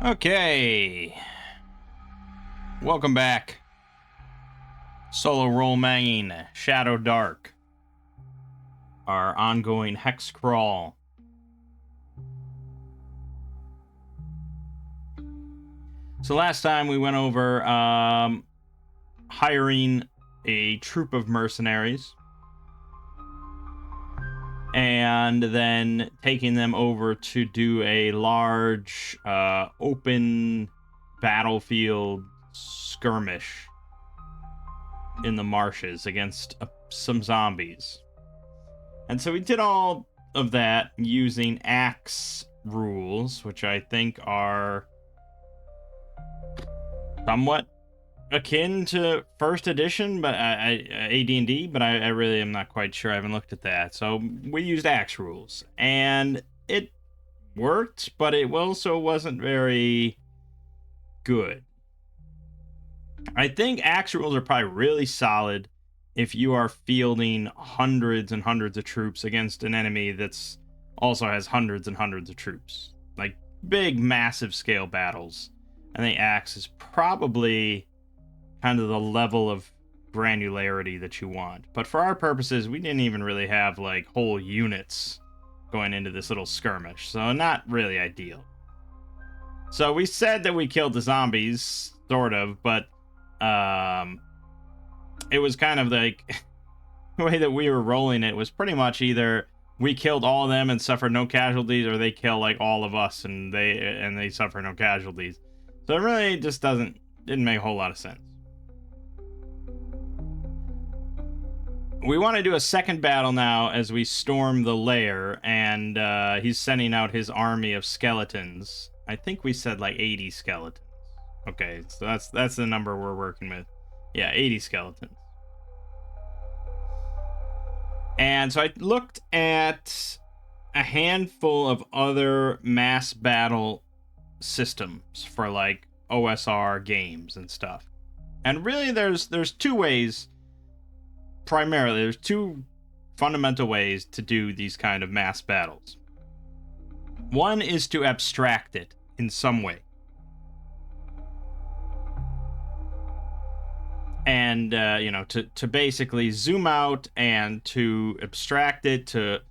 Okay, welcome back. Solo role Mangging, Shadowdark, our ongoing Hexcrawl. So last time we went over hiring a troop of mercenaries and then taking them over to do a large open battlefield skirmish in the marshes against some zombies. And so we did all of that using axe rules, which I think are somewhat akin to first edition, but AD&D, but I really am not quite sure. I haven't looked at that. So we used axe rules, and it worked, but it also wasn't very good. I think axe rules are probably really solid if you are fielding hundreds and hundreds of troops against an enemy that's also has hundreds and hundreds of troops. Like big, massive scale battles. I think axe is probably kind of the level of granularity that you want. But for our purposes, we didn't even really have like whole units going into this little skirmish, so not really ideal. So we said that we killed the zombies, sort of, but it was kind of like the way that we were rolling it was pretty much either we killed all of them and suffered no casualties, or they kill like all of us and they suffer no casualties. So it really just didn't make a whole lot of sense. We want to do a second battle now as we storm the lair, and he's sending out his army of skeletons. I think we said like 80 skeletons. Okay, so that's the number we're working with. Yeah, 80 skeletons. And so I looked at a handful of other mass battle systems for like OSR games and stuff. And really there's two ways. Primarily, there's two fundamental ways to do these kind of mass battles. One is to abstract it in some way. And, to basically zoom out and to abstract it, to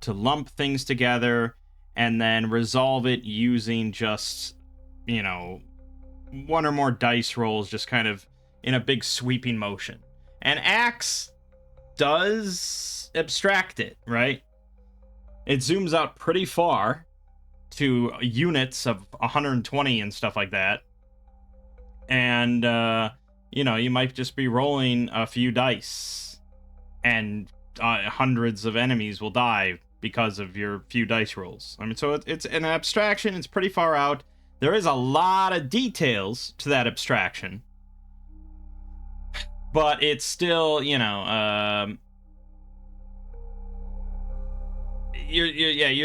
lump things together, and then resolve it using just, one or more dice rolls, just kind of in a big sweeping motion. And axe does abstract it, right? It zooms out pretty far to units of 120 and stuff like that. And, you might just be rolling a few dice and hundreds of enemies will die because of your few dice rolls. I mean, so it's an abstraction. It's pretty far out. There is a lot of details to that abstraction. But it's still, you're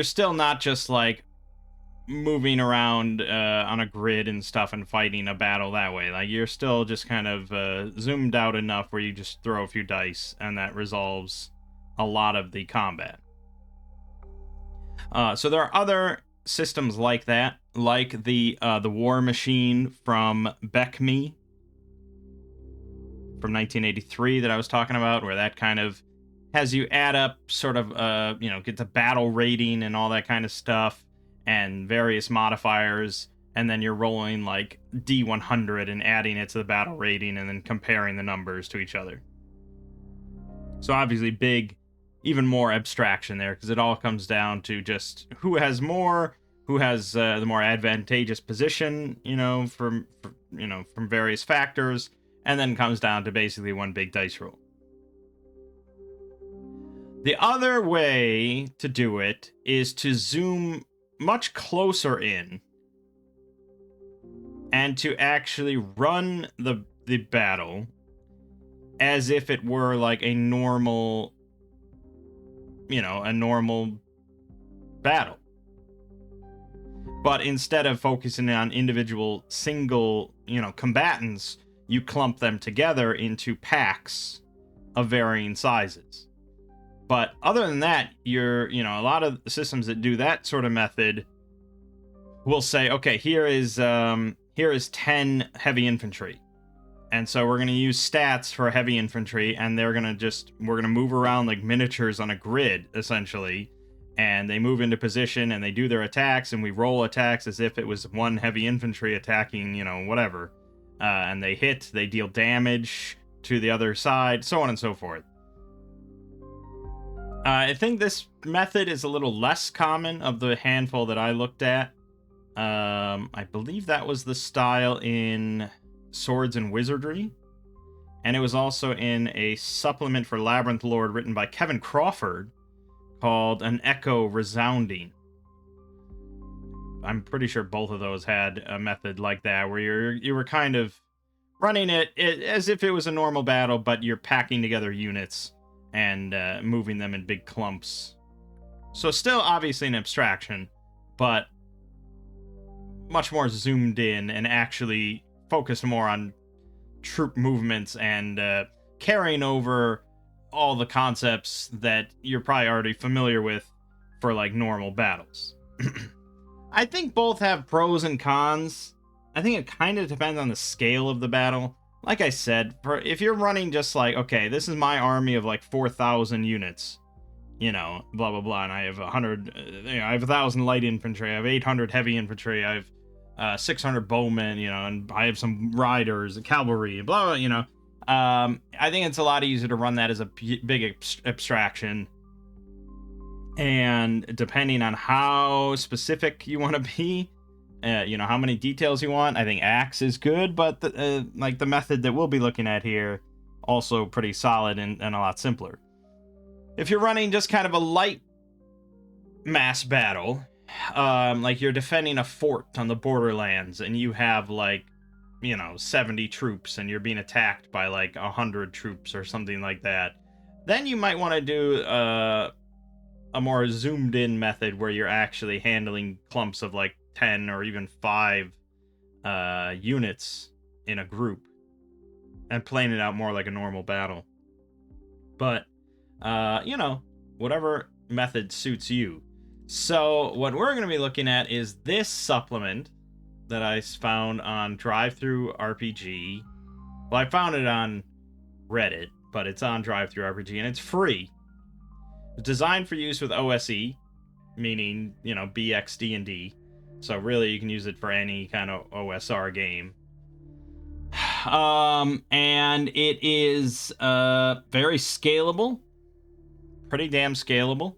still not just like moving around on a grid and stuff and fighting a battle that way. Like you're still just kind of zoomed out enough where you just throw a few dice and that resolves a lot of the combat. So there are other systems like that, like the War Machine from Beckme from 1983 that I was talking about, where that kind of has you add up sort of, get the battle rating and all that kind of stuff and various modifiers, and then you're rolling like D100 and adding it to the battle rating and then comparing the numbers to each other. So obviously big, even more abstraction there, because it all comes down to just who has more, who has the more advantageous position, from various factors, and then comes down to basically one big dice roll. The other way to do it is to zoom much closer in and to actually run the battle as if it were like a normal battle. But instead of focusing on individual single, combatants, you clump them together into packs of varying sizes. But other than that, a lot of systems that do that sort of method we'll say, okay, here is 10 heavy infantry. And so we're going to use stats for heavy infantry, and we're going to move around like miniatures on a grid, essentially. And they move into position, and they do their attacks, and we roll attacks as if it was one heavy infantry attacking, whatever. And they hit, they deal damage to the other side, so on and so forth. I think this method is a little less common of the handful that I looked at. I believe that was the style in Swords and Wizardry, and it was also in a supplement for Labyrinth Lord written by Kevin Crawford called An Echo Resounding. I'm pretty sure both of those had a method like that, where you were kind of running it as if it was a normal battle, but you're packing together units and moving them in big clumps. So still obviously an abstraction, but much more zoomed in and actually focused more on troop movements and carrying over all the concepts that you're probably already familiar with for like normal battles. I think both have pros and cons. I think it kind of depends on the scale of the battle. Like I said, if you're running just like, okay, this is my army of like 4,000 units, blah blah blah, and I have 100, I have 1,000 light infantry, I have 800 heavy infantry, I have 600 bowmen, and I have some riders, cavalry, blah, blah, I think it's a lot easier to run that as a big abstraction. And depending on how specific you want to be, how many details you want, I think Axe is good, but the method that we'll be looking at here, also pretty solid and a lot simpler. If you're running just kind of a light mass battle, like you're defending a fort on the borderlands and you have 70 troops and you're being attacked by 100 troops or something like that, then you might want to do a more zoomed in method where you're actually handling clumps of 10 or even 5 units in a group and playing it out more like a normal battle. But whatever method suits you. So what we're going to be looking at is this supplement that I found on Drive-Thru RPG. Well, I found it on Reddit, but it's on Drive-Thru RPG, and it's free. It's designed for use with OSE, meaning, BXD&D. So really, you can use it for any kind of OSR game. And it is very scalable. Pretty damn scalable,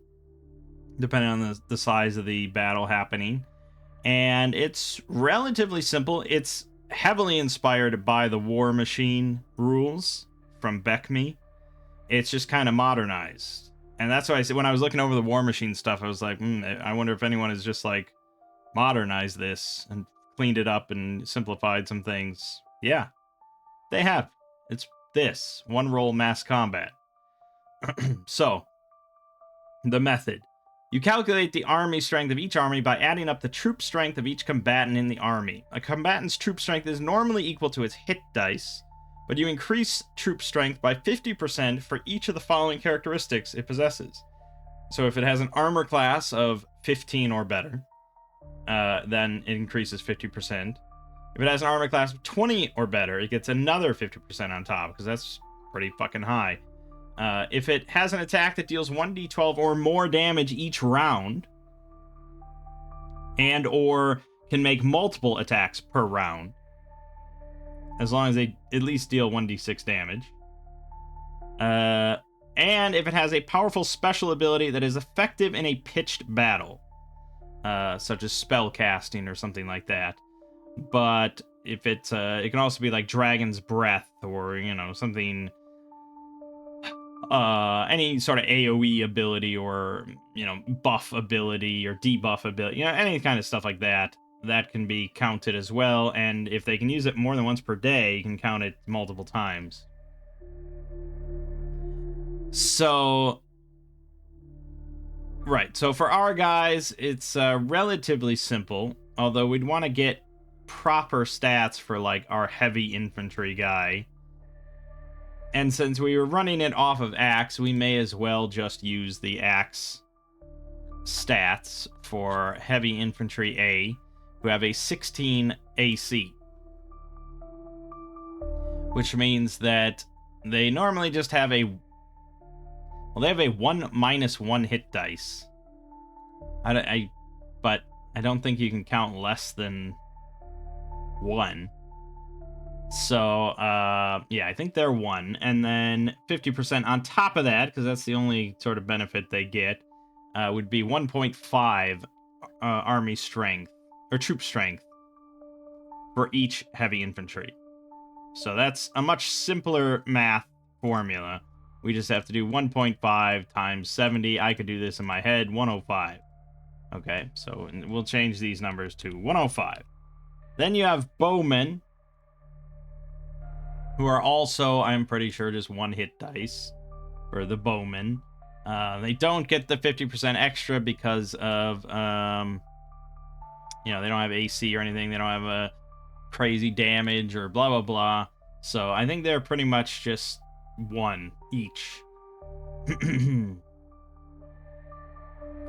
depending on the size of the battle happening. And it's relatively simple. It's heavily inspired by the War Machine rules from Beckme. It's just kind of modernized. And that's why I said, when I was looking over the War Machine stuff, I was like, I wonder if anyone has just modernized this and cleaned it up and simplified some things. Yeah, they have. It's this one roll mass combat. So, the method. You calculate the army strength of each army by adding up the troop strength of each combatant in the army. A combatant's troop strength is normally equal to its hit dice, but you increase troop strength by 50% for each of the following characteristics it possesses. So if it has an armor class of 15 or better, then it increases 50%. If it has an armor class of 20 or better, it gets another 50% on top, because that's pretty fucking high. If it has an attack that deals 1d12 or more damage each round, and or can make multiple attacks per round, as long as they at least deal 1d6 damage. And if it has a powerful special ability that is effective in a pitched battle, such as spell casting or something like that. But if it can also be like Dragon's Breath or, something, any sort of AoE ability or, buff ability or debuff ability, any kind of stuff like that, that can be counted as well. And if they can use it more than once per day, you can count it multiple times. So, right, so for our guys, it's relatively simple, although we'd want to get proper stats for our heavy infantry guy. And since we were running it off of Axe, we may as well just use the Axe stats for heavy infantry A, who have a 16 AC. Which means that they normally just have a... Well, they have a 1-1 hit dice. But I don't think you can count less than 1. So, yeah, I think they're 1. And then 50% on top of that, because that's the only sort of benefit they get, would be 1.5 army strength, or troop strength, for each heavy infantry. So that's a much simpler math formula. We just have to do 1.5 times 70. I could do this in my head, 105. Okay, so we'll change these numbers to 105. Then you have bowmen, who are also, I'm pretty sure, just 1 hit dice for the bowmen. They don't get the 50% extra because of, they don't have AC or anything. They don't have a crazy damage or blah, blah, blah. So I think they're pretty much just 1 each.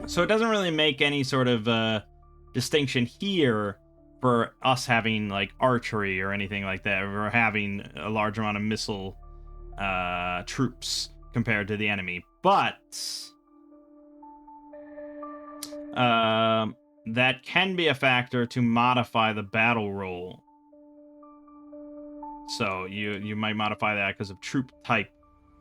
So it doesn't really make any sort of distinction here for us having like archery or anything like that, or having a large amount of missile troops compared to the enemy. But that can be a factor to modify the battle roll. So you might modify that because of troop type.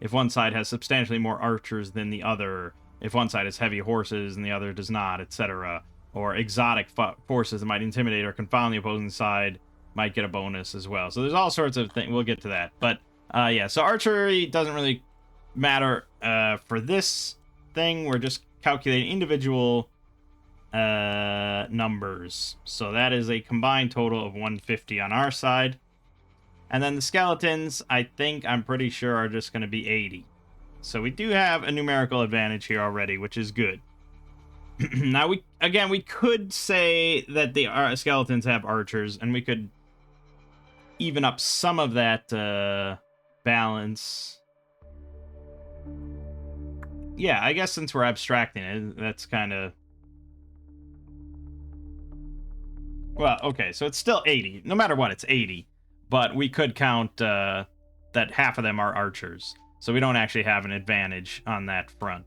If one side has substantially more archers than the other, if one side has heavy horses and the other does not, etc. Or exotic forces that might intimidate or confound the opposing side might get a bonus as well. So there's all sorts of things. We'll get to that. But yeah, so archery doesn't really matter for this thing. We're just calculating individual numbers. So that is a combined total of 150 on our side. And then the skeletons, I'm pretty sure, are just going to be 80. So we do have a numerical advantage here already, which is good. Now, we could say that the skeletons have archers, and we could even up some of that balance. Yeah, I guess since we're abstracting it, that's kind of... Well, okay, so it's still 80. No matter what, it's 80. But we could count that half of them are archers. So we don't actually have an advantage on that front.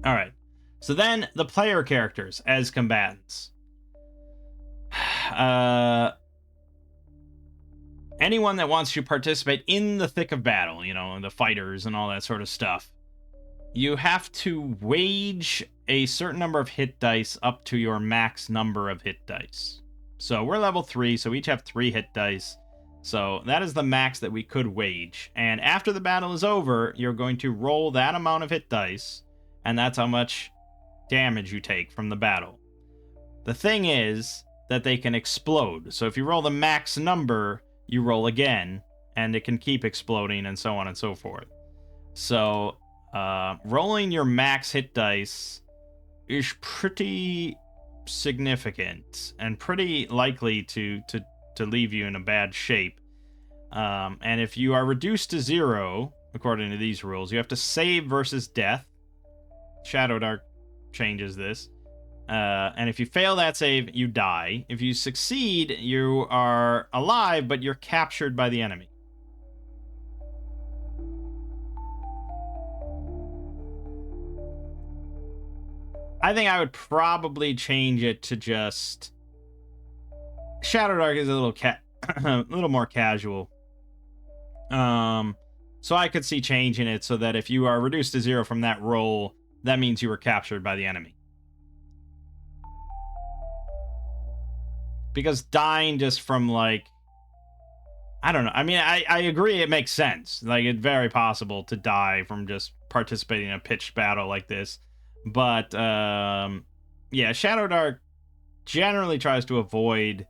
All right. So then the player characters as combatants. Anyone that wants to participate in the thick of battle, the fighters and all that sort of stuff, you have to wage a certain number of hit dice up to your max number of hit dice. So we're level 3, so we each have 3 hit dice. So that is the max that we could wage. And after the battle is over, you're going to roll that amount of hit dice, and that's how much damage you take from the battle. The thing is that they can explode. So if you roll the max number, you roll again, and it can keep exploding and so on and so forth. So rolling your max hit dice is pretty significant and pretty likely to leave you in a bad shape. And if you are reduced to 0, according to these rules, you have to save versus death. Shadowdark changes this. And if you fail that save, you die. If you succeed, you are alive, but you're captured by the enemy. I think I would probably change it to just... Shadowdark is a little more casual. So I could see changing it so that if you are reduced to 0 from that roll, that means you were captured by the enemy. Because dying just from, like... I don't know. I mean, I agree it makes sense. Like, it's very possible to die from just participating in a pitched battle like this. But, yeah, Shadowdark generally tries to avoid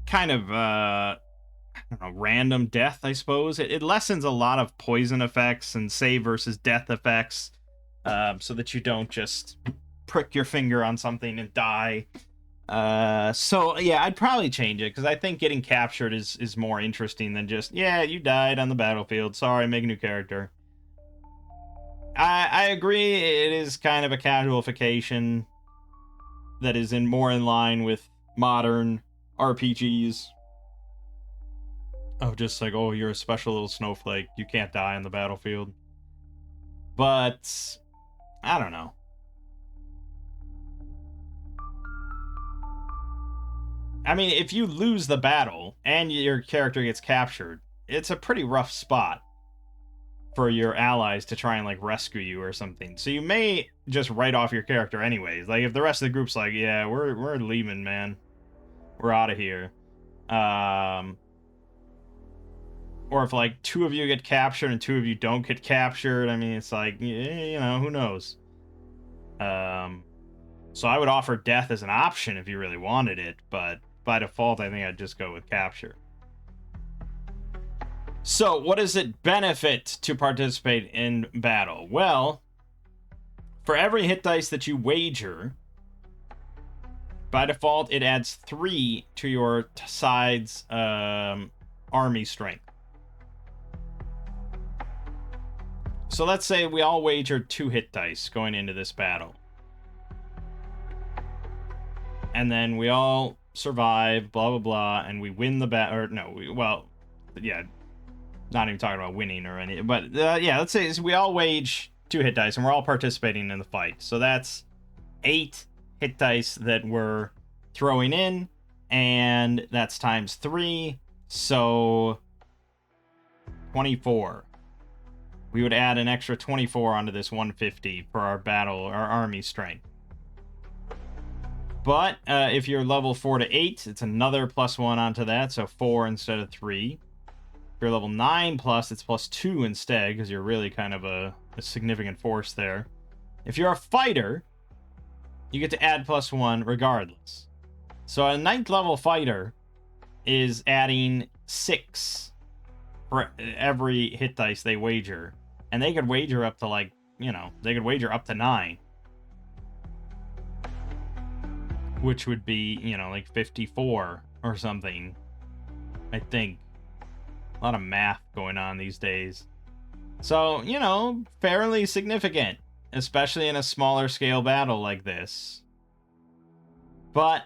kind of, I don't know, random death, I suppose. It lessens a lot of poison effects and save versus death effects, so that you don't just prick your finger on something and die. So, yeah, I'd probably change it, because I think getting captured is more interesting than just, yeah, you died on the battlefield, sorry, make a new character. I agree, it is kind of a casualification, that is more in line with modern RPGs. Oh, just like, oh, you're a special little snowflake. You can't die on the battlefield. But I don't know. I mean, if you lose the battle and your character gets captured, it's a pretty rough spot for your allies to try and like rescue you or something. So you may just write off your character anyways. Like if the rest of the group's like, yeah, we're leaving, man. We're out of here. Or if like 2 of you get captured and 2 of you don't get captured, I mean, it's like, you know, who knows? So I would offer death as an option if you really wanted it, but by default, I think I'd just go with capture. So what does it benefit to participate in battle? Well, for every hit dice that you wager, by default, it adds 3 to your side's army strength. So let's say we all wagered 2 hit dice going into this battle. And then we all survive, blah, blah, blah, and we win the battle. Or no, yeah, not even talking about winning or anything. But yeah, let's say we all wage 2 hit dice and we're all participating in the fight. So that's 8 hit dice that we're throwing in, and that's times 3. So 24. We would add an extra 24 onto this 150 for our army strength. But if you're level 4 to 8, it's another +1 onto that, so 4 instead of 3. If you're level 9+, it's +2 instead, because you're really kind of a significant force there. If you're a fighter, you get to add +1 regardless. So a 9th level fighter is adding 6 for every hit dice they wager. And they could wager up to, like, you know, they could wager up to 9. Which would be, you know, like 54 or something. I think. A lot of math going on these days. So, you know, fairly significant. Especially in a smaller scale battle like this. But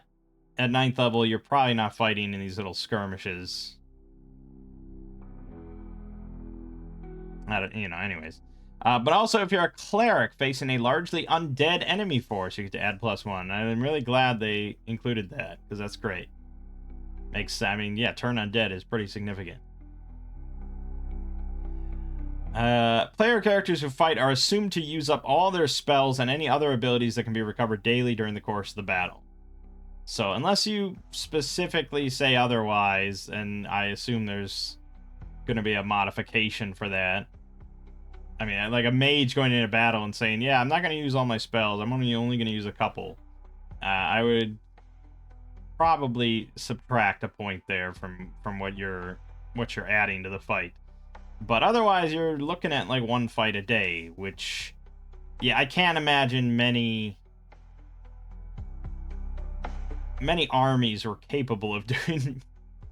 at 9th level, you're probably not fighting in these little skirmishes. You know, anyways. But also, if you're a cleric facing a largely undead enemy force, you get to add +1. I'm really glad they included that, because that's great. I mean, yeah, turn undead is pretty significant. Player characters who fight are assumed to use up all their spells and any other abilities that can be recovered daily during the course of the battle. So, unless you specifically say otherwise, and I assume there's going to be a modification for that. I mean, like a mage going into battle and saying, yeah, I'm not going to use all my spells. I'm only going to use a couple. I would probably subtract a point there from what you're adding to the fight. But otherwise, you're looking at like 1 fight a day, which, yeah, I can't imagine many armies were capable of doing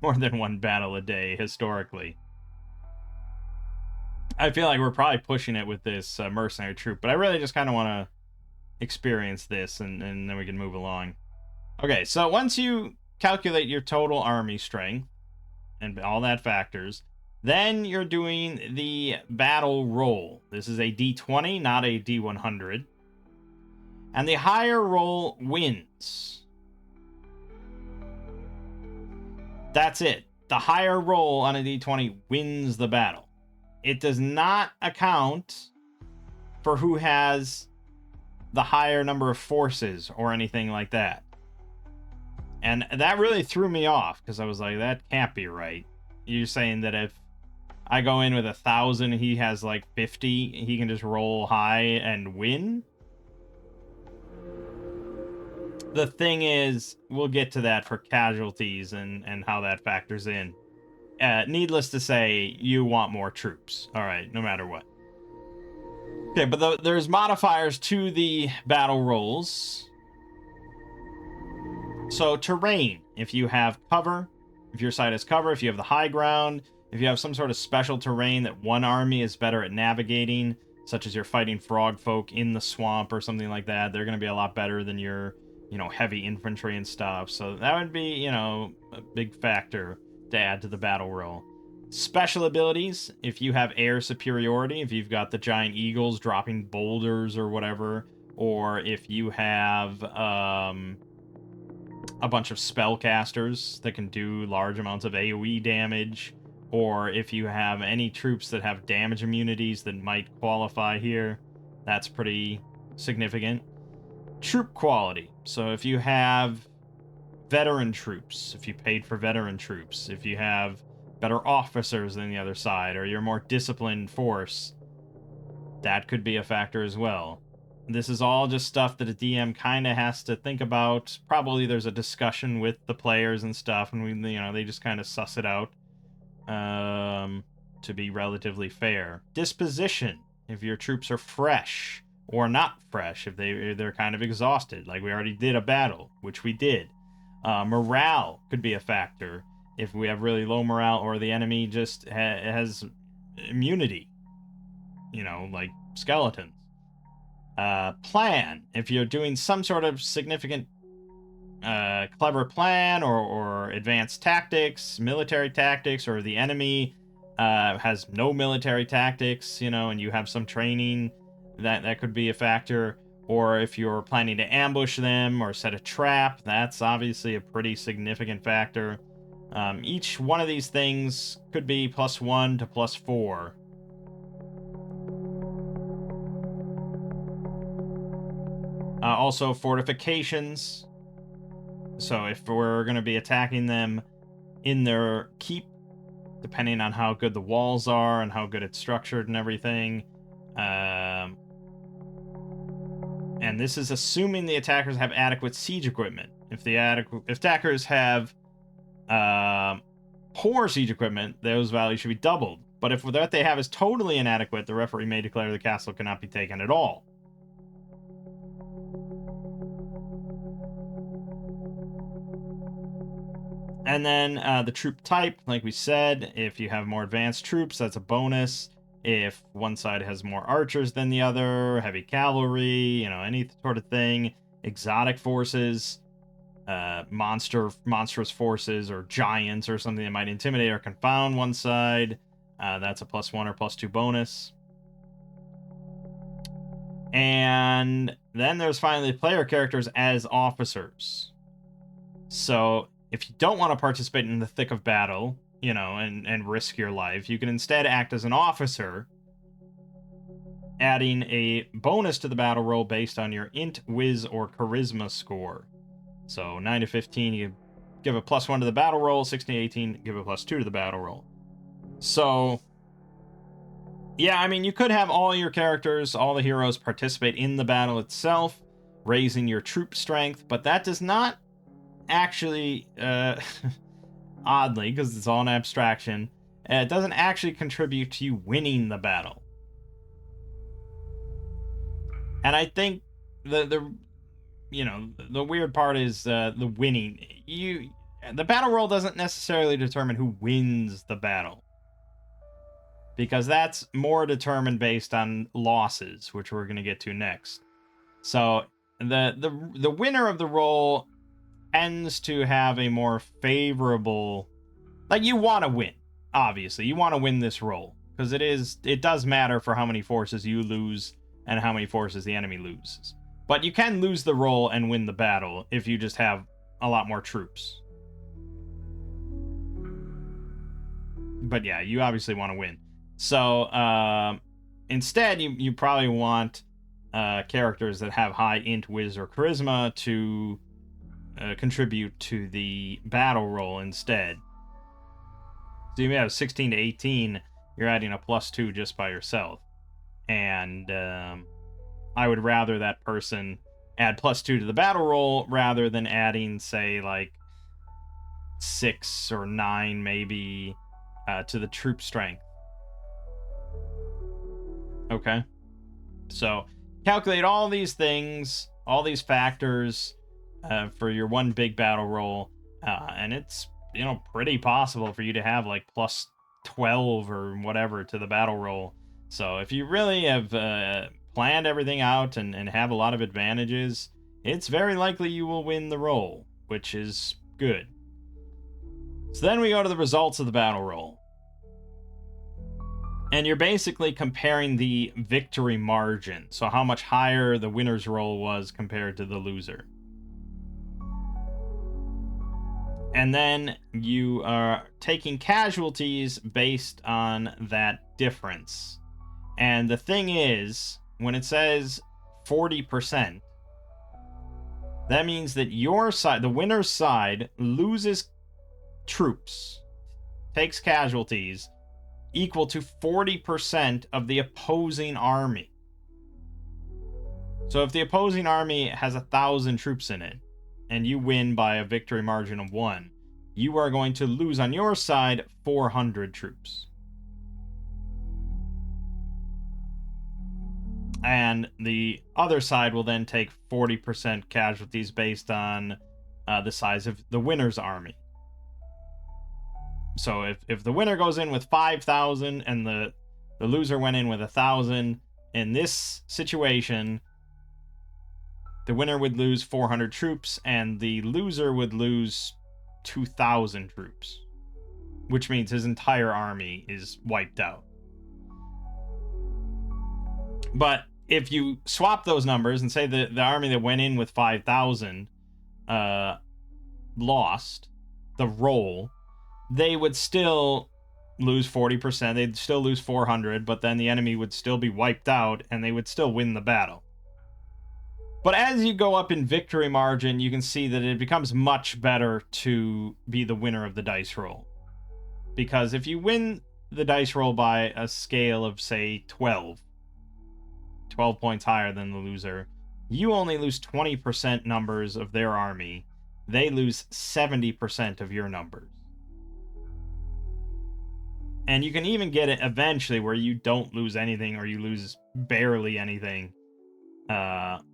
more than 1 battle a day historically. I feel like we're probably pushing it with this mercenary troop, but I really just kind of want to experience this, and then we can move along. Okay, so once you calculate your total army strength and all that factors, then you're doing the battle roll. This is a D20, not a D100. And the higher roll wins. That's it. The higher roll on a D20 wins the battle. It does not account for who has the higher number of forces or anything like that. And that really threw me off, because I was like, that can't be right. You're saying that if I go in with 1,000, he has like 50, he can just roll high and win? The thing is, we'll get to that for casualties and how that factors in. Needless to say, you want more troops. All right, no matter what. Okay, but there's modifiers to the battle rolls. So terrain, if you have cover, if your side has cover, if you have the high ground, if you have some sort of special terrain that one army is better at navigating, such as you're fighting frog folk in the swamp or something like that, they're going to be a lot better than your you know, heavy infantry and stuff. So that would be, you know, a big factor to add to the battle roll. Special abilities, if you have air superiority, if you've got the giant eagles dropping boulders or whatever, or if you have a bunch of spellcasters that can do large amounts of AoE damage, or if you have any troops that have damage immunities that might qualify here, that's pretty significant. Troop quality, so if you have veteran troops, if you paid for veteran troops, if you have better officers than the other side, or you're a more disciplined force, that could be a factor as well. This is all just stuff that a DM kind of has to think about. Probably there's a discussion with the players and stuff, and we, you know, they just kind of suss it out to be relatively fair. Disposition, if your troops are fresh or not fresh, if they're kind of exhausted, like we already did a battle, which we did. Morale could be a factor if we have really low morale, or the enemy just has immunity, you know, like skeletons. Plan, if you're doing some sort of significant clever plan or advanced tactics, military tactics, or the enemy has no military tactics, you know, and you have some training, that could be a factor. Or if you're planning to ambush them or set a trap, that's obviously a pretty significant factor. Each one of these things could be +1 to +4. Also, fortifications. So if we're going to be attacking them in their keep, depending on how good the walls are and how good it's structured and everything. And this is assuming the attackers have adequate siege equipment. If attackers have poor siege equipment, those values should be doubled. But if what they have is totally inadequate, the referee may declare the castle cannot be taken at all. And then the troop type, like we said, if you have more advanced troops, that's a bonus. If one side has more archers than the other, heavy cavalry, you know, any sort of thing, exotic forces, monstrous forces, or giants, or something that might intimidate or confound one side, that's a +1 or +2 bonus. And then there's finally player characters as officers. So if you don't want to participate in the thick of battle, you know, and risk your life, you can instead act as an officer, adding a bonus to the battle roll based on your int, whiz, or charisma score. So 9 to 15, you give a +1 to the battle roll. 16 to 18, give a +2 to the battle roll. So yeah, I mean, you could have all your characters, all the heroes, participate in the battle itself, raising your troop strength, but that does not actually, oddly, because it's all an abstraction, it doesn't actually contribute to you winning the battle. And I think the you know, the weird part is the winning. The battle roll doesn't necessarily determine who wins the battle, because that's more determined based on losses, which we're going to get to next. So the winner of the roll tends to have a more favorable, like, you want to win. Obviously, you want to win this roll, because it does matter for how many forces you lose and how many forces the enemy loses. But you can lose the roll and win the battle if you just have a lot more troops. But yeah, you obviously want to win. So instead, you probably want characters that have high int, whiz, or charisma to contribute to the battle roll instead. So you have 16 to 18, you're adding a +2 just by yourself. And I would rather that person add +2 to the battle roll rather than adding, say, like 6 or 9 maybe to the troop strength. Okay? So calculate all these things, all these factors for your one big battle roll, and it's, you know, pretty possible for you to have like +12 or whatever to the battle roll. So if you really have planned everything out and have a lot of advantages, it's very likely you will win the roll, which is good. So then we go to the results of the battle roll. And you're basically comparing the victory margin. So how much higher the winner's roll was compared to the loser. And then you are taking casualties based on that difference. And the thing is, when it says 40%, that means that your side, the winner's side, loses troops, takes casualties, equal to 40% of the opposing army. So if the opposing army has 1,000 troops in it, and you win by a victory margin of 1, you are going to lose on your side 400 troops. And the other side will then take 40% casualties based on the size of the winner's army. So if the winner goes in with 5,000 and the loser went in with 1,000, in this situation, the winner would lose 400 troops and the loser would lose 2,000 troops, which means his entire army is wiped out. But if you swap those numbers and say that the army that went in with 5,000 lost the roll, they would still lose 40%. They'd still lose 400, but then the enemy would still be wiped out and they would still win the battle. But as you go up in victory margin, you can see that it becomes much better to be the winner of the dice roll. Because if you win the dice roll by a scale of, say, 12 points higher than the loser, you only lose 20% numbers of their army. They lose 70% of your numbers. And you can even get it eventually where you don't lose anything or you lose barely anything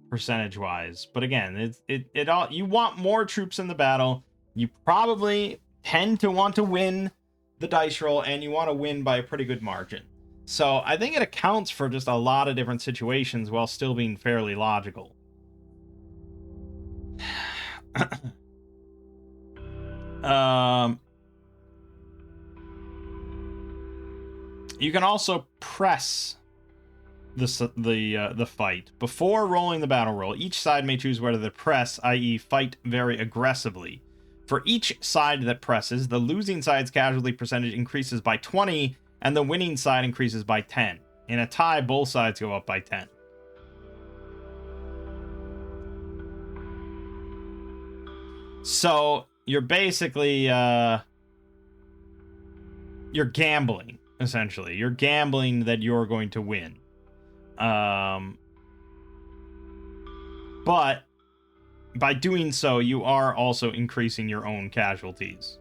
percentage-wise. But again, it all, you want more troops in the battle. You probably tend to want to win the dice roll, and you want to win by a pretty good margin. So I think it accounts for just a lot of different situations while still being fairly logical. You can also press the fight before rolling the battle roll. Each side may choose whether to press, i.e., fight very aggressively. For each side that presses, the losing side's casualty percentage increases by 20, and the winning side increases by 10. In a tie, both sides go up by 10. So you're basically you're gambling, essentially. You're gambling that you're going to win. But by doing so, you are also increasing your own casualties.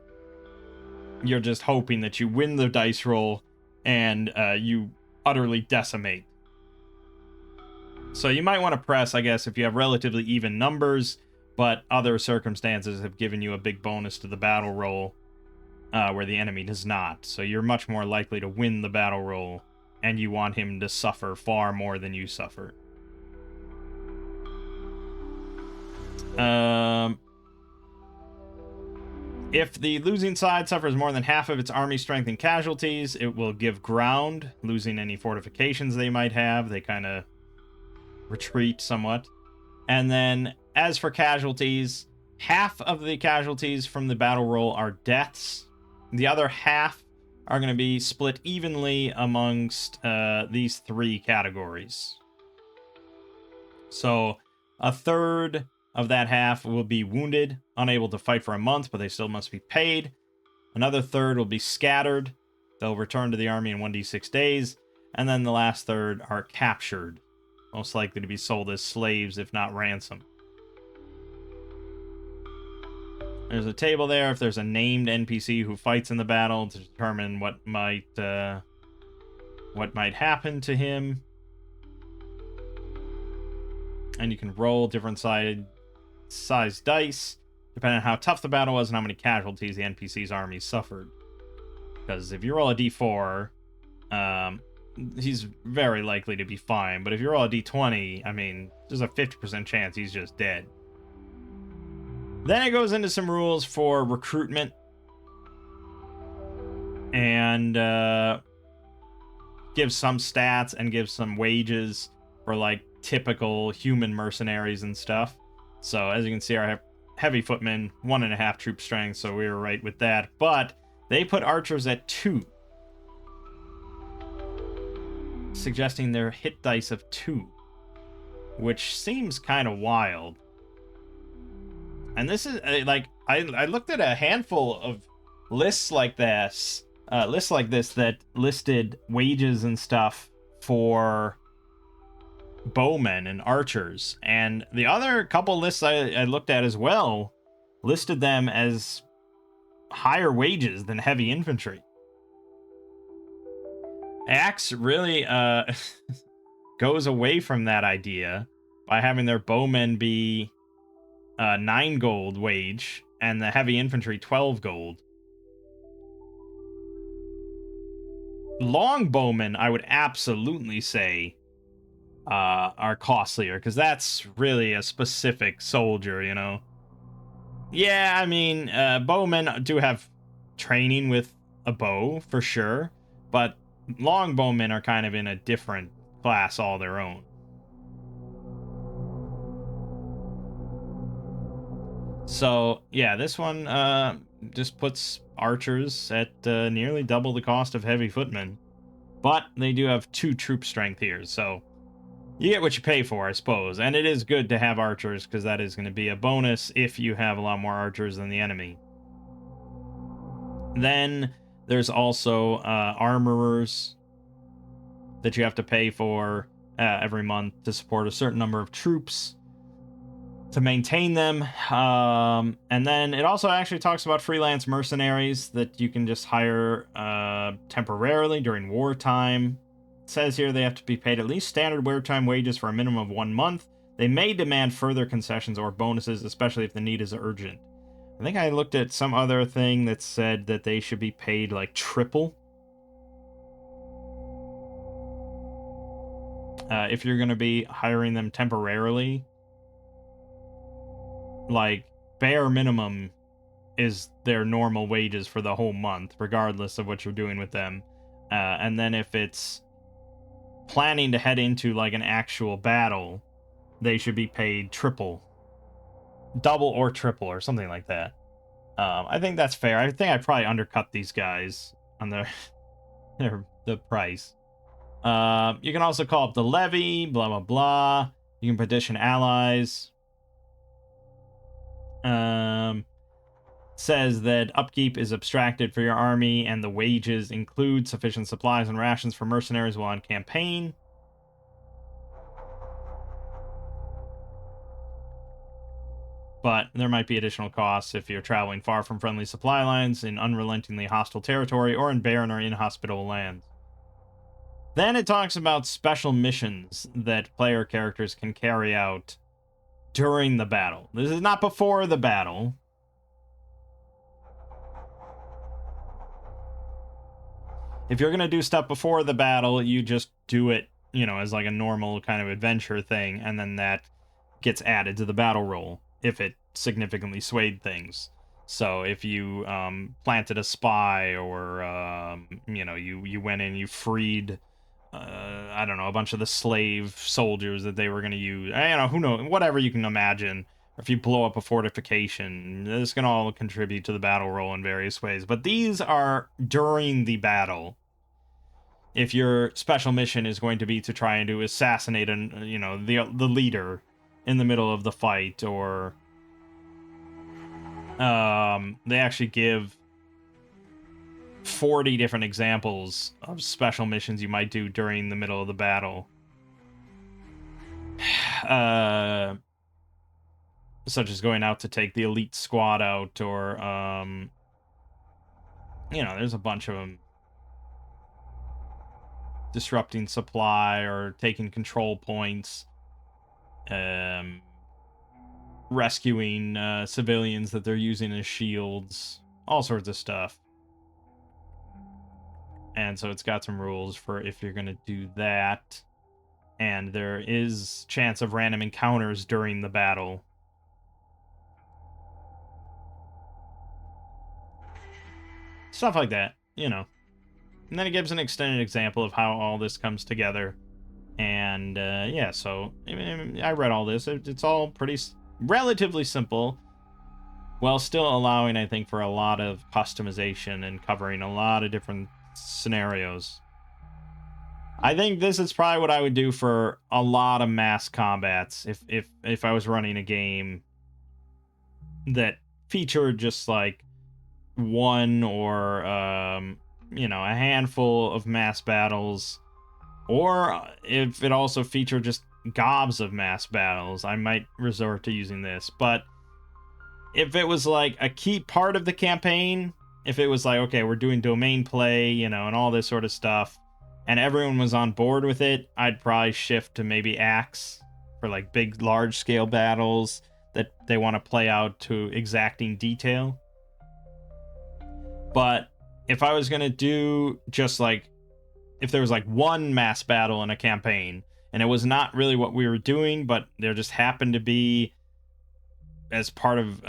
You're just hoping that you win the dice roll and you utterly decimate. So you might want to press, I guess, if you have relatively even numbers, but other circumstances have given you a big bonus to the battle roll where the enemy does not. So you're much more likely to win the battle roll, and you want him to suffer far more than you suffer. If the losing side suffers more than half of its army strength and casualties, it will give ground, losing any fortifications they might have. They kind of retreat somewhat. And then, as for casualties, half of the casualties from the battle roll are deaths. The other half are going to be split evenly amongst these three categories. So, a third of that half will be wounded, unable to fight for a month, but they still must be paid. Another third will be scattered. They'll return to the army in 1d6 days. And then the last third are captured, most likely to be sold as slaves, if not ransom. There's a table there if there's a named NPC who fights in the battle to determine what might happen to him. And you can roll different size dice, depending on how tough the battle was and how many casualties the NPC's army suffered. Because if you roll a d4, he's very likely to be fine. But if you roll a d20, I mean, there's a 50% chance he's just dead. Then it goes into some rules for recruitment and gives some stats and gives some wages for like typical human mercenaries and stuff. So as you can see, our heavy footmen 1.5 troop strength, so we were right with that. But they put archers at 2, suggesting their hit dice of 2, which seems kind of wild. And this is like I looked at a handful of lists like this, that listed wages and stuff for bowmen and archers, and the other couple lists I looked at as well listed them as higher wages than heavy infantry. Axe really goes away from that idea by having their bowmen be 9 gold wage and the heavy infantry 12 gold. Longbowmen, I would absolutely say, are costlier, because that's really a specific soldier, you know? Yeah, I mean, bowmen do have training with a bow, for sure, but longbowmen are kind of in a different class all their own. So, yeah, this one just puts archers at nearly double the cost of heavy footmen. But they do have 2 troop strength here, so you get what you pay for, I suppose. And it is good to have archers, because that is going to be a bonus if you have a lot more archers than the enemy. Then there's also armorers that you have to pay for every month to support a certain number of troops to maintain them. And then it also actually talks about freelance mercenaries that you can just hire temporarily during wartime. It says here they have to be paid at least standard wartime wages for a minimum of 1 month. They may demand further concessions or bonuses, especially if the need is urgent. I think I looked at some other thing that said that they should be paid like triple. If you're going to be hiring them temporarily, like bare minimum is their normal wages for the whole month, regardless of what you're doing with them. And then if it's planning to head into like an actual battle, they should be paid triple, double or triple, or something like that. I think that's fair. I think I probably undercut these guys on the price. You can also call up the levy, blah blah blah. You can petition allies. Says that upkeep is abstracted for your army, and the wages include sufficient supplies and rations for mercenaries while on campaign. But there might be additional costs if you're traveling far from friendly supply lines, in unrelentingly hostile territory, or in barren or inhospitable lands. Then it talks about special missions that player characters can carry out during the battle. This is not before the battle. If you're going to do stuff before the battle, you just do it, you know, as like a normal kind of adventure thing, and then that gets added to the battle roll if it significantly swayed things. So if you planted a spy, or you know, you went in, you freed I don't know, a bunch of the slave soldiers that they were going to use, you know, who knows, whatever you can imagine. Or if you blow up a fortification, this can all contribute to the battle roll in various ways. But these are during the battle. If your special mission is going to be to try and to assassinate you know, the leader in the middle of the fight, or they actually give 40 different examples of special missions you might do during the middle of the battle. Such as going out to take the elite squad out, or you know, there's a bunch of them. Disrupting supply, or taking control points, rescuing civilians that they're using as shields, all sorts of stuff. And so it's got some rules for if you're going to do that. And there is chance of random encounters during the battle. Stuff like that, you know. And then it gives an extended example of how all this comes together. And yeah, so I read all this. It's all pretty relatively simple, while still allowing, I think, for a lot of customization and covering a lot of different scenarios. I think this is probably what I would do for a lot of mass combats if I was running a game that featured just like one or you know, a handful of mass battles, or if it also featured just gobs of mass battles, I might resort to using this. But if it was like a key part of the campaign, if it was like, okay, we're doing domain play, you know, and all this sort of stuff, and everyone was on board with it, I'd probably shift to maybe Axe for like big, large scale battles that they want to play out to exacting detail. But if I was going to do just like, if there was like one mass battle in a campaign, and it was not really what we were doing, but there just happened to be, as part of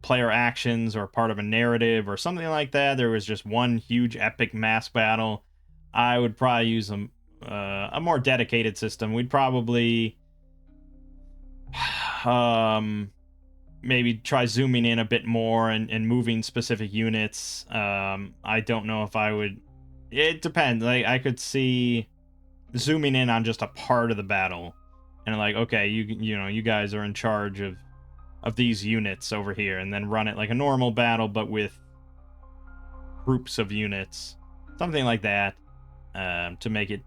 player actions or part of a narrative or something like that, there was just one huge epic mass battle, I would probably use a more dedicated system. We'd probably maybe try zooming in a bit more and moving specific units. I don't know if I would. It depends. Like, I could see zooming in on just a part of the battle, and like, okay, you know, you guys are in charge of these units over here, and then run it like a normal battle, but with groups of units, something like that, to make it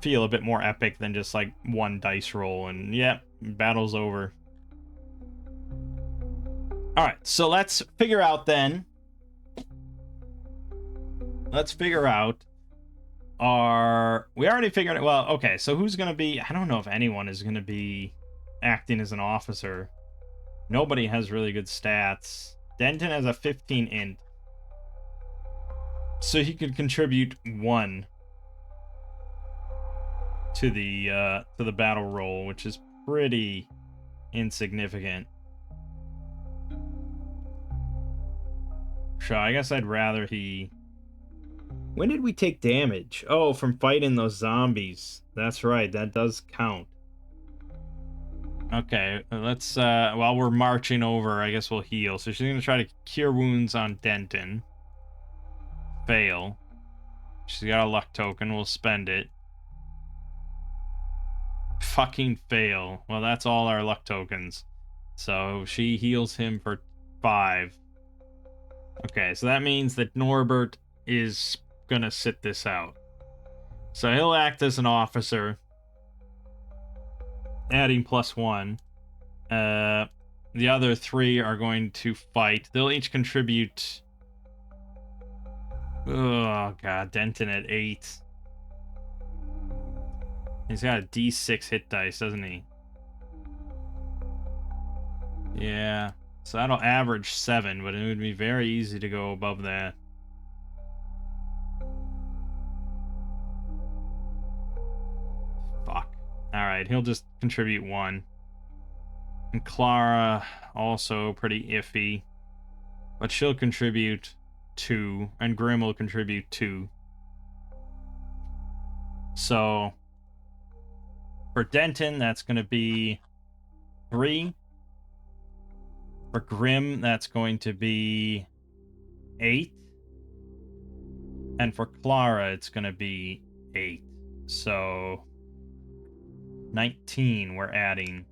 feel a bit more epic than just like one dice roll and yep, battle's over. All right, so let's figure out then. Let's figure out we already figured it. Well, okay, so who's gonna be? I don't know if anyone is gonna be acting as an officer. Nobody has really good stats. Denton has a 15 int, so he could contribute 1 to the battle roll, which is pretty insignificant. So I guess I'd rather he. When did we take damage? Oh, from fighting those zombies. That's right, that does count. Okay, let's, while we're marching over, I guess we'll heal. So she's gonna try to cure wounds on Denton. Fail. She's got a luck token, we'll spend it. Fucking fail. Well, that's all our luck tokens. So she heals him for 5. Okay, so that means that Norbert is gonna sit this out. So he'll act as an officer, adding +1. The other 3 are going to fight. They'll each contribute. Oh god, Denton at 8. He's got a D6 hit dice, doesn't he? Yeah. So that'll average 7, but it would be very easy to go above that. Fuck. Alright, he'll just contribute 1. And Clara, also pretty iffy. But she'll contribute 2. And Grim will contribute 2. So for Denton, that's going to be 3. For Grim, that's going to be 8. And for Clara, it's going to be 8. So 19 we're adding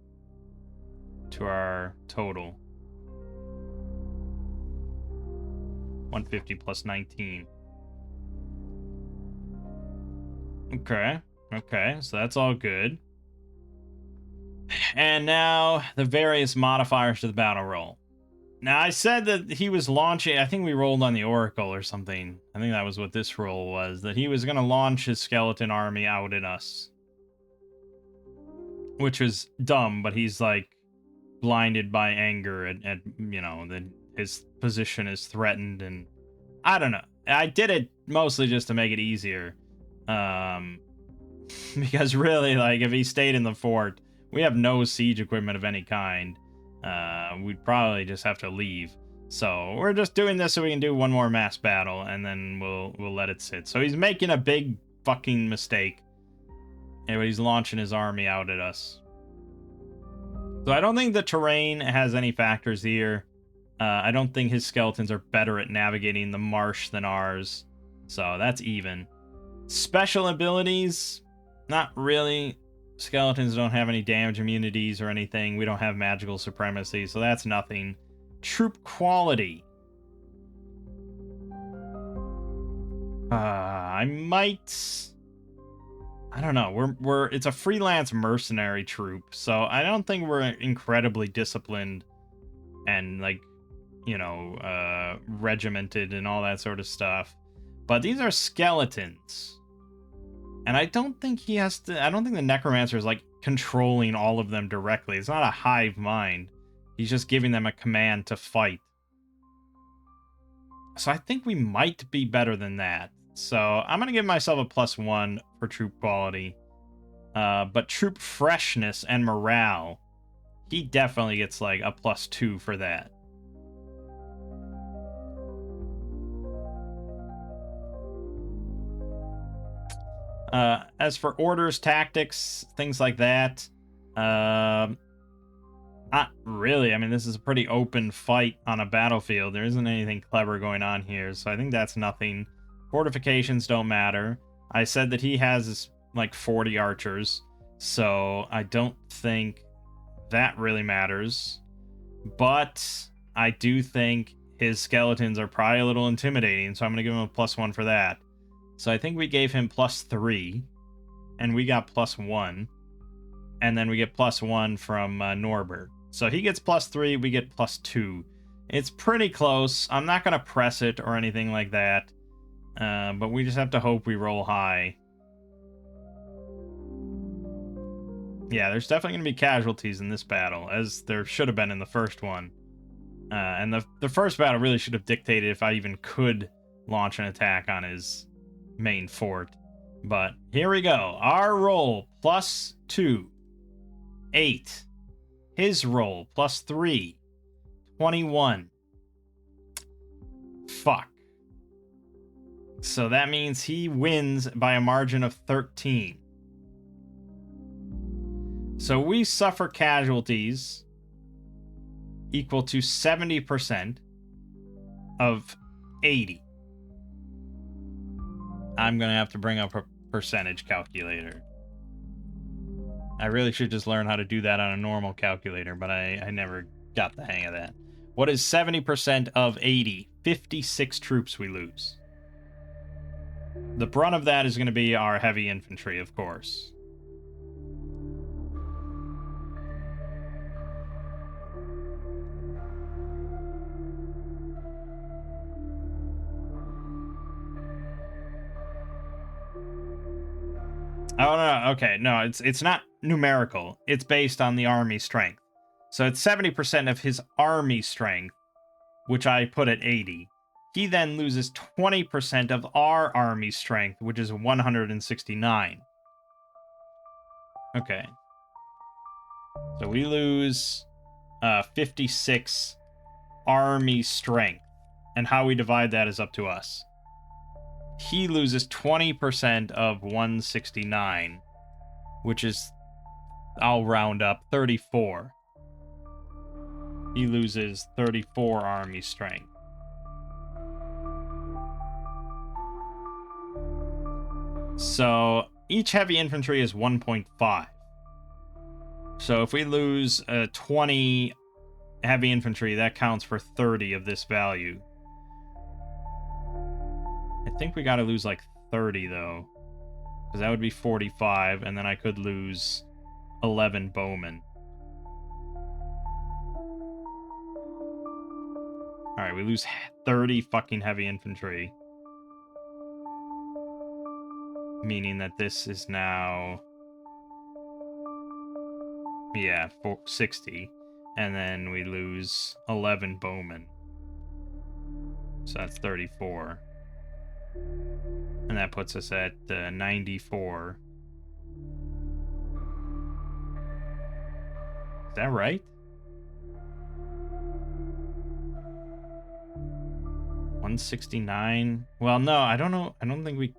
to our total. 150 plus 19. Okay, so that's all good. And now the various modifiers to the battle roll. Now, I said that he was launching, I think we rolled on the Oracle or something. I think that was what this roll was, that he was going to launch his skeleton army out at us. Which was dumb, but he's like blinded by anger at you know, that his position is threatened, and I don't know. I did it mostly just to make it easier. Because really, like, if he stayed in the fort, we have no siege equipment of any kind. We'd probably just have to leave. So we're just doing this so we can do one more mass battle, and then we'll let it sit. So he's making a big fucking mistake. And he's launching his army out at us. So I don't think the terrain has any factors here. I don't think his skeletons are better at navigating the marsh than ours. So that's even. Special abilities, not really. Skeletons don't have any damage immunities or anything. We don't have magical supremacy, so that's nothing. Troop quality. I don't know. It's a freelance mercenary troop, so I don't think we're incredibly disciplined and like, you know, regimented and all that sort of stuff. But these are skeletons. And I don't think he has to... I don't think the necromancer is like controlling all of them directly. It's not a hive mind. He's just giving them a command to fight. So I think we might be better than that. So I'm going to give myself a +1 for troop quality. But troop freshness and morale, he definitely gets like a +2 for that. As for orders, tactics, things like that, not really. I mean, this is a pretty open fight on a battlefield. There isn't anything clever going on here, so I think that's nothing. Fortifications don't matter. I said that he has like 40 archers, so I don't think that really matters. But I do think his skeletons are probably a little intimidating, so I'm going to give him a +1 for that. So I think we gave him +3, and we got +1, and then we get +1 from Norbert. So he gets +3, we get +2. It's pretty close. I'm not going to press it or anything like that, but we just have to hope we roll high. Yeah, there's definitely going to be casualties in this battle, as there should have been in the first one. And the first battle really should have dictated if I even could launch an attack on his main fort. But here we go. Our roll +2, 8. His roll +3, 21. Fuck. So that means he wins by a margin of 13. So we suffer casualties equal to 70% of 80. I'm going to have to bring up a percentage calculator. I really should just learn how to do that on a normal calculator, but I never got the hang of that. What is 70% of 80? 56 troops we lose. The brunt of that is going to be our heavy infantry, of course. Oh, no, okay, no, it's not numerical. It's based on the army strength. So it's 70% of his army strength, which I put at 80. He then loses 20% of our army strength, which is 169. Okay. So we lose 56 army strength. And how we divide that is up to us. He loses 20% of 169, which is, I'll round up, 34. He loses 34 army strength. So each heavy infantry is 1.5. So if we lose 20 heavy infantry, that counts for 30 of this value. I think we gotta lose like 30 though, because that would be 45, and then I could lose 11 bowmen. Alright, we lose 30 fucking heavy infantry. Meaning that this is now... yeah, 60. And then we lose 11 bowmen. So that's 34. And that puts us at 94. Is that right? 169. Well, no, I don't know. I don't think we...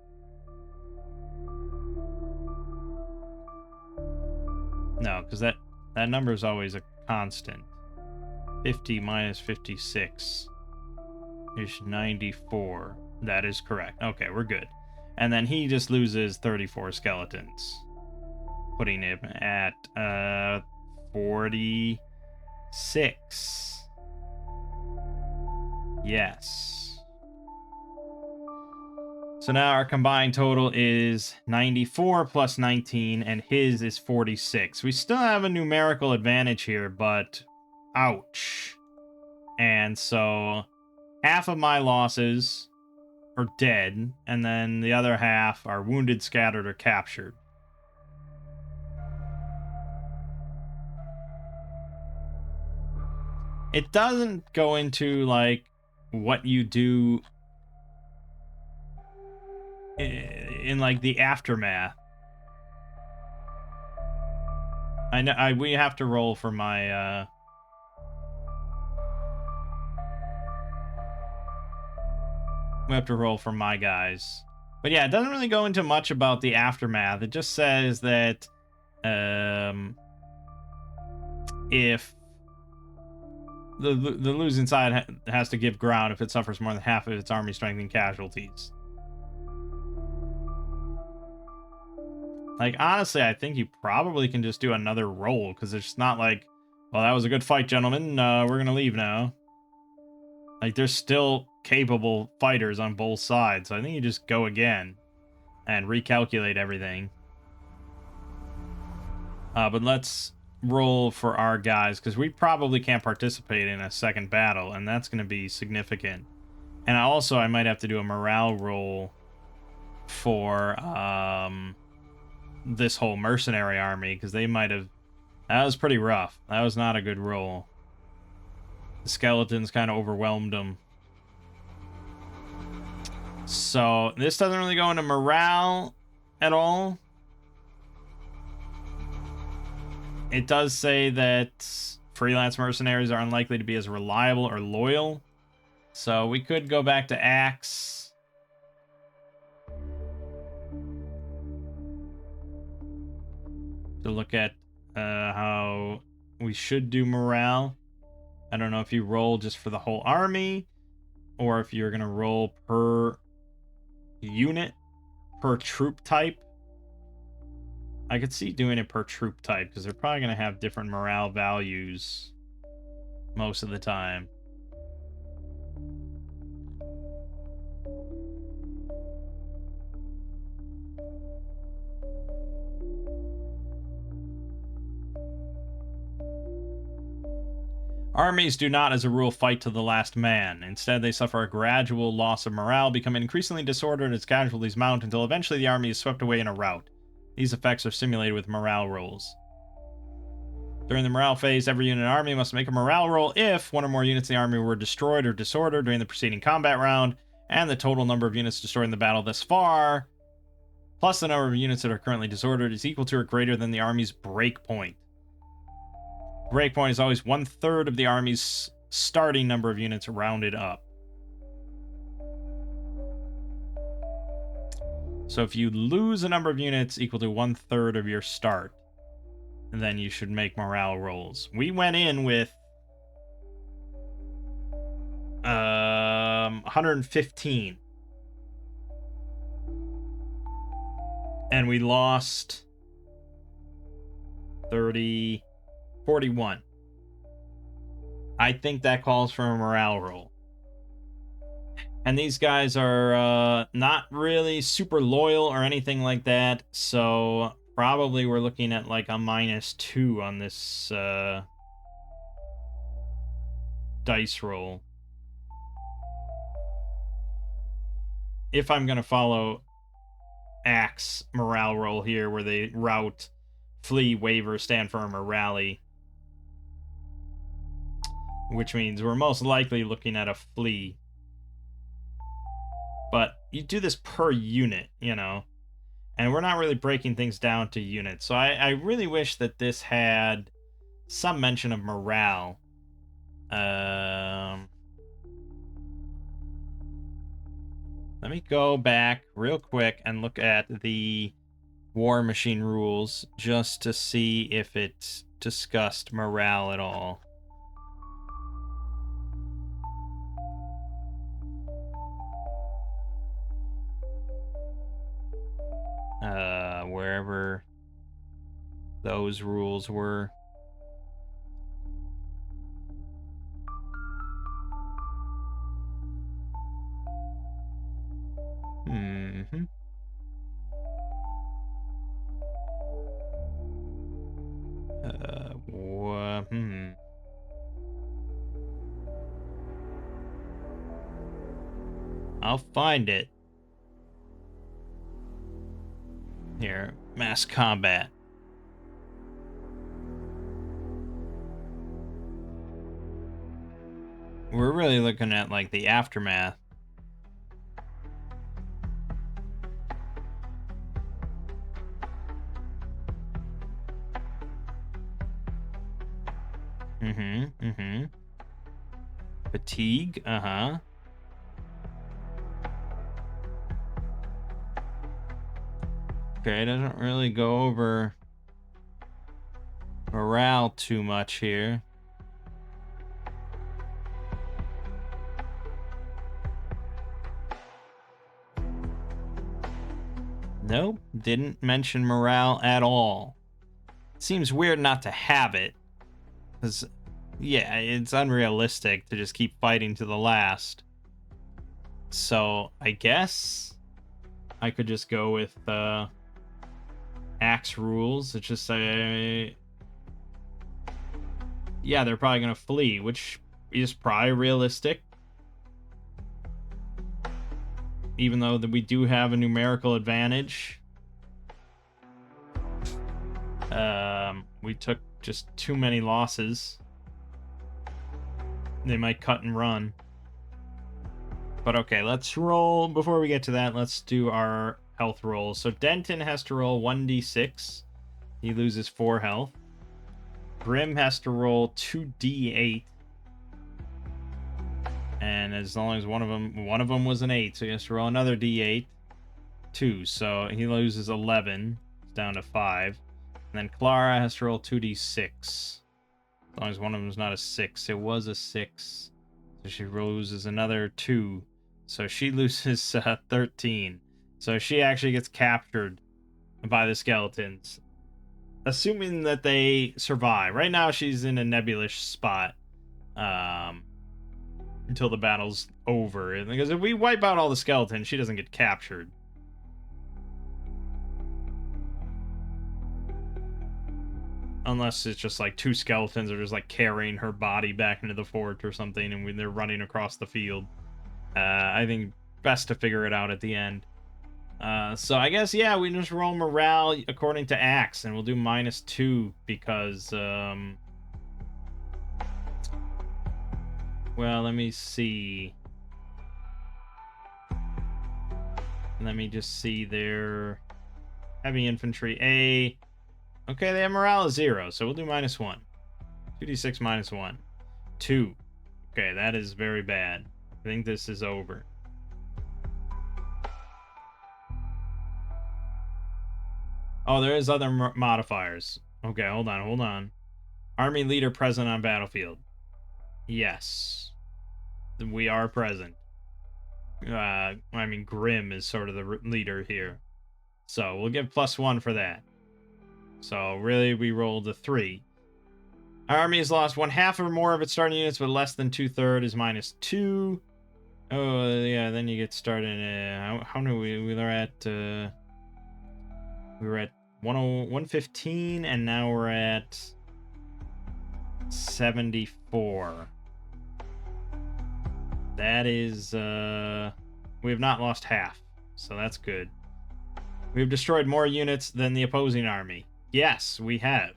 No, because that number is always a constant. 50 minus 56 is 94. That is correct. Okay, we're good. And then he just loses 34 skeletons, putting him at 46. Yes. So now our combined total is 94 plus 19, and his is 46. We still have a numerical advantage here, but ouch. And so half of my losses are dead, and then the other half are wounded, scattered, or captured. It doesn't go into, like, what you do in like, the aftermath. I know we have to roll for my, we have to roll for my guys. But yeah, it doesn't really go into much about the aftermath. It just says that if the losing side has to give ground if it suffers more than half of its army strength and casualties. Like, honestly, I think you probably can just do another roll, because it's not like, well, that was a good fight, gentlemen. We're gonna leave now. Like, there's still capable fighters on both sides, so I think you just go again and recalculate everything. But let's roll for our guys, because we probably can't participate in a second battle, and that's going to be significant. And I might have to do a morale roll for this whole mercenary army, because they might have... That was pretty rough. That was not a good roll. The skeletons kind of overwhelmed them. So this doesn't really go into morale at all. It does say that freelance mercenaries are unlikely to be as reliable or loyal. So we could go back to Axe. To look at how we should do morale. I don't know if you roll just for the whole army, or if you're going to roll per unit, per troop type. I could see doing it per troop type, because they're probably going to have different morale values most of the time. Armies do not, as a rule, fight to the last man. Instead, they suffer a gradual loss of morale, becoming increasingly disordered as casualties mount until eventually the army is swept away in a rout. These effects are simulated with morale rolls. During the morale phase, every unit in the army must make a morale roll if one or more units in the army were destroyed or disordered during the preceding combat round, and the total number of units destroyed in the battle thus far, plus the number of units that are currently disordered, is equal to or greater than the army's break point. Breakpoint is always 1/3 of the army's starting number of units rounded up. So if you lose a number of units equal to 1/3 of your start, then you should make morale rolls. We went in with 115. And we lost 41. I think that calls for a morale roll. And these guys are not really super loyal or anything like that, so probably we're looking at like a -2 on this dice roll. If I'm going to follow Axe morale roll here, where they rout, flee, waver, stand firm, or rally. Which means we're most likely looking at a flee. But you do this per unit, you know. And we're not really breaking things down to units. So I really wish that this had some mention of morale. Let me go back real quick and look at the War Machine rules just to see if it discussed morale at all. Wherever those rules were. Mm-hmm. I'll find it. Here, mass combat. We're really looking at, like, the aftermath. Fatigue, uh-huh. Okay, doesn't really go over morale too much here. Nope, didn't mention morale at all. Seems weird not to have it. Because, yeah, it's unrealistic to just keep fighting to the last. So, I guess I could just go with axe rules. It's just say, yeah, they're probably gonna flee, which is probably realistic. Even though that we do have a numerical advantage. We took just too many losses. They might cut and run. But okay, let's roll. Before we get to that, let's do our health rolls. So Denton has to roll 1d6. He loses 4 health. Grim has to roll 2d8. And as long as one of them was an 8, so he has to roll another d8. 2, so he loses 11. It's down to 5. And then Clara has to roll 2d6. As long as one of them is not a 6. It was a 6. So she loses another 2. So she loses 13. So she actually gets captured by the skeletons. Assuming that they survive. Right now she's in a nebulous spot. Until the battle's over. Because if we wipe out all the skeletons, she doesn't get captured. Unless it's just like 2 skeletons are just like carrying her body back into the fort or something, and they're running across the field. I think best to figure it out at the end. So I guess, yeah, we just roll morale according to Axe, and we'll do -2 because, well, let me see. Let me just see their heavy infantry A. Okay, they have morale of 0, so we'll do -1. 2d6 -1. 2. Okay, that is very bad. I think this is over. Oh, there is other modifiers. Okay, hold on. Army leader present on battlefield. Yes. We are present. I mean, Grim is sort of the leader here. So, we'll give +1 for that. So, really, we rolled a 3. Our army has lost 1/2 or more of its starting units, but less than 2/3 is -2. Oh, yeah, then you get started. How do we were at, we were at 115, and now we're at 74. That is, we have not lost half, so that's good. We have destroyed more units than the opposing army. Yes, we have.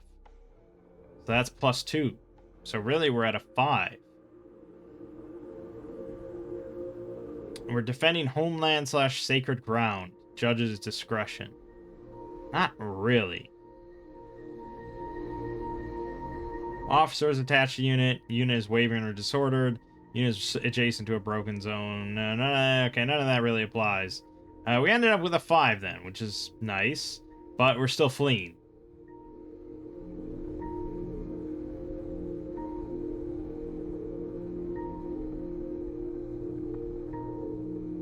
So that's +2. So really, we're at a 5. We're defending homeland / sacred ground. Judge's discretion. Not really. Officers attached to unit. Unit is wavering or disordered. Units adjacent to a broken zone. No, okay, none of that really applies. We ended up with a 5 then, which is nice, but we're still fleeing.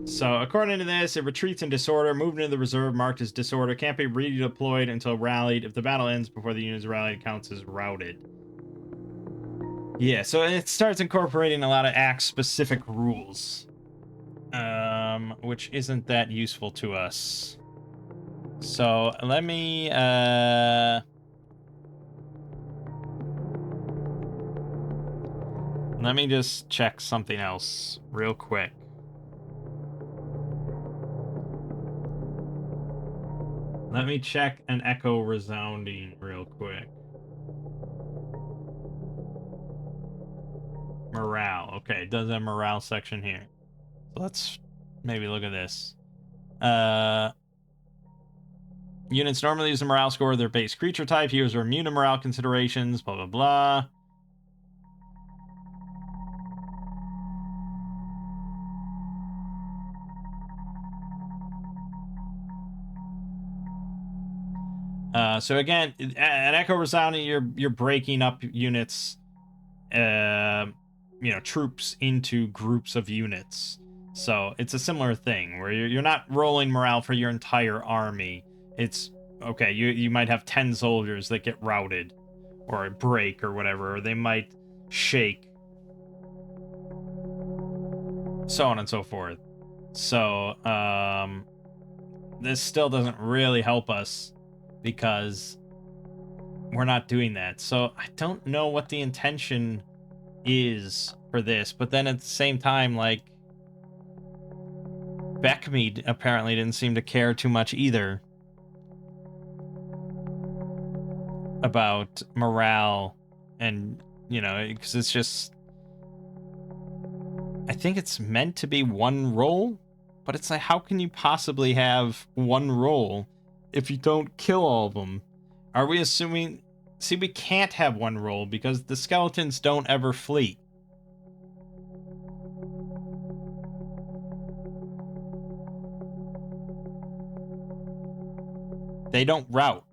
So, according to this, it retreats in disorder. Movement into the reserve marked as disorder can't be redeployed until rallied. If the battle ends before the unit is rallied, it counts as routed. Yeah, so it starts incorporating a lot of act-specific rules, which isn't that useful to us. So let me just check something else real quick. Let me check an echo resounding real quick. Morale. Okay, it does have morale section here. So let's maybe look at this. Units normally use a morale score of their base creature type. Heroes are immune to morale considerations, blah, blah, blah. So again, at Echo Resounding, you're breaking up units, troops into groups of units. So it's a similar thing where you're not rolling morale for your entire army. It's okay. You might have 10 soldiers that get routed, or break, or whatever, or they might shake, so on and so forth. So this still doesn't really help us because we're not doing that. So I don't know what the intention is for this, but then at the same time, like, Beckmead apparently didn't seem to care too much either about morale, and because it's just, I think it's meant to be one roll, but it's like, how can you possibly have one roll if you don't kill all of them? Are we assuming? See, we can't have one roll because the skeletons don't ever flee. They don't rout.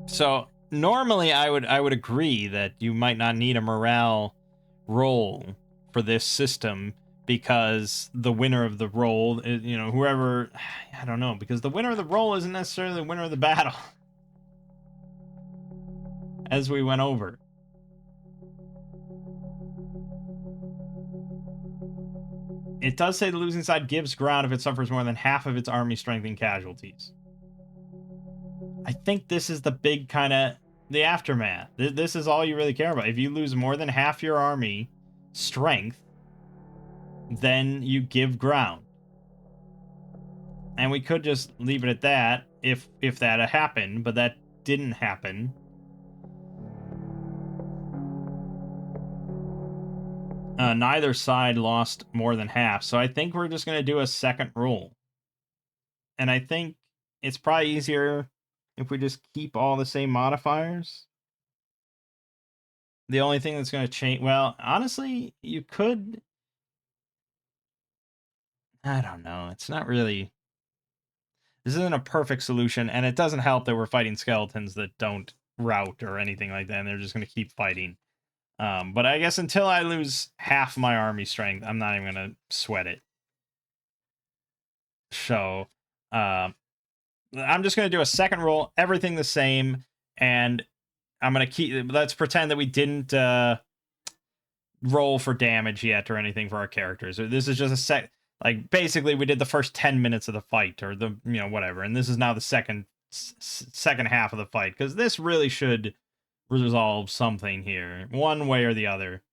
So normally I would agree that you might not need a morale roll for this system, because the winner of the roll, whoever, I don't know, because the winner of the roll isn't necessarily the winner of the battle, as we went over. It does say the losing side gives ground if it suffers more than half of its army strength in casualties. I think this is the big kind of the aftermath. This is all you really care about. If you lose more than half your army strength, then you give ground. And we could just leave it at that if that had happened, but that didn't happen. Neither side lost more than half, so I think we're just going to do a second roll. And I think it's probably easier if we just keep all the same modifiers. The only thing that's going to change, well, honestly, you could, I don't know, it's not really, this isn't a perfect solution, and it doesn't help that we're fighting skeletons that don't rout or anything like that, and they're just going to keep fighting. But I guess until I lose half my army strength, I'm not even going to sweat it. So, I'm just going to do a second roll, everything the same, and I'm going to keep, let's pretend that we didn't roll for damage yet or anything for our characters. This is just like, basically we did the first 10 minutes of the fight, or the, whatever, and this is now the second half of the fight, because this really should resolve something here, one way or the other.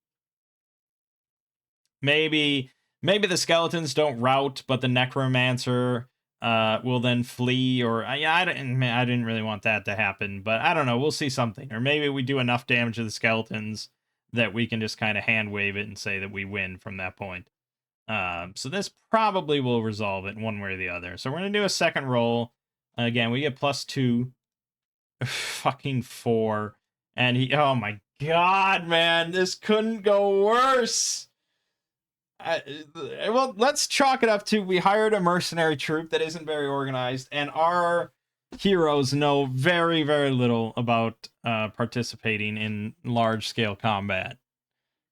Maybe the skeletons don't rout, but the necromancer will then flee, or I didn't really want that to happen, but I don't know, we'll see something. Or maybe we do enough damage to the skeletons that we can just kind of hand wave it and say that we win from that point. So this probably will resolve it one way or the other. So we're going to do a second roll. Again, we get +2. fucking 4. And he, oh my god, man, this couldn't go worse. Well, let's chalk it up to we hired a mercenary troop that isn't very organized, and our heroes know very, very little about participating in large-scale combat.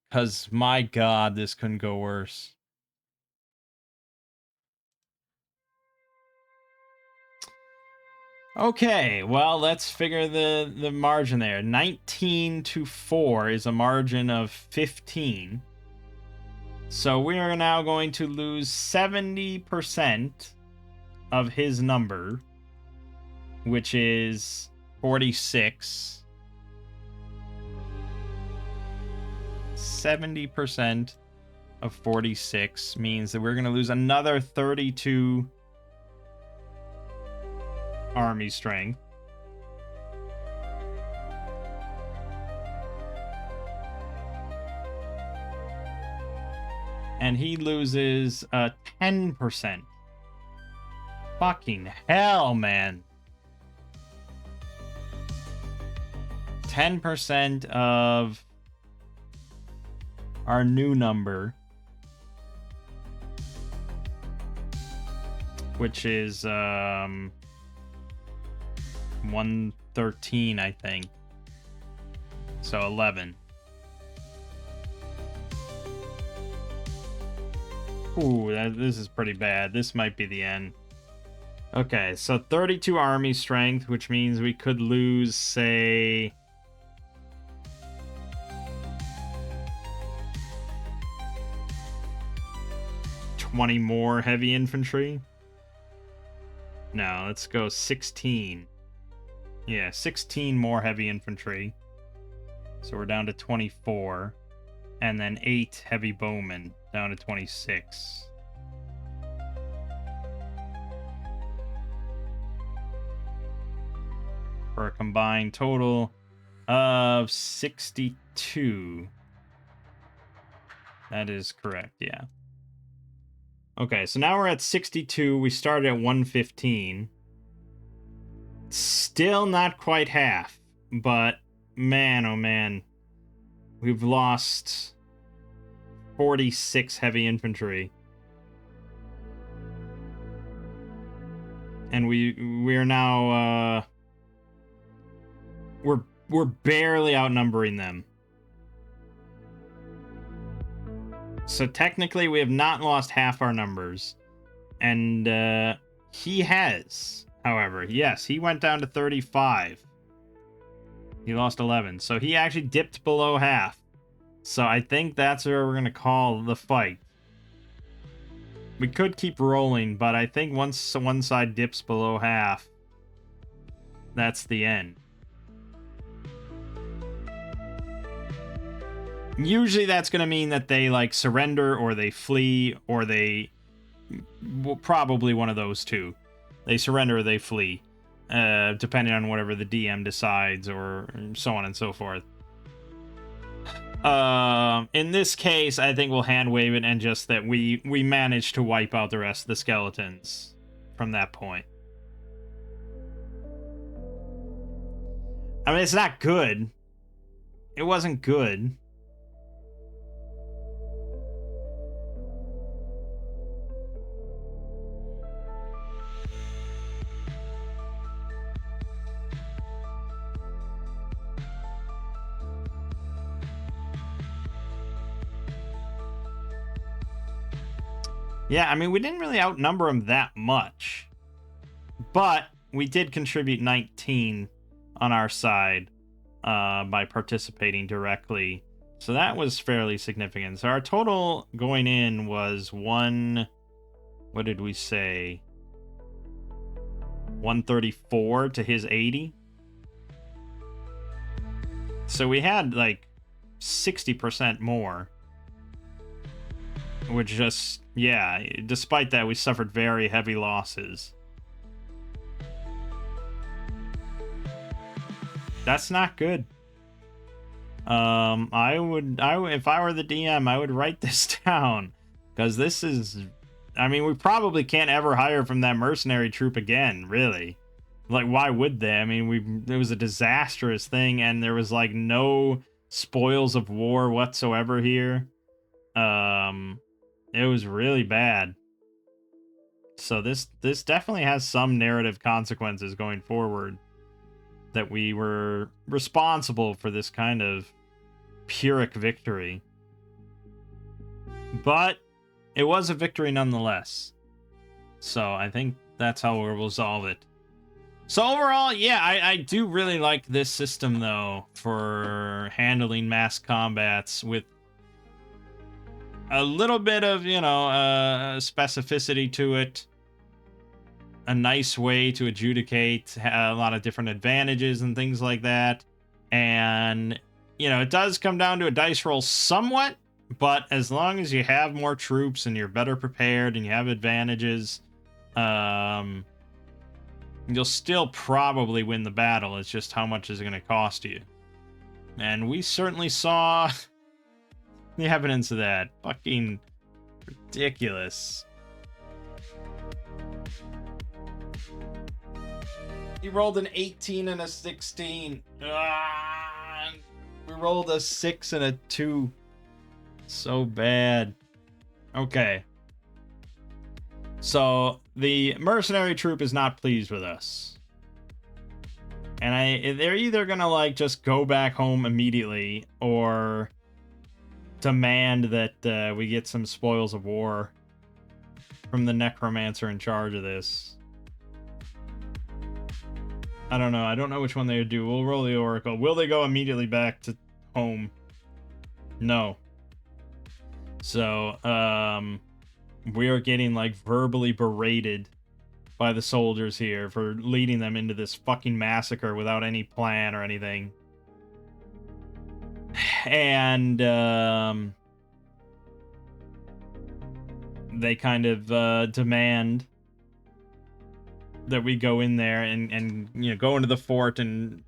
Because, my god, this couldn't go worse. Okay, well, let's figure the margin there. 19 to 4 is a margin of 15. So we are now going to lose 70% of his number, which is 46. 70% of 46 means that we're going to lose another 32 army strength. And he loses 10%. Fucking hell, man. 10% of our new number, which is 113, I think. So 11. Ooh, this is pretty bad. This might be the end. Okay, so 32 army strength, which means we could lose, say, $20 more heavy infantry. No, let's go 16. Yeah, 16 more heavy infantry. So we're down to 24. And then 8 heavy bowmen, down to 26. For a combined total of 62. That is correct, yeah. Okay, so now we're at 62. We started at 115. Still not quite half, but man, oh man. We've lost 46 heavy infantry. And we're now we're barely outnumbering them. So technically we have not lost half our numbers. And he has, however. Yes, he went down to 35. He lost 11. So he actually dipped below half. So I think that's where we're going to call the fight. We could keep rolling, but I think once one side dips below half, that's the end. Usually that's going to mean that they like surrender or they flee or they... Well, probably one of those two. They surrender or they flee. Depending on whatever the DM decides or so on and so forth. In this case, I think we'll hand wave it and just that we managed to wipe out the rest of the skeletons from that point. I mean, it's not good. It wasn't good. Yeah, I mean, we didn't really outnumber them that much. But we did contribute 19 on our side by participating directly. So that was fairly significant. So our total going in was what did we say? 134 to his 80. So we had like 60% more. Which just, yeah, despite that, we suffered very heavy losses. That's not good. If I were the DM, I would write this down. Because this is, I mean, we probably can't ever hire from that mercenary troop again, really. Like, why would they? I mean, it was a disastrous thing, and there was like no spoils of war whatsoever here. It was really bad. So this definitely has some narrative consequences going forward, that we were responsible for this kind of Pyrrhic victory. But it was a victory nonetheless. So I think that's how we'll resolve it. So overall, yeah, I do really like this system, though, for handling mass combats with a little bit of, specificity to it. A nice way to adjudicate a lot of different advantages and things like that. And, it does come down to a dice roll somewhat, but as long as you have more troops and you're better prepared and you have advantages, you'll still probably win the battle. It's just how much is it going to cost you. And we certainly saw the evidence of that. Fucking ridiculous. He rolled an 18 and a 16. We rolled a 6 and a 2. So bad. Okay. So, the mercenary troop is not pleased with us. And they're either gonna, just go back home immediately, or demand that we get some spoils of war from the necromancer in charge of this. I don't know. I don't know which one they would do. We'll roll the oracle. Will they go immediately back to home? No. So, we are getting, verbally berated by the soldiers here for leading them into this fucking massacre without any plan or anything. And, they kind of, demand that we go in there and go into the fort and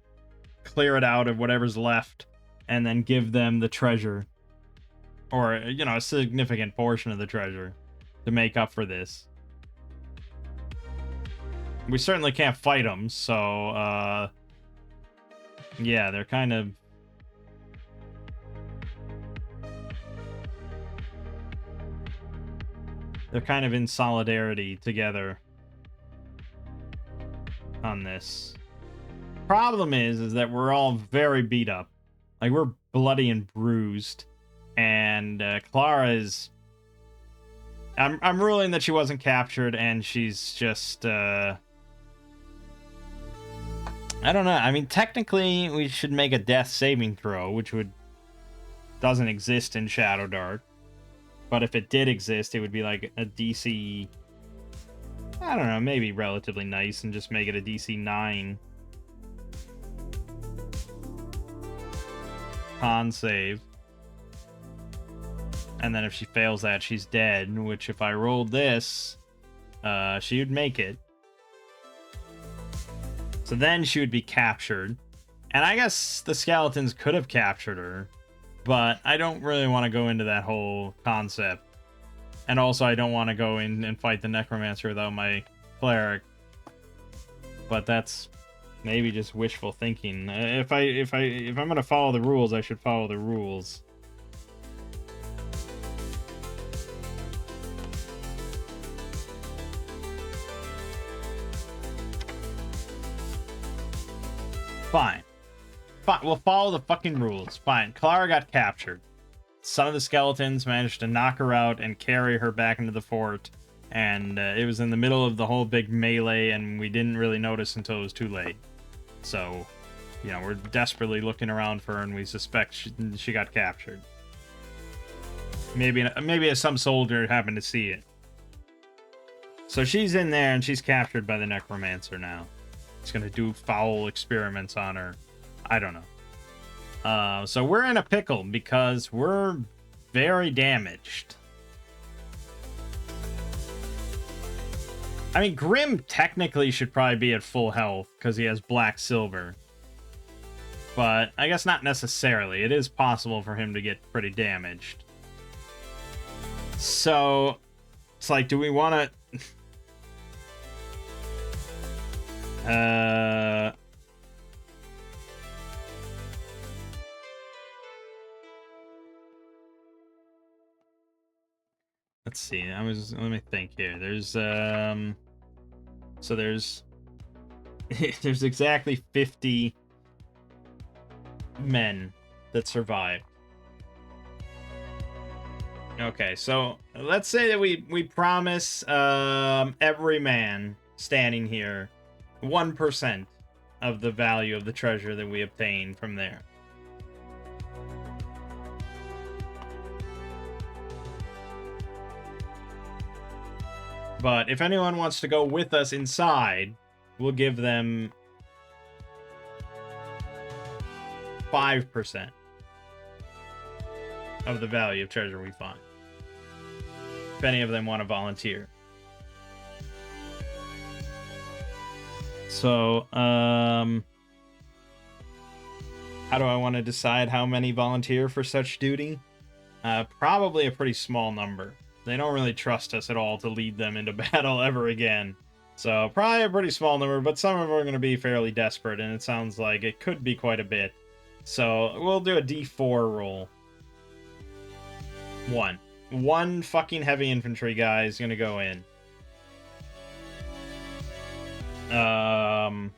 clear it out of whatever's left, and then give them the treasure, or a significant portion of the treasure, to make up for this. We certainly can't fight them, so yeah, they're kind of in solidarity together on this. Problem is that we're all very beat up. We're bloody and bruised. And Clara is... I'm ruling that she wasn't captured, and she's just... I don't know. I mean, technically, we should make a death saving throw, which doesn't exist in Shadowdark. But if it did exist, it would be like a DC... I don't know, maybe relatively nice, and just make it a DC 9. Con save. And then if she fails that, she's dead, which if I rolled this, she would make it. So then she would be captured. And I guess the skeletons could have captured her, but I don't really want to go into that whole concept. And also, I don't want to go in and fight the necromancer without my cleric. But that's maybe just wishful thinking. If I'm gonna follow the rules, I should follow the rules. Fine. We'll follow the fucking rules. Fine. Clara got captured. Some of the skeletons managed to knock her out and carry her back into the fort. And it was in the middle of the whole big melee, and we didn't really notice until it was too late. So, we're desperately looking around for her, and we suspect she got captured. Maybe some soldier happened to see it. So she's in there, and she's captured by the necromancer now. He's gonna do foul experiments on her. I don't know. So we're in a pickle because we're very damaged. I mean, Grim technically should probably be at full health because he has black silver. But I guess not necessarily. It is possible for him to get pretty damaged. So it's like, do we want to... Let's see. Let me think here. There's so there's there's exactly 50 men that survived. Okay, so let's say that we promise every man standing here 1% of the value of the treasure that we obtain from there. But if anyone wants to go with us inside, we'll give them 5% of the value of treasure we find. If any of them want to volunteer. So, how do I want to decide how many volunteer for such duty? Probably a pretty small number. They don't really trust us at all to lead them into battle ever again. So probably a pretty small number, but some of them are going to be fairly desperate, and it sounds like it could be quite a bit. So we'll do a D4 roll. One fucking heavy infantry guy is going to go in. I'm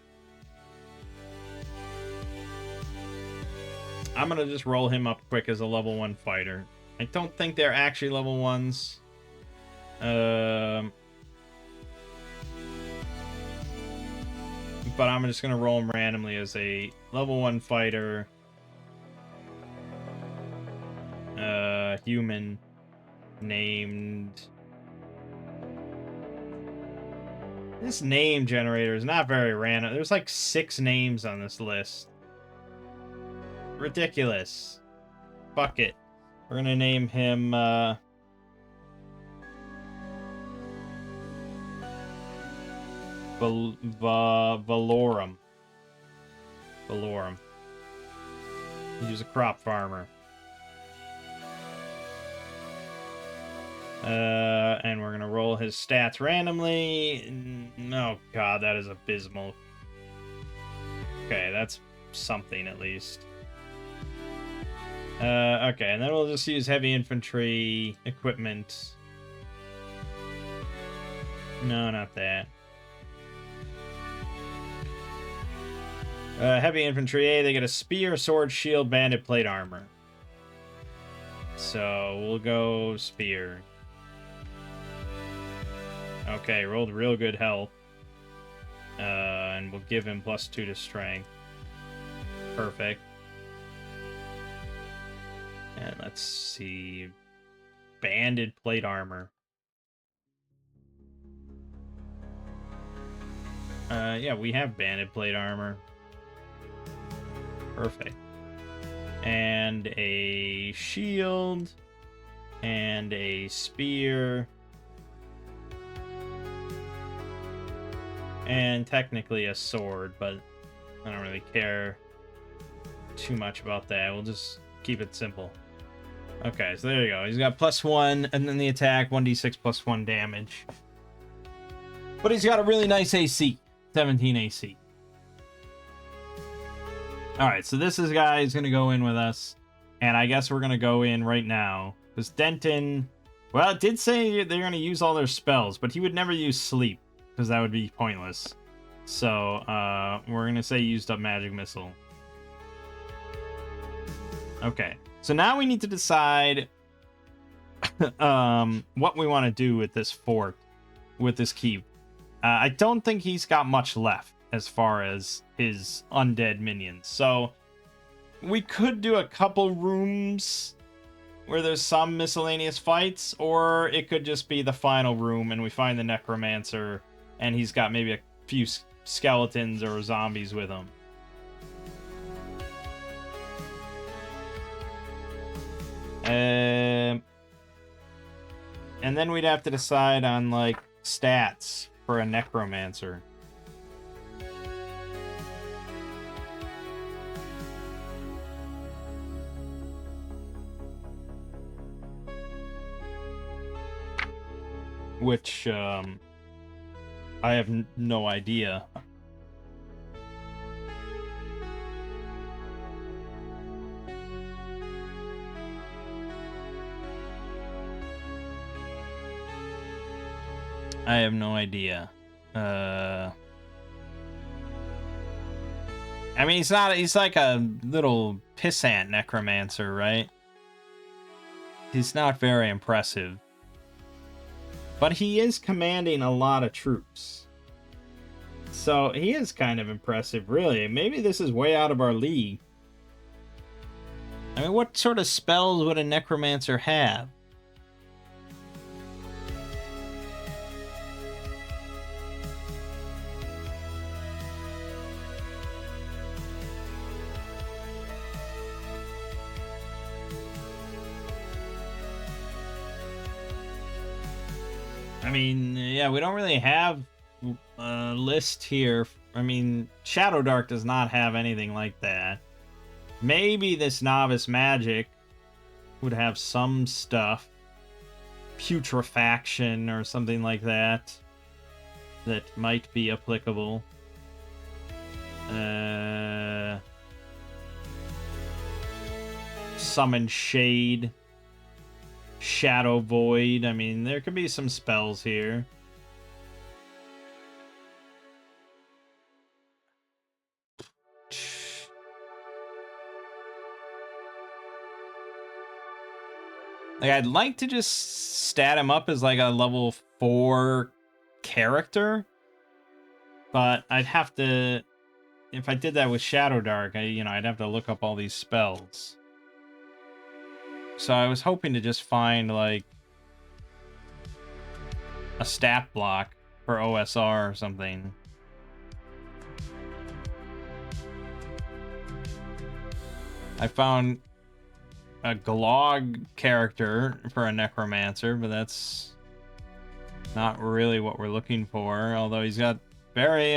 going to just roll him up quick as a level 1 fighter. I don't think they're actually level 1s. But I'm just going to roll him randomly as a level 1 fighter. Human named... This name generator is not very random. There's like 6 names on this list. Ridiculous. Fuck it. We're gonna name him, Valorum. Valorum. He's a crop farmer. And we're gonna roll his stats randomly. Oh god, that is abysmal. Okay, that's something at least. Okay, and then we'll just use heavy infantry equipment. No, not that. Heavy infantry A, they get a spear, sword, shield, bandit, plate armor. So we'll go spear. Okay, rolled real good health. And we'll give him +2 to strength. Perfect. And let's see. Banded plate armor. Yeah, we have banded plate armor. Perfect. And a shield. And a spear. And technically a sword, but I don't really care too much about that. We'll just keep it simple. Okay, so there you go. He's got +1, and then the attack, 1d6 +1 damage. But he's got a really nice AC, 17 AC. Alright, so this is guy is going to go in with us, and I guess we're going to go in right now. Because Denton, well, it did say they're going to use all their spells, but he would never use sleep, because that would be pointless. So, we're going to say used up magic missile. Okay. So now we need to decide what we want to do with this fort, with this keep. I don't think he's got much left as far as his undead minions. So we could do a couple rooms where there's some miscellaneous fights, or it could just be the final room and we find the necromancer and he's got maybe a few skeletons or zombies with him. And then we'd have to decide on, like, stats for a necromancer. Which, I have no idea. I have no idea. I mean, he's like a little pissant necromancer, right? He's not very impressive. But he is commanding a lot of troops. So he is kind of impressive, really. Maybe this is way out of our league. I mean, what sort of spells would a necromancer have? I mean, yeah, we don't really have a list here. I mean, Shadowdark does not have anything like that. Maybe this novice magic would have some stuff. Putrefaction or something like that. That might be applicable. Summon Shade. Shadow Void. I mean, there could be some spells here. Like, I'd like to just stat him up as like a level 4 character, but I'd have to, if I did that with Shadowdark, I'd have to look up all these spells. So I was hoping to just find like a stat block for OSR or something. I found a Glog character for a necromancer, but that's not really what we're looking for, although he's got very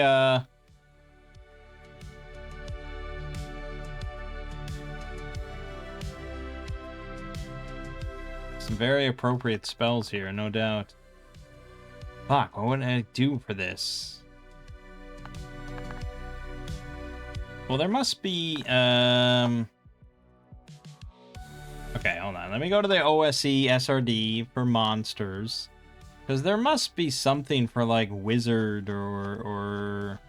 some very appropriate spells here, no doubt. Fuck, what would I do for this? Well, there must be okay, hold on. Let me go to the OSE SRD for monsters. Because there must be something for, like, wizard or...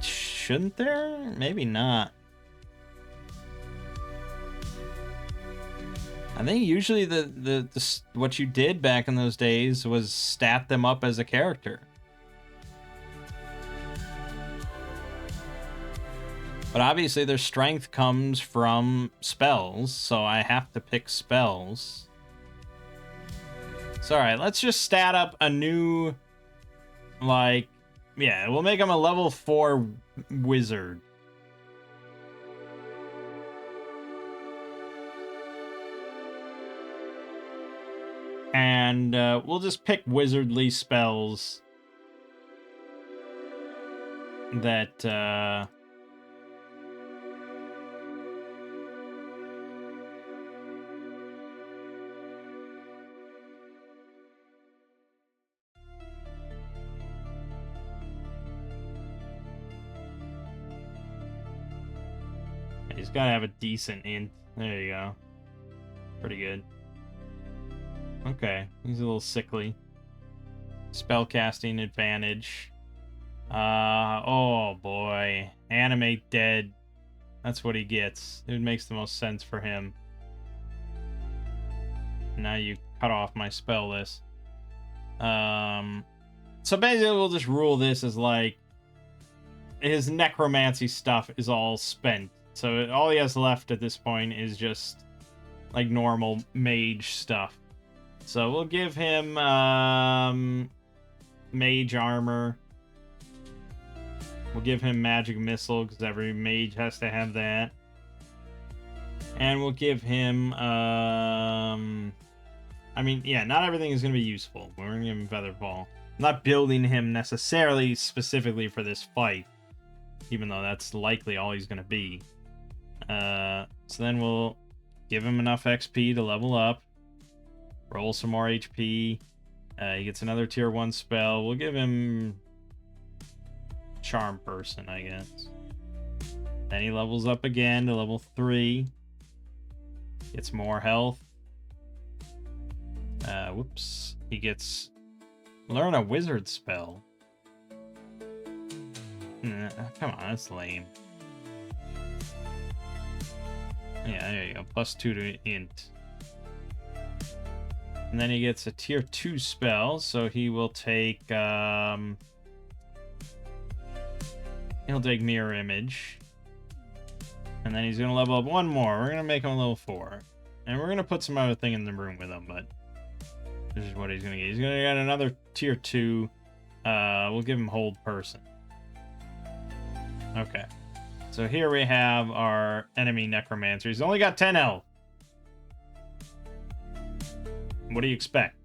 Shouldn't there? Maybe not. I think usually the what you did back in those days was stat them up as a character. But obviously their strength comes from spells, so I have to pick spells. So alright, let's just stat up a new, like, yeah, we'll make him a level 4 wizard. And we'll just pick wizardly spells that he's gotta have a decent int. There you go. Pretty good. Okay, he's a little sickly. Spellcasting advantage. Oh boy. Animate dead. That's what he gets. It makes the most sense for him. Now you cut off my spell list. So basically we'll just rule this as like his necromancy stuff is all spent. So all he has left at this point is just like normal mage stuff. So we'll give him mage armor. We'll give him magic missile because every mage has to have that. And we'll give him I mean, yeah, not everything is going to be useful. We're going to give him Featherfall. I'm not building him necessarily specifically for this fight, even though that's likely all he's going to be. So then we'll give him enough XP to level up. Roll some more HP. He gets another tier 1 spell. We'll give him Charm Person, I guess. Then he levels up again to level 3. Gets more health. Whoops. He gets learn a wizard spell. Come on, that's lame. Yeah, there you go. +2 to int. And then he gets a tier 2 spell, so he will take he'll take mirror image. And then he's gonna level up one more. We're gonna make him a level 4. And we're gonna put some other thing in the room with him, but this is what he's gonna get. He's gonna get another tier 2. We'll give him hold person. Okay. So here we have our enemy necromancer. He's only got 10 health. What do you expect?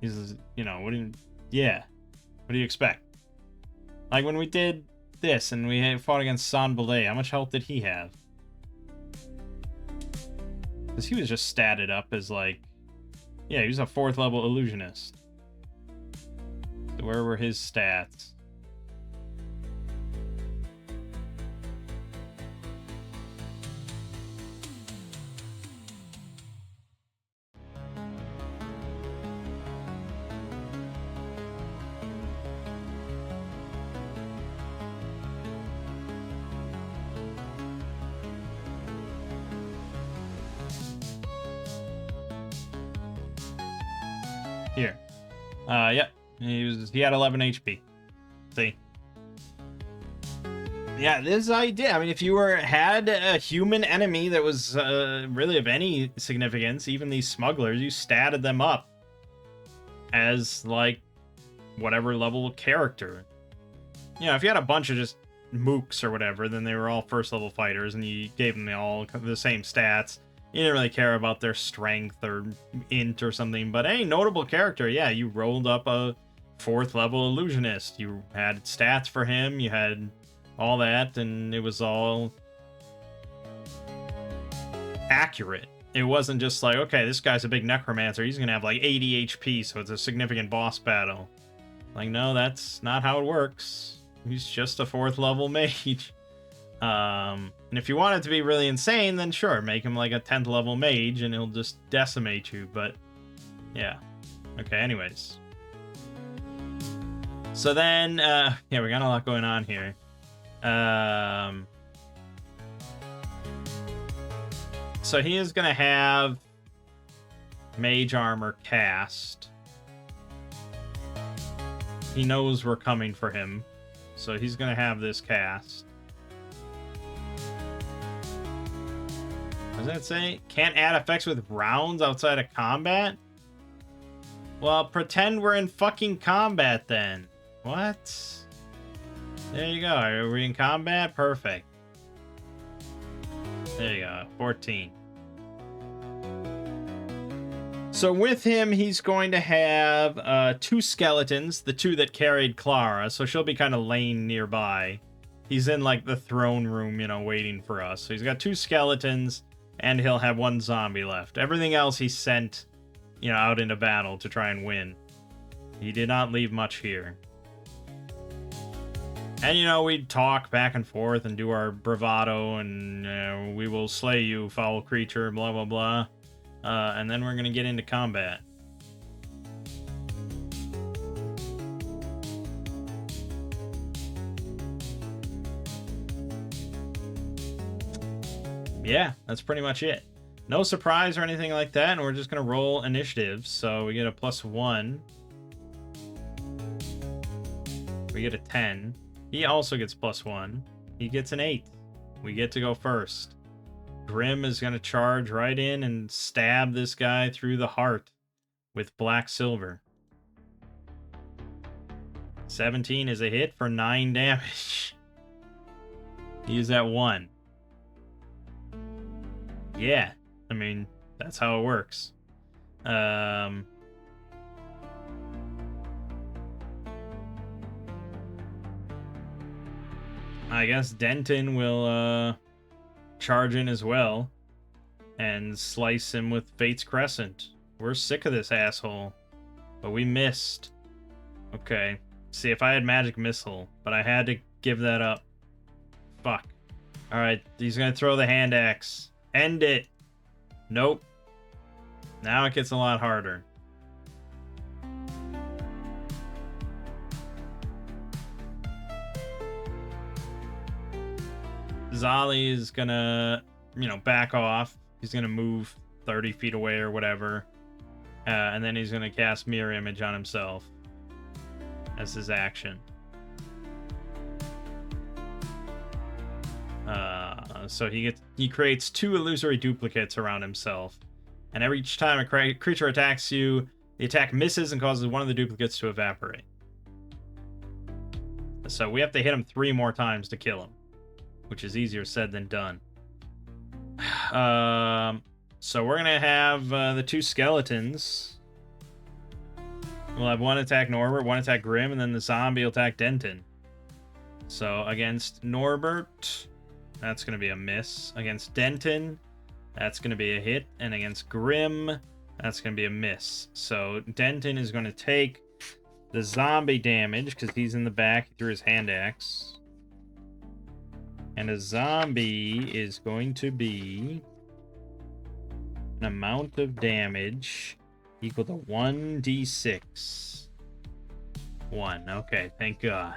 He's, you know, what do you expect? Like when we did this and we fought against San Belay, how much health did he have? Because he was just statted up as like, yeah, he was a 4th level illusionist. So where were his stats? Here. Yep. He had 11 HP. See? Yeah, this idea. I mean, if you had a human enemy that was really of any significance, even these smugglers, you statted them up as like whatever level of character. You know, if you had a bunch of just mooks or whatever, then they were all 1st level fighters, and you gave them all the same stats. You didn't really care about their strength or int or something, but hey, notable character. Yeah, you rolled up a 4th level illusionist. You had stats for him. You had all that, and it was all accurate. It wasn't just like, okay, this guy's a big necromancer. He's going to have like 80 HP, so it's a significant boss battle. Like, no, that's not how it works. He's just a 4th level mage. And if you want it to be really insane, then sure, make him like a 10th level mage and he'll just decimate you, but yeah. Okay, anyways. So then, yeah, we got a lot going on here. So he is gonna have mage armor cast. He knows we're coming for him, so he's gonna have this cast. What does that say? Can't add effects with rounds outside of combat? Well, pretend we're in fucking combat then. What? There you go. Are we in combat? Perfect. There you go. 14. So with him, he's going to have 2 skeletons, the 2 that carried Clara, so she'll be kind of laying nearby. He's in like the throne room, you know, waiting for us. So he's got 2 skeletons, and he'll have 1 zombie left. Everything else he sent, you know, out into battle to try and win. He did not leave much here. And, you know, we'd talk back and forth and do our bravado and we will slay you, foul creature, blah, blah, blah. And then we're going to get into combat. Yeah, that's pretty much it. No surprise or anything like that, and we're just going to roll initiative. So we get a +1. We get a 10. He also gets +1. He gets an 8. We get to go first. Grim is going to charge right in and stab this guy through the heart with black silver. 17 is a hit for 9 damage. He's at 1. Yeah, I mean, that's how it works. I guess Denton will charge in as well and slice him with Fate's Crescent. We're sick of this asshole, but we missed. Okay, see, if I had Magic Missile, but I had to give that up. Fuck. Alright, he's gonna throw the hand axe. End it. Nope. Now it gets a lot harder. Zali is gonna, back off. He's gonna move 30 feet away or whatever. And then he's gonna cast Mirror Image on himself as his action. So he creates 2 illusory duplicates around himself. And each time a creature attacks you, the attack misses and causes one of the duplicates to evaporate. So we have to hit him 3 more times to kill him, which is easier said than done. So we're gonna have the 2 skeletons. We'll have one attack Norbert, one attack Grim, and then the zombie will attack Denton. So against Norbert, that's gonna be a miss. Against Denton, that's gonna be a hit, and against Grim, that's gonna be a miss. So Denton is gonna take the zombie damage because he's in the back. He threw his hand axe. And a zombie is going to be an amount of damage equal to 1d6. 1. Okay, thank God.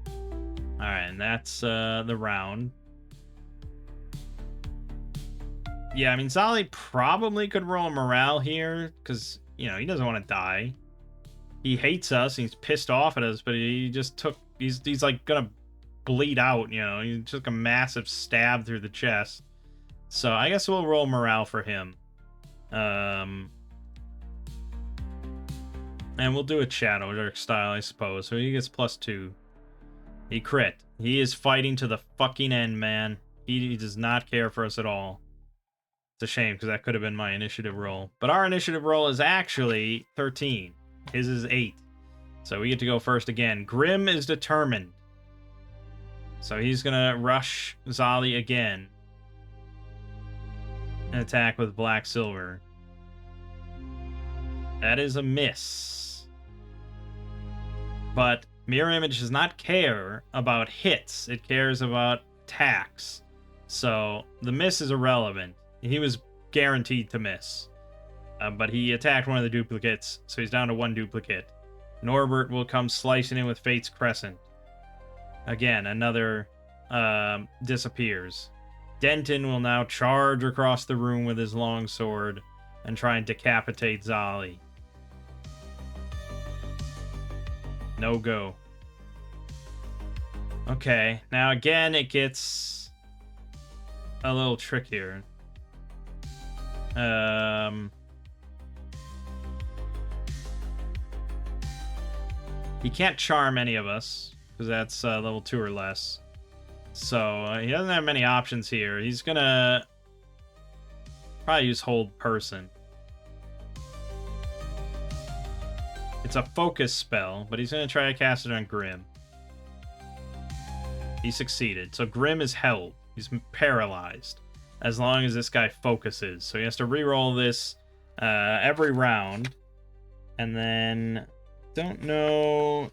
Alright, and that's the round. Yeah, I mean, Zali probably could roll morale here because, he doesn't want to die. He hates us, he's pissed off at us, but he just took... He's like, gonna bleed out, He took a massive stab through the chest. So I guess we'll roll morale for him. And we'll do it Shadowdark style, I suppose. So he gets +2. He crit. He is fighting to the fucking end, man. He does not care for us at all. It's a shame, because that could have been my initiative roll. But our initiative roll is actually 13. His is 8. So we get to go first again. Grim is determined. So he's gonna rush Zali again. And attack with Black Silver. That is a miss. But Mirror Image does not care about hits. It cares about attacks. So the miss is irrelevant. He was guaranteed to miss. But he attacked one of the duplicates, so he's down to 1 duplicate. Norbert will come slicing in with Fate's Crescent. Again, another disappears. Denton will now charge across the room with his longsword and try and decapitate Zali. No go. Okay, now again it gets a little trickier. He can't charm any of us, because that's level 2 or less. So he doesn't have many options here. He's gonna probably use Hold Person. It's a focus spell, but he's gonna try to cast it on Grim. He succeeded. So Grim is held. He's paralyzed as long as this guy focuses. So he has to reroll this every round. And then don't know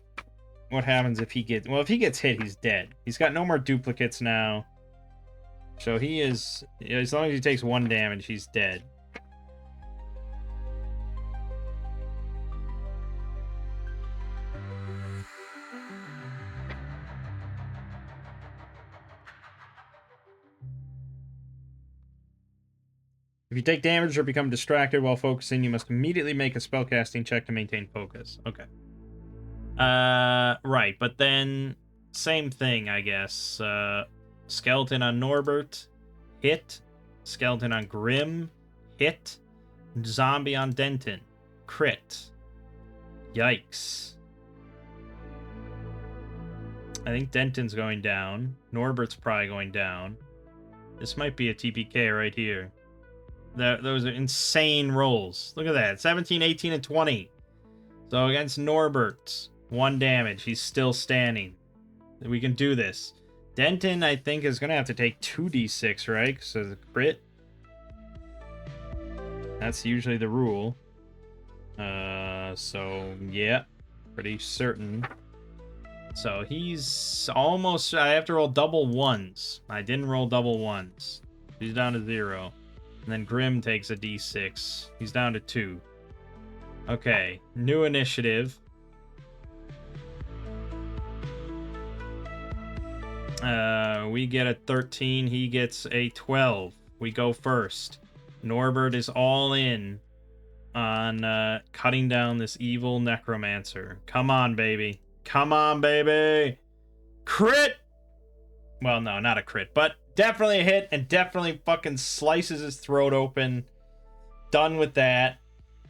what happens if he gets... Well, if he gets hit, he's dead. He's got no more duplicates now. So he is... As long as he takes 1 damage, he's dead. If you take damage or become distracted while focusing, you must immediately make a spellcasting check to maintain focus. Okay. Right, but then same thing, I guess. Skeleton on Norbert, hit. Skeleton on Grim, hit. Zombie on Denton, crit. Yikes. I think Denton's going down. Norbert's probably going down. This might be a TPK right here. Those are insane rolls. Look at that. 17, 18, and 20. So against Norbert, 1 damage. He's still standing. We can do this. Denton, I think, is going to have to take 2d6, right? So the crit. That's usually the rule. So, yeah. Pretty certain. So he's almost... I have to roll double 1s. I didn't roll double 1s. He's down to 0. And then Grim takes a d6. He's down to 2. Okay, new initiative. We get a 13. He gets a 12. We go first. Norbert is all in on cutting down this evil necromancer. Come on, baby. Come on, baby. Crit! Well, no, not a crit, but definitely a hit and definitely fucking slices his throat open. Done with that.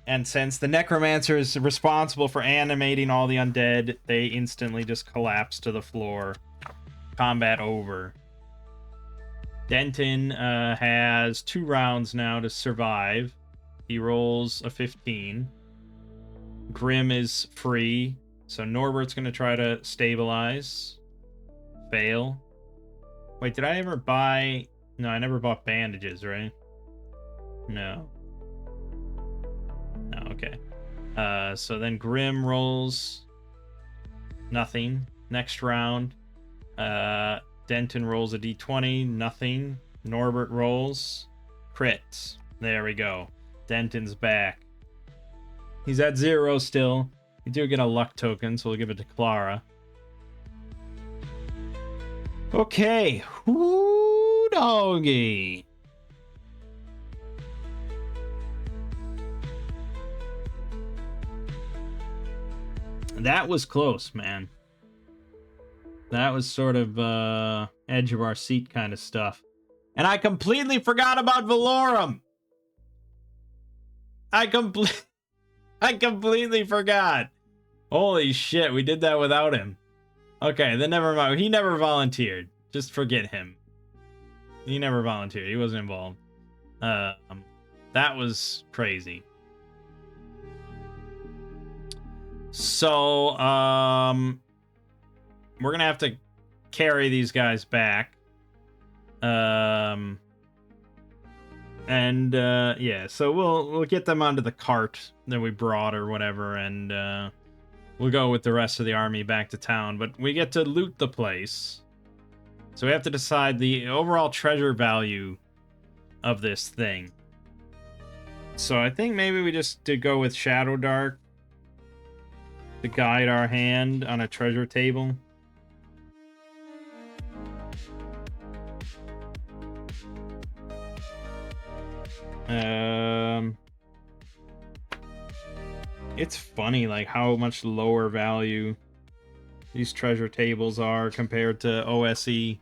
And since the necromancer is responsible for animating all the undead, they instantly just collapse to the floor. Combat over. Denton has 2 rounds now to survive. He rolls a 15. Grim is free, so Norbert's going to try to stabilize. Fail. Wait, did I ever buy... No, I never bought bandages, right? No. No, okay. So then Grim rolls... Nothing. Next round. Denton rolls a d20. Nothing. Norbert rolls. Crit. There we go. Denton's back. He's at 0 still. We do get a luck token, so we'll give it to Clara. Okay. Whoo, doggy. That was close, man. That was sort of edge of our seat kind of stuff. And I completely forgot about Valorum. I completely forgot. Holy shit, we did that without him. Okay, then never mind. He never volunteered. Just forget him. He never volunteered. He wasn't involved. That was crazy. So, we're gonna have to carry these guys back. Yeah, so we'll get them onto the cart that we brought or whatever, and we'll go with the rest of the army back to town. But we get to loot the place, so we have to decide the overall treasure value of this thing. So I think maybe we just did go with Shadowdark to guide our hand on a treasure table. It's funny, like, how much lower value these treasure tables are compared to OSE.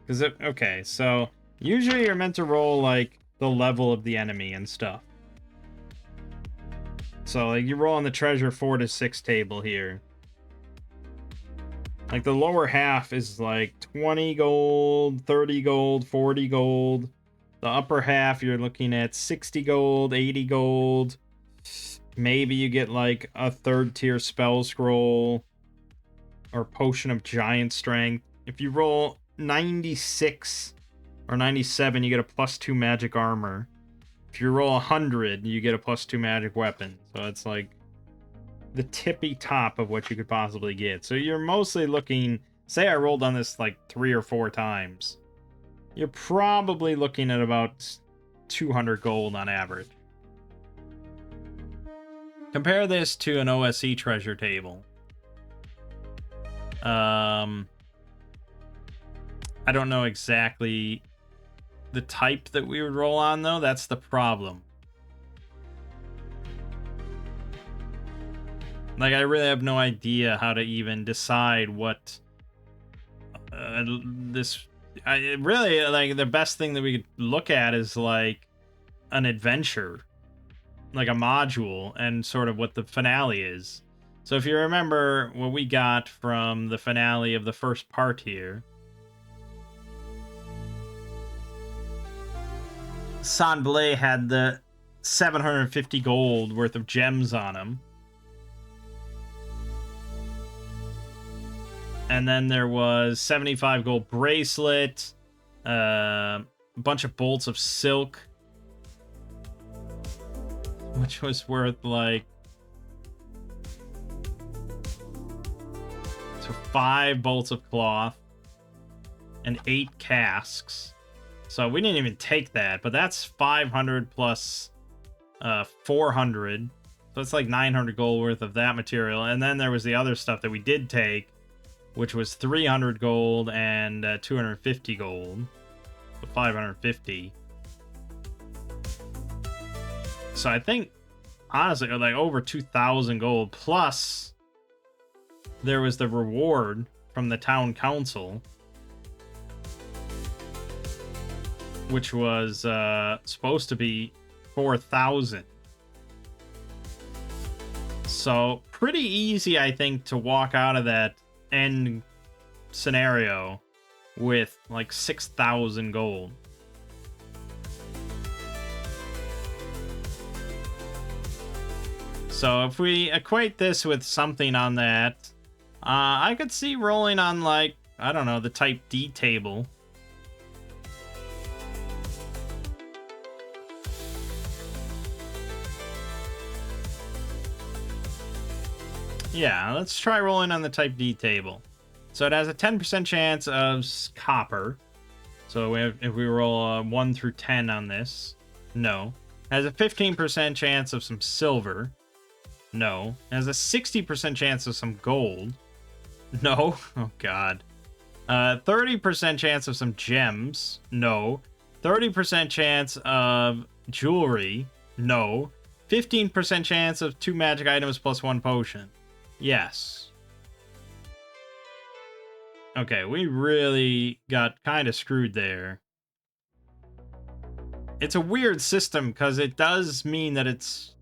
Because, okay, so usually you're meant to roll, like, the level of the enemy and stuff. So, like, you roll on the treasure 4 to 6 table here. Like, the lower half is, like, 20 gold, 30 gold, 40 gold. The upper half, you're looking at 60 gold, 80 gold. Maybe you get, like, a 3rd tier spell scroll or potion of giant strength. If you roll 96 or 97, you get a +2 magic armor. If you roll 100, you get a +2 magic weapon. So it's, like, the tippy top of what you could possibly get. So you're mostly looking... Say I rolled on this, like, 3 or 4 times. You're probably looking at about 200 gold on average. Compare this to an OSE treasure table. I don't know exactly the type that we would roll on, though. That's the problem. Like, I really have no idea how to even decide what this... really, like, the best thing that we could look at is, like, an adventure. Like a module, and sort of what the finale is. So if you remember what we got from the finale of the first part here, Sanblé had the 750 gold worth of gems on him. And then there was 75 gold bracelet, a bunch of bolts of silk, which was worth, like, so 5 bolts of cloth and 8 casks. So we didn't even take that, but that's 500 plus 400. So it's like 900 gold worth of that material. And then there was the other stuff that we did take, which was 300 gold and 250 gold. So 550. So I think, honestly, like over 2,000 gold, plus there was the reward from the town council, which was supposed to be 4,000. So pretty easy, I think, to walk out of that end scenario with like 6,000 gold. So if we equate this with something on that, I could see rolling on, like, I don't know, the type D table. Yeah, let's try rolling on the type D table. So it has a 10% chance of copper. So if we roll 1 through 10 on this, no. It has a 15% chance of some silver. No. It has a 60% chance of some gold. No. Oh, God. 30% chance of some gems. No. 30% chance of jewelry. No. 15% chance of 2 magic items plus 1 potion. Yes. Okay, we really got kind of screwed there. It's a weird system because it does mean that it's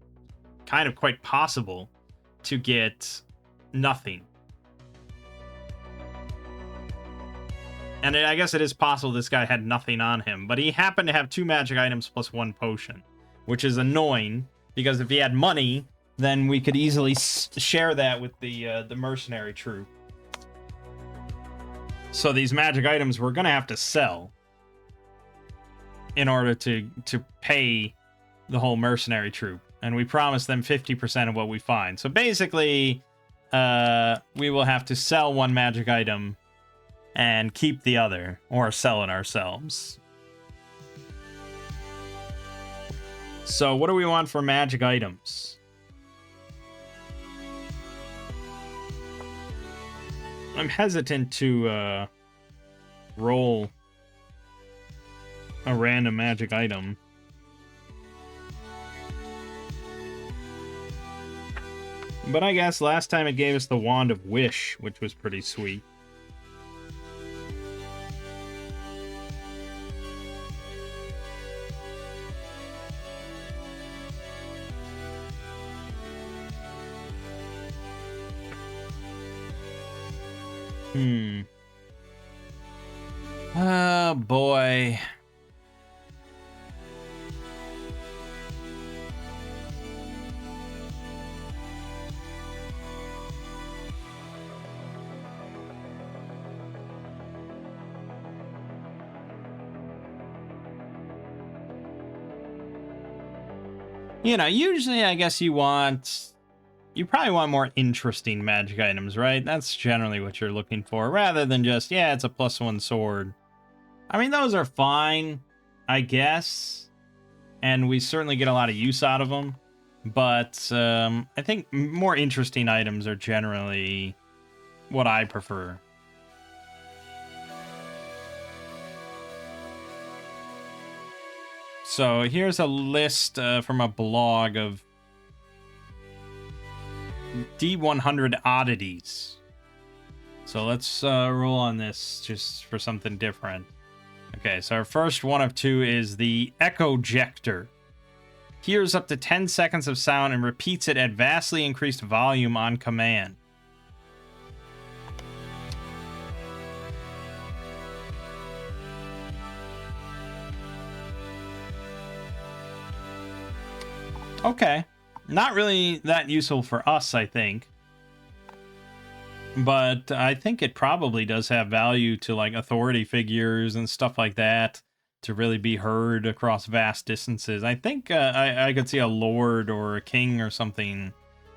kind of quite possible to get nothing. And I guess it is possible this guy had nothing on him, but he happened to have 2 magic items plus 1 potion, which is annoying because if he had money, then we could easily share that with the mercenary troop. So these magic items we're gonna have to sell in order to pay the whole mercenary troop. And we promise them 50% of what we find. So basically, we will have to sell 1 magic item and keep the other, or sell it ourselves. So what do we want for magic items? I'm hesitant to roll a random magic item. But I guess last time it gave us the Wand of Wish, which was pretty sweet. Oh, boy. You know, usually I guess you probably want more interesting magic items, right? That's generally what you're looking for, rather than just, yeah, it's a +1 sword. I mean, those are fine, I guess, and we certainly get a lot of use out of them, but I think more interesting items are generally what I prefer. So here's a list from a blog of D100 oddities. So let's roll on this just for something different. Okay, so our first one of 2 is the Echojector. Hears up to 10 seconds of sound and repeats it at vastly increased volume on command. Okay. Not really that useful for us, I think. But I think it probably does have value to, like, authority figures and stuff like that to really be heard across vast distances. I think I could see a lord or a king or something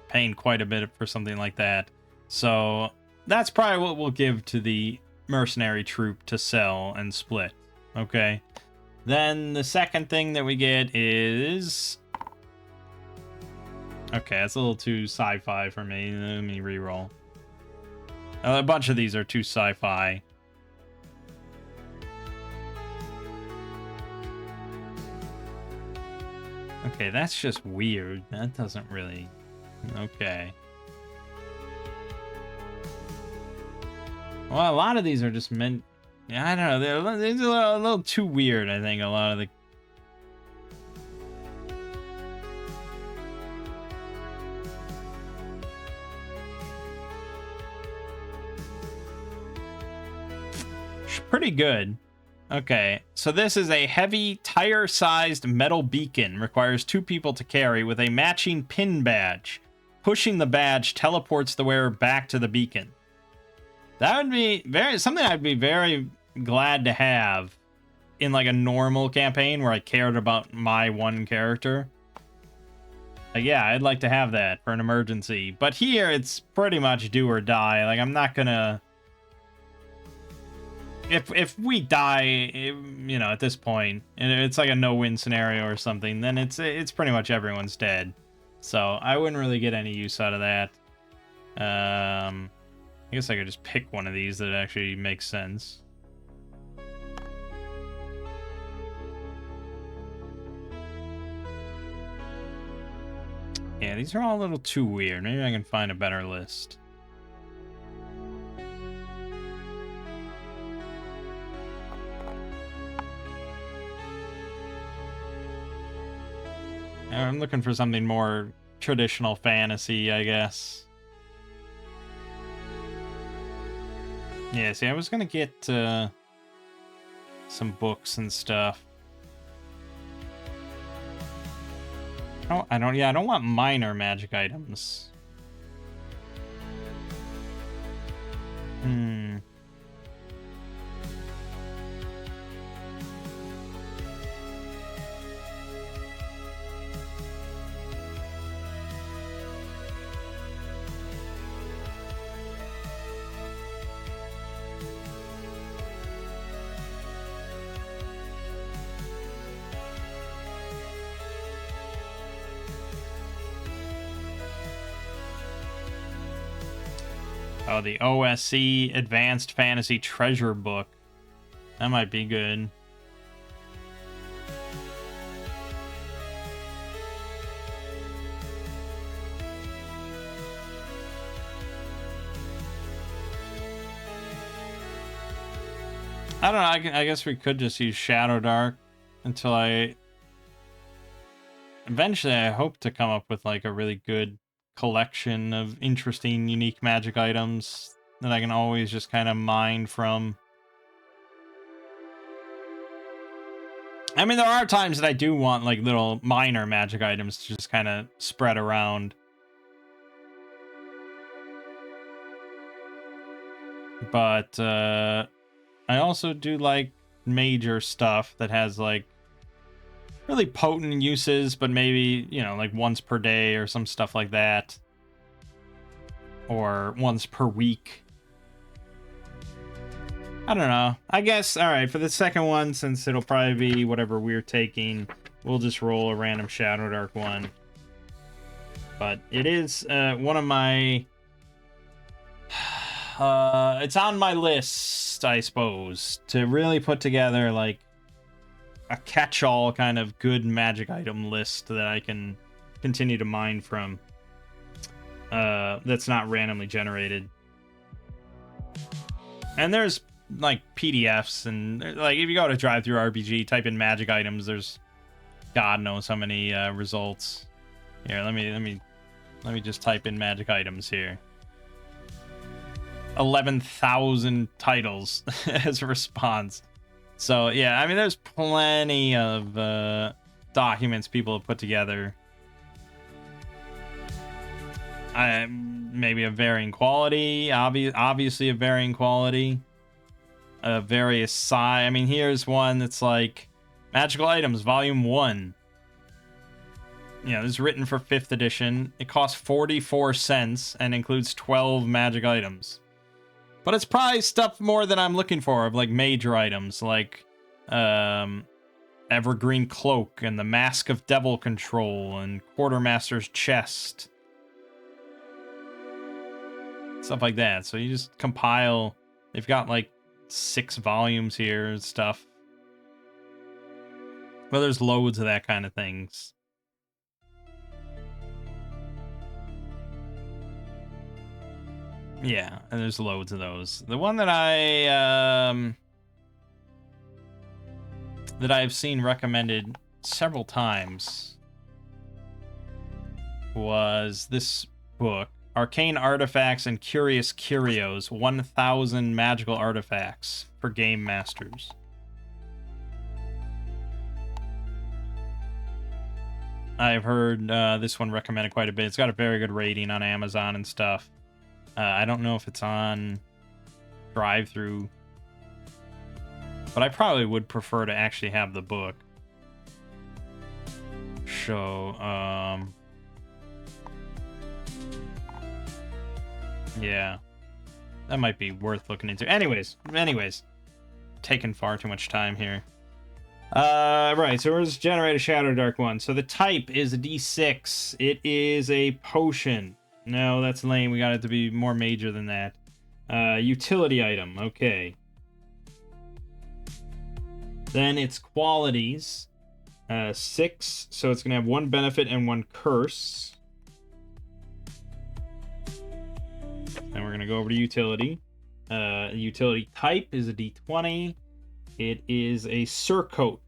paying quite a bit for something like that. So that's probably what we'll give to the mercenary troop to sell and split. Okay. Then the second thing that we get is... Okay, that's a little too sci-fi for me. Let me reroll. A bunch of these are too sci-fi. Okay, that's just weird. That doesn't really... Okay. Well, a lot of these are just meant... Yeah, I don't know. They're a little too weird, I think, a lot of the... Pretty good. Okay, so this is a heavy, tire-sized metal beacon. Requires 2 people to carry with a matching pin badge. Pushing the badge teleports the wearer back to the beacon. That would be something I'd be very glad to have in like a normal campaign where I cared about my one character. Yeah, I'd like to have that for an emergency. But here, it's pretty much do or die. Like, I'm not gonna... If we die, you know, at this point, and it's like a no-win scenario or something, then it's pretty much everyone's dead. So I wouldn't really get any use out of that. I guess I could just pick one of these that actually makes sense. Yeah, these are all a little too weird. Maybe I can find a better list. I'm looking for something more traditional fantasy, I guess. Yeah, see, I was gonna get some books and stuff. I don't want minor magic items. Oh, the OSC Advanced Fantasy Treasure Book. That might be good. I don't know, I guess we could just use Shadowdark until eventually I hope to come up with like a really good collection of interesting, unique magic items that I can always just kind of mine from. I mean, there are times that I do want like little minor magic items to just kind of spread around. But I also do like major stuff that has like really potent uses, but maybe, you know, like once per day or some stuff like that. Or once per week. I don't know. I guess, alright, for the second one, since it'll probably be whatever we're taking, we'll just roll a random Shadowdark one. But it is one of my... it's on my list, I suppose, to really put together, like, a catch-all kind of good magic item list that I can continue to mine from. That's not randomly generated. And there's like PDFs and like if you go to Drive-Thru RPG, type in magic items, there's God knows how many results. Here, let me just type in magic items here. 11,000 titles as a response. So yeah, I mean there's plenty of documents people have put together. Maybe of varying quality, obviously of varying quality, various size. I mean, here's one that's like Magical Items Volume 1. You know, this is written for 5th edition. It costs 44 cents and includes 12 magic items. But it's probably stuff more than I'm looking for, of like major items, like Evergreen Cloak and the Mask of Devil Control and Quartermaster's Chest. stuff like that. So you just compile. They've got like 6 volumes here and stuff. Well, there's loads of that kind of things. Yeah, and there's loads of those. The one that I've seen recommended several times was this book, Arcane Artifacts and Curious Curios, 1,000 Magical Artifacts for Game Masters. I've heard this one recommended quite a bit. It's got a very good rating on Amazon and stuff. I don't know if it's on drive-through, but I probably would prefer to actually have the book. So, yeah, that might be worth looking into. Anyways, taking far too much time here. Right, so let's generate a Shadowdark one. So the type is a D6. It is a potion. No, that's lame. We got it to be more major than that. Utility item. Okay. Then its qualities. 6. So it's going to have 1 benefit and 1 curse. Then we're going to go over to utility. Utility type is a D20. It is a surcoat.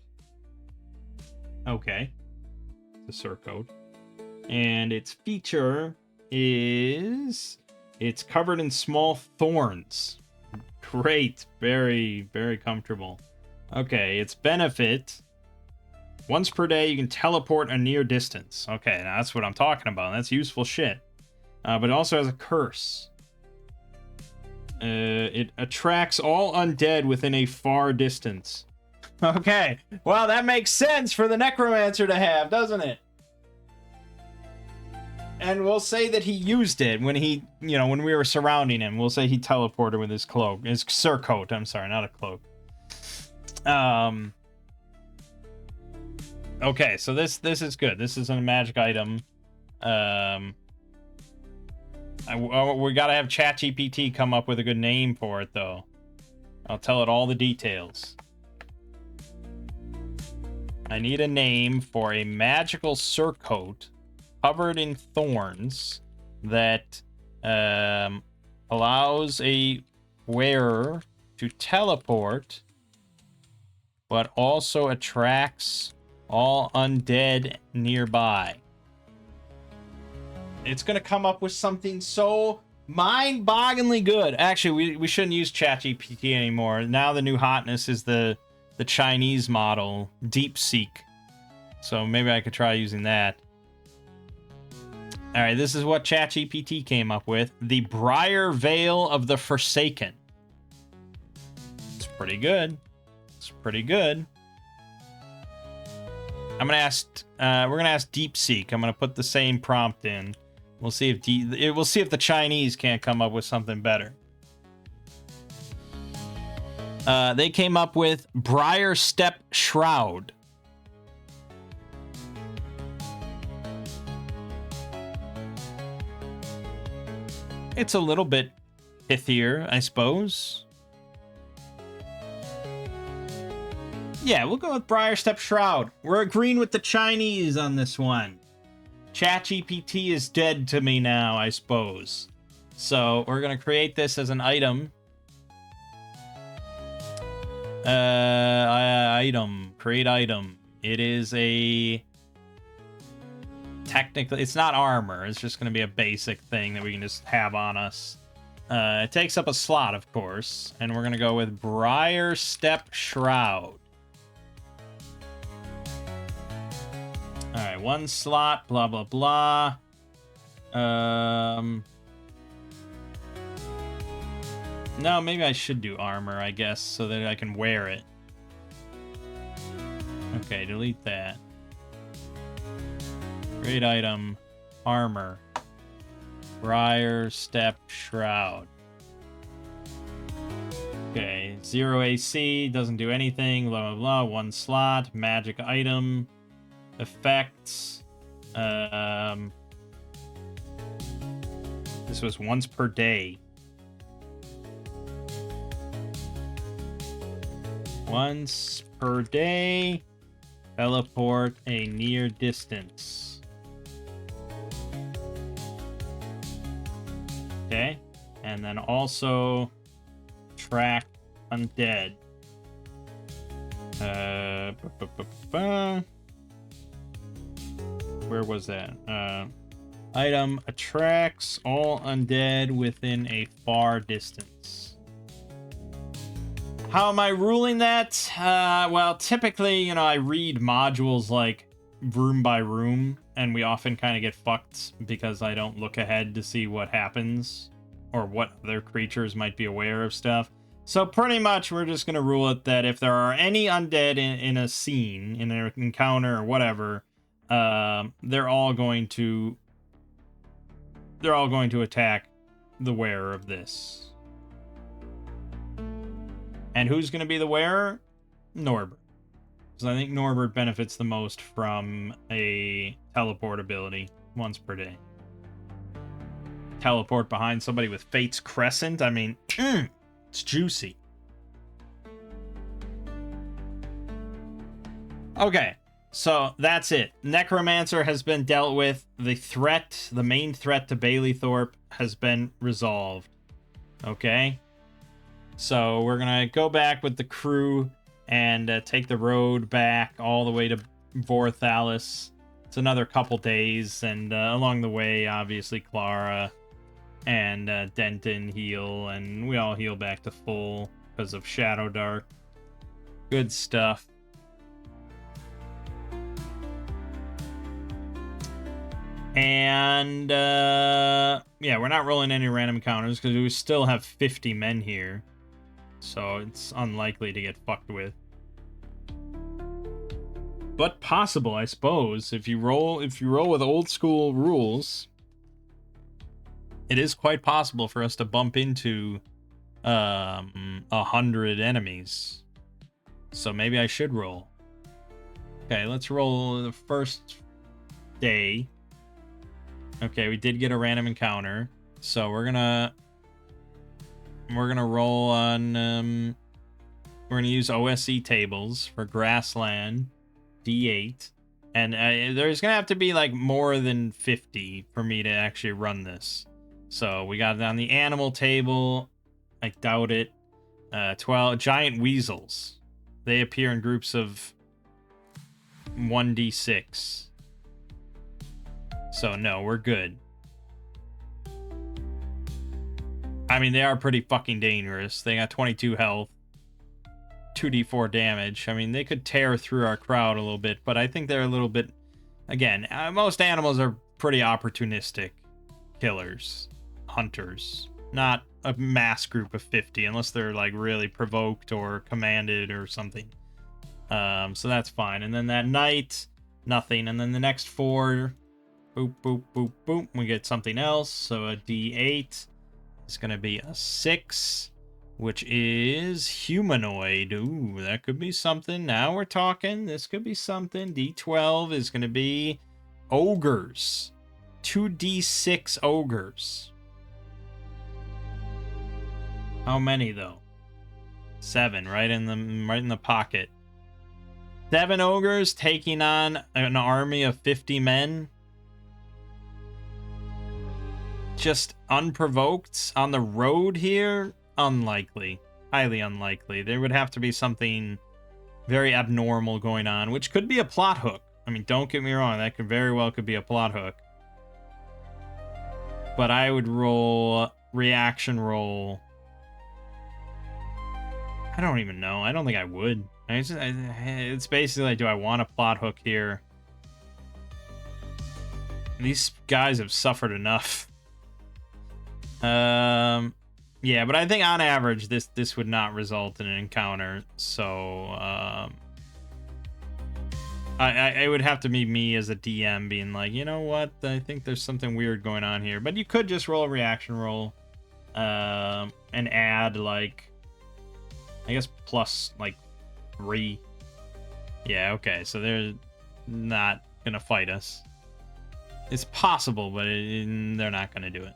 Okay. It's a surcoat. And its feature is it's covered in small thorns. Great. Very, very comfortable. Okay, its benefit. Once per day, you can teleport a near distance. Okay, now that's what I'm talking about. That's useful shit. But it also has a curse. It attracts all undead within a far distance. Okay, well, that makes sense for the Necromancer to have, doesn't it? And we'll say that he used it when he, when we were surrounding him. We'll say he teleported with his cloak. His surcoat, I'm sorry, not a cloak. Okay, so this is good. This is a magic item. We gotta have ChatGPT come up with a good name for it, though. I'll tell it all the details. I need a name for a magical surcoat covered in thorns that allows a wearer to teleport, but also attracts all undead nearby. It's going to come up with something so mind-bogglingly good. Actually, we shouldn't use ChatGPT anymore. Now the new hotness is the Chinese model, DeepSeek. So maybe I could try using that. All right, this is what ChatGPT came up with. The Briar Veil of the Forsaken. It's pretty good. It's pretty good. I'm gonna ask. We're gonna ask DeepSeek. I'm gonna put the same prompt in. We'll see if we'll see if the Chinese can't come up with something better. They came up with Briar Step Shroud. It's a little bit pithier, I suppose. Yeah, we'll go with Briar Step Shroud. We're agreeing with the Chinese on this one. ChatGPT is dead to me now, I suppose. So we're going to create this as an item. Item. Create item. It is a... Technically, it's not armor. It's just going to be a basic thing that we can just have on us. It takes up a slot, of course. And we're going to go with Briar Step Shroud. Alright, 1 slot, blah, blah, blah. No, maybe I should do armor, I guess, so that I can wear it. Okay, delete that. Great item. Armor. Briar Step Shroud. Okay, 0 AC, doesn't do anything, blah, blah, blah. 1 slot, magic item. Effects. This was once per day. Once per day, teleport a near distance. Okay. And then also track undead. Where was that? Item attracts all undead within a far distance. How am I ruling that? Well, typically, I read modules like room by room, and we often kind of get fucked because I don't look ahead to see what happens or what other creatures might be aware of stuff. So pretty much we're just going to rule it that if there are any undead in a scene, in an encounter or whatever, they're all going to attack the wearer of this. And who's going to be the wearer? Norbert. Because I think Norbert benefits the most from a teleport ability once per day. Teleport behind somebody with Fate's Crescent? I mean, it's juicy. Okay, so that's it. Necromancer has been dealt with. The main threat to Baileythorpe has been resolved. Okay? So we're going to go back with the crew and take the road back all the way to Vorthalis. It's another couple days, and along the way, obviously, Clara and Denton heal, and we all heal back to full because of Shadowdark. Good stuff. And yeah, we're not rolling any random encounters because we still have 50 men here, so it's unlikely to get fucked with. But possible, I suppose. If you roll with old school rules, it is quite possible for us to bump into 100 enemies. So maybe I should roll. Okay, let's roll the first day. Okay, we did get a random encounter, so we're gonna roll on. We're gonna use OSE tables for grassland, D8, and there's gonna have to be like more than 50 for me to actually run this. So we got it on the animal table. I doubt it. 12 giant weasels. They appear in groups of 1d6. So no, we're good. I mean, they are pretty fucking dangerous. They got 22 health, 2d4 damage. I mean, they could tear through our crowd a little bit, but I think they're a little bit... Again, most animals are pretty opportunistic killers, hunters. Not a mass group of 50, unless they're like really provoked or commanded or something. So that's fine. And then that night, nothing. And then the next 4... Boop, boop, boop, boop. We get something else. So a D8 is going to be a 6, which is humanoid. Ooh, that could be something. Now we're talking. This could be something. D12 is going to be ogres. 2d6 ogres. How many, though? 7, right in the pocket. 7 ogres taking on an army of 50 men. Just unprovoked on the road here? Unlikely. Highly unlikely. There would have to be something very abnormal going on, which could be a plot hook. I mean, don't get me wrong, that could very well could be a plot hook. But I would roll reaction roll. I don't even know. I don't think I would. It's basically like, do I want a plot hook here? These guys have suffered enough. Yeah, but I think on average this would not result in an encounter. So I would have to be me as a DM being like, you know what? I think there's something weird going on here. But you could just roll a reaction roll, and add like, I guess plus like 3. Yeah, okay. So they're not gonna fight us. It's possible, but they're not gonna do it.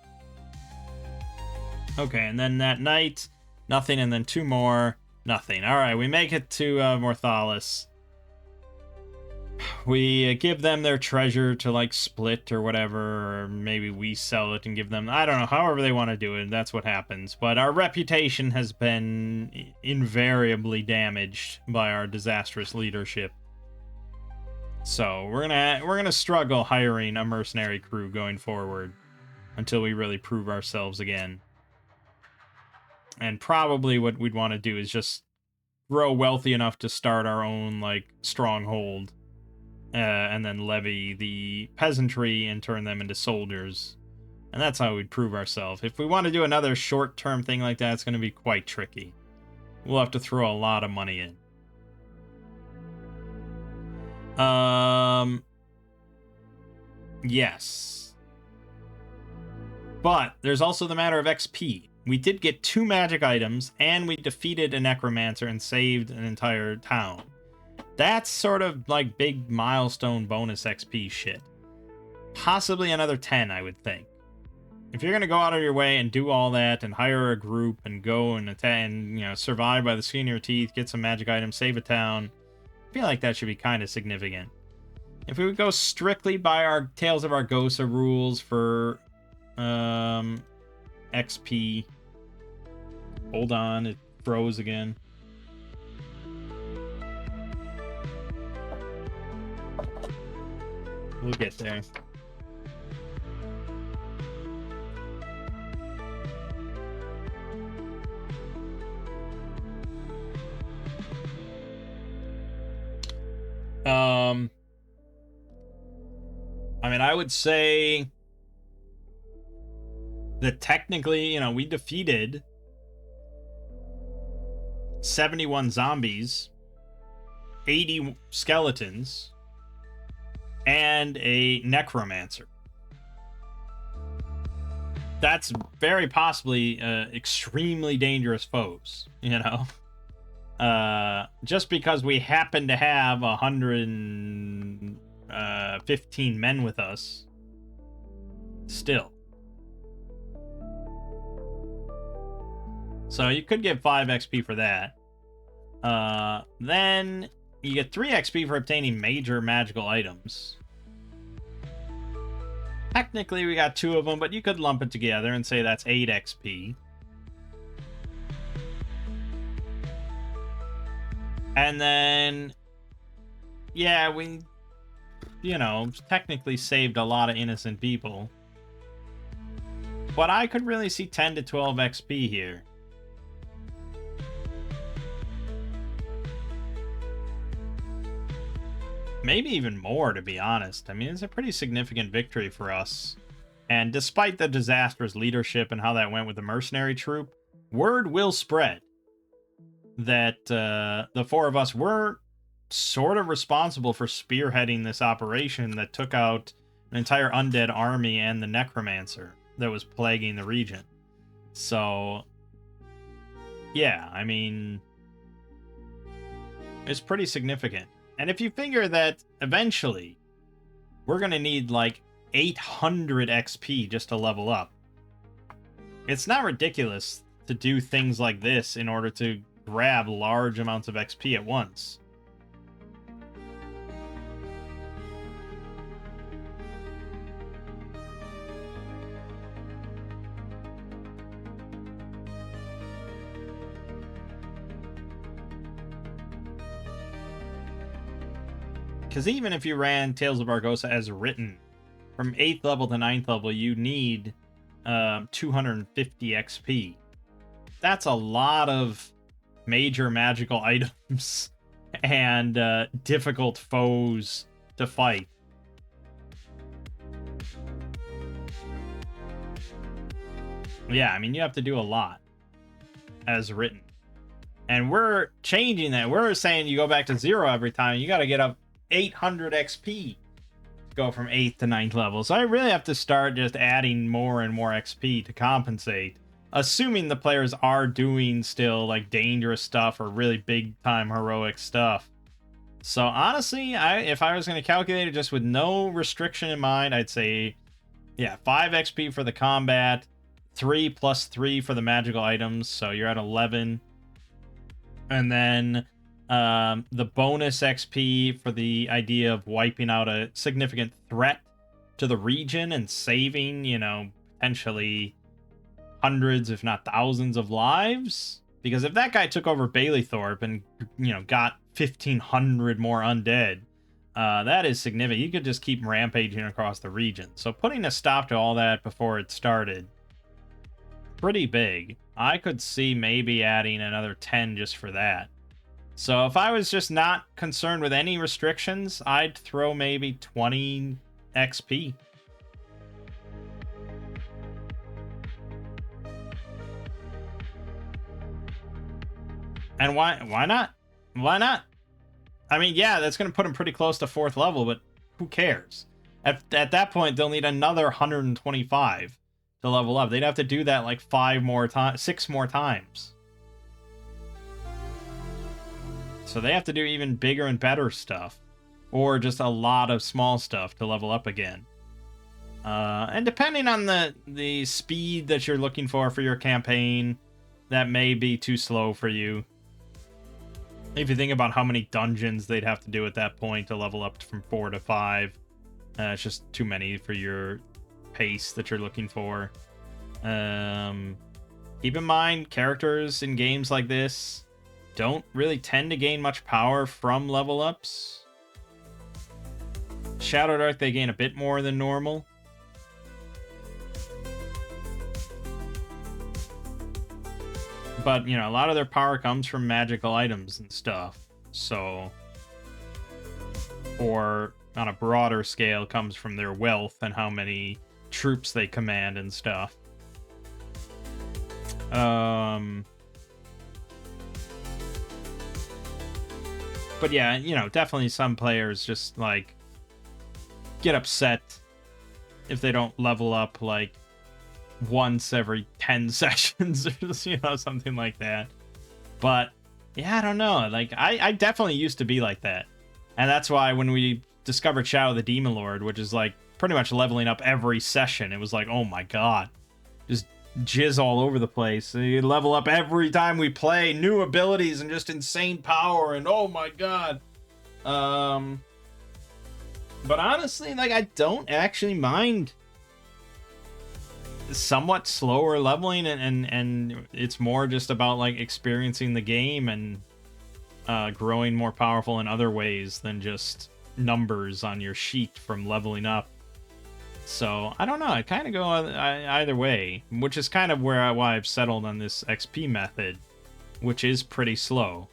Okay, and then that night, nothing, and then 2 more. Nothing. All right, we make it to Morthalis. We give them their treasure to, like, split or whatever, or maybe we sell it and give them... I don't know, however they want to do it, that's what happens. But our reputation has been invariably damaged by our disastrous leadership. So we're gonna struggle hiring a mercenary crew going forward until we really prove ourselves again. And probably what we'd want to do is just grow wealthy enough to start our own, like, stronghold. And then levy the peasantry and turn them into soldiers. And that's how we'd prove ourselves. If we want to do another short-term thing like that, it's going to be quite tricky. We'll have to throw a lot of money in. Yes. But there's also the matter of XP. We did get 2 magic items, and we defeated a necromancer and saved an entire town. That's sort of like big milestone bonus XP shit. Possibly another 10, I would think. If you're going to go out of your way and do all that and hire a group and go and attack and, you know, survive by the skin of your teeth, get some magic items, save a town, I feel like that should be kind of significant. If we would go strictly by our Tales of Argosa rules for XP. Hold on, it froze again. We'll get there. I mean, I would say that technically, you know, we defeated 71 zombies, 80 skeletons, and a necromancer. That's very possibly extremely dangerous foes, you know? Just because we happen to have 115 men with us, still. So you could get 5 XP for that. Then you get 3 XP for obtaining major magical items. Technically, we got 2 of them, but you could lump it together and say that's 8 XP. And then, yeah, we, you know, technically saved a lot of innocent people. But I could really see 10 to 12 XP here. Maybe even more, to be honest. I mean, it's a pretty significant victory for us. And despite the disastrous leadership and how that went with the mercenary troop, word will spread that the 4 of us were sort of responsible for spearheading this operation that took out an entire undead army and the necromancer that was plaguing the region. So, yeah, I mean, it's pretty significant. And if you figure that eventually we're going to need like 800 XP just to level up, it's not ridiculous to do things like this in order to grab large amounts of XP at once. Because even if you ran Tales of Argosa as written, from 8th level to 9th level, you need 250 XP. That's a lot of major magical items and difficult foes to fight. Yeah, I mean, you have to do a lot as written. And we're changing that. We're saying you go back to 0 every time. You got to get up 800 XP to go from 8th to 9th level. So I really have to start just adding more and more XP to compensate. Assuming the players are doing still like dangerous stuff or really big time heroic stuff. So honestly, if I was going to calculate it just with no restriction in mind, I'd say, yeah, 5 XP for the combat, 3 plus 3 for the magical items. So you're at 11. And then the bonus XP for the idea of wiping out a significant threat to the region and saving, you know, potentially hundreds, if not thousands of lives. Because if that guy took over Baileythorpe and, you know, got 1,500 more undead, that is significant. You could just keep rampaging across the region. So putting a stop to all that before it started, pretty big. I could see maybe adding another 10 just for that. So if I was just not concerned with any restrictions, I'd throw maybe 20 XP. And why not? Why not? I mean, yeah, that's going to put them pretty close to 4th level, but who cares? At that point, they'll need another 125 to level up. They'd have to do that like 6 more times. So they have to do even bigger and better stuff. Or just a lot of small stuff to level up again. And depending on the speed that you're looking for your campaign, that may be too slow for you. If you think about how many dungeons they'd have to do at that point to level up from 4 to 5, it's just too many for your pace that you're looking for. Keep in mind, characters in games like this don't really tend to gain much power from level ups. Shadowdark, they gain a bit more than normal. But, you know, a lot of their power comes from magical items and stuff. So, or on a broader scale, comes from their wealth and how many troops they command and stuff. But yeah, you know, definitely some players just, like, get upset if they don't level up, like, once every 10 sessions or, you know, something like that. But yeah, I don't know, like I definitely used to be like that, and that's why when we discovered Shadow the Demon Lord, which is like pretty much leveling up every session, it was like, oh my god, just jizz all over the place. So you level up every time we play, new abilities and just insane power, and oh my god. But honestly, like, I don't actually mind somewhat slower leveling, and it's more just about like experiencing the game and growing more powerful in other ways than just numbers on your sheet from leveling up. So I don't know, I kind of go either way, which is kind of why I've settled on this XP method, which is pretty slow.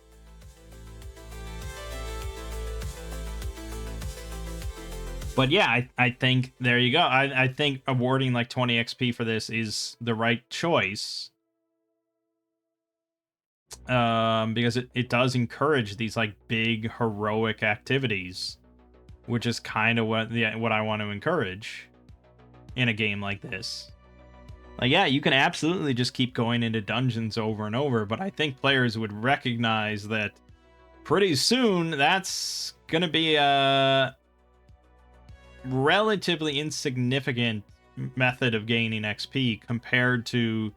But yeah, I think there you go. I think awarding like 20 XP for this is the right choice. Because it does encourage these like big heroic activities, which is kind of what I want to encourage in a game like this. Like, yeah, you can absolutely just keep going into dungeons over and over, but I think players would recognize that pretty soon that's gonna be a relatively insignificant method of gaining XP compared to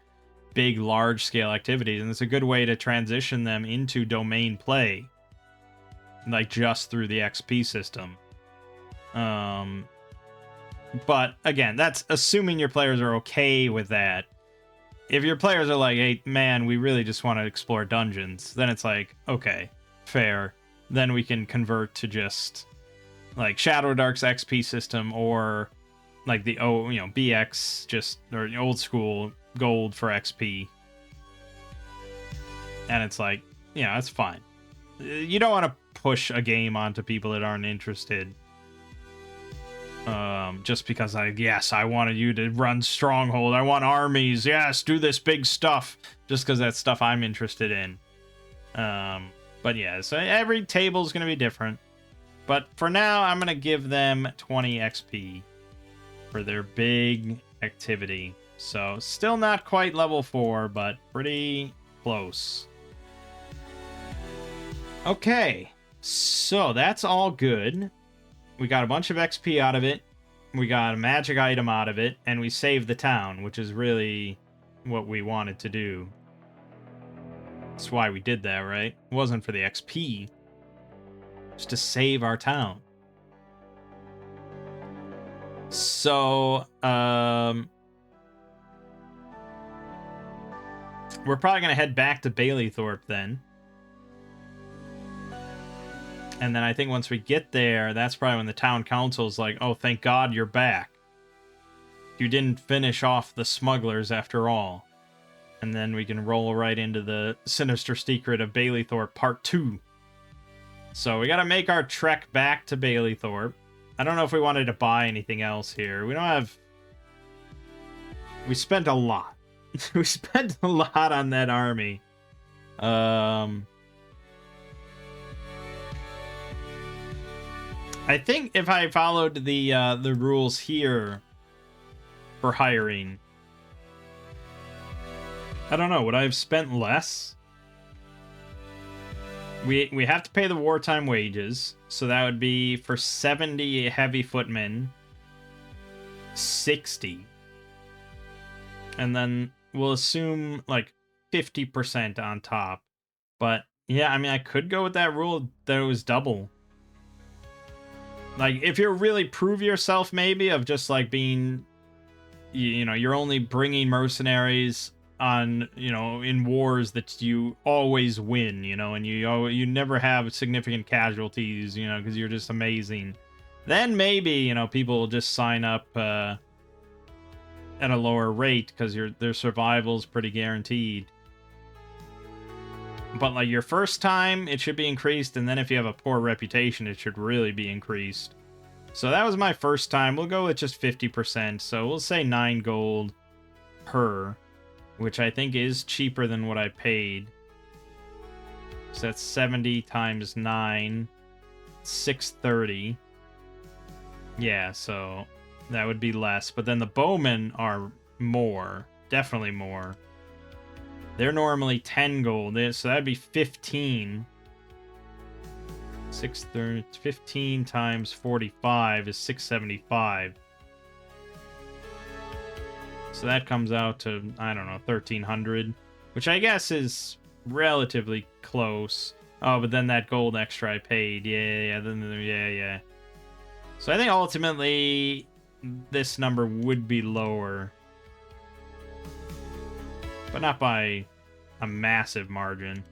big, large-scale activities, and it's a good way to transition them into domain play, like just through the XP system. But again, that's assuming your players are okay with that. If your players are like, hey, man, we really just want to explore dungeons, then it's like, okay, fair. Then we can convert to just like Shadowdark's XP system, or like the BX, just, or old school gold for XP. And it's like, yeah, that's fine. You don't want to push a game onto people that aren't interested. Just because I wanted you to run Stronghold. I want armies. Yes, do this big stuff. Just because that's stuff I'm interested in. But yeah, so every table is going to be different. But for now, I'm going to give them 20 XP for their big activity. So still not quite level 4, but pretty close. Okay, so that's all good. We got a bunch of XP out of it. We got a magic item out of it, and we saved the town, which is really what we wanted to do. That's why we did that, right? It wasn't for the XP. Just to save our town. So, we're probably going to head back to Baileythorpe then. And then I think once we get there, that's probably when the town council's like, oh, thank God you're back. You didn't finish off the smugglers after all. And then we can roll right into the Sinister Secret of Baileythorpe Part 2. So we got to make our trek back to Baileythorpe. I don't know if we wanted to buy anything else here. We don't have... We spent a lot. We spent a lot on that army. I think if I followed the rules here for hiring, I don't know, would I have spent less? We have to pay the wartime wages, so that would be for 70 heavy footmen, 60. And then we'll assume like 50% on top. But yeah, I mean, I could go with that rule that it was double. Like, if you really prove yourself, maybe, of just like being, you know, you're only bringing mercenaries on, you know, in wars that you always win, you know, and you never have significant casualties, you know, because you're just amazing. Then maybe, you know, people will just sign up at a lower rate because their survival's pretty guaranteed. But like your first time, it should be increased, and then if you have a poor reputation, it should really be increased. So that was my first time. We'll go with just 50%. So we'll say 9 gold per, which I think is cheaper than what I paid. So that's 70 times 9, 630. Yeah, so that would be less. But then the bowmen are more, definitely more. They're normally 10 gold, so that'd be 15. 630, 15 times 45 is 675. So that comes out to, I don't know, 1,300, which I guess is relatively close. Oh, but then that gold extra I paid. Yeah. So I think ultimately this number would be lower. But not by a massive margin.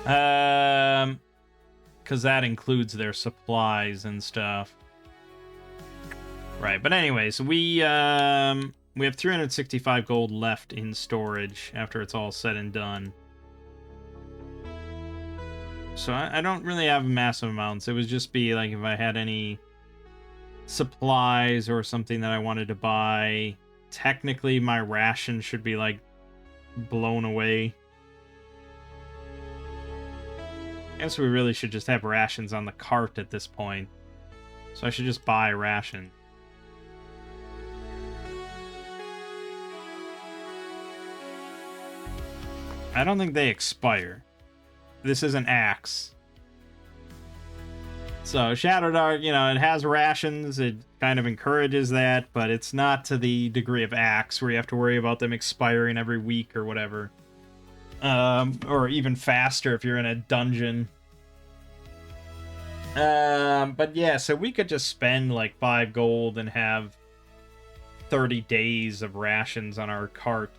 Because that includes their supplies and stuff. Right, but anyways, we have 365 gold left in storage after it's all said and done. So I don't really have massive amounts. It would just be like if I had any supplies or something that I wanted to buy. Technically, my ration should be like blown away. I guess we really should just have rations on the cart at this point. So I should just buy a ration. I don't think they expire. This is an axe. So Shadowdark, you know, it has rations. It kind of encourages that, but it's not to the degree of axe where you have to worry about them expiring every week or whatever. Or even faster if you're in a dungeon. But yeah, so we could just spend like 5 gold and have 30 days of rations on our cart.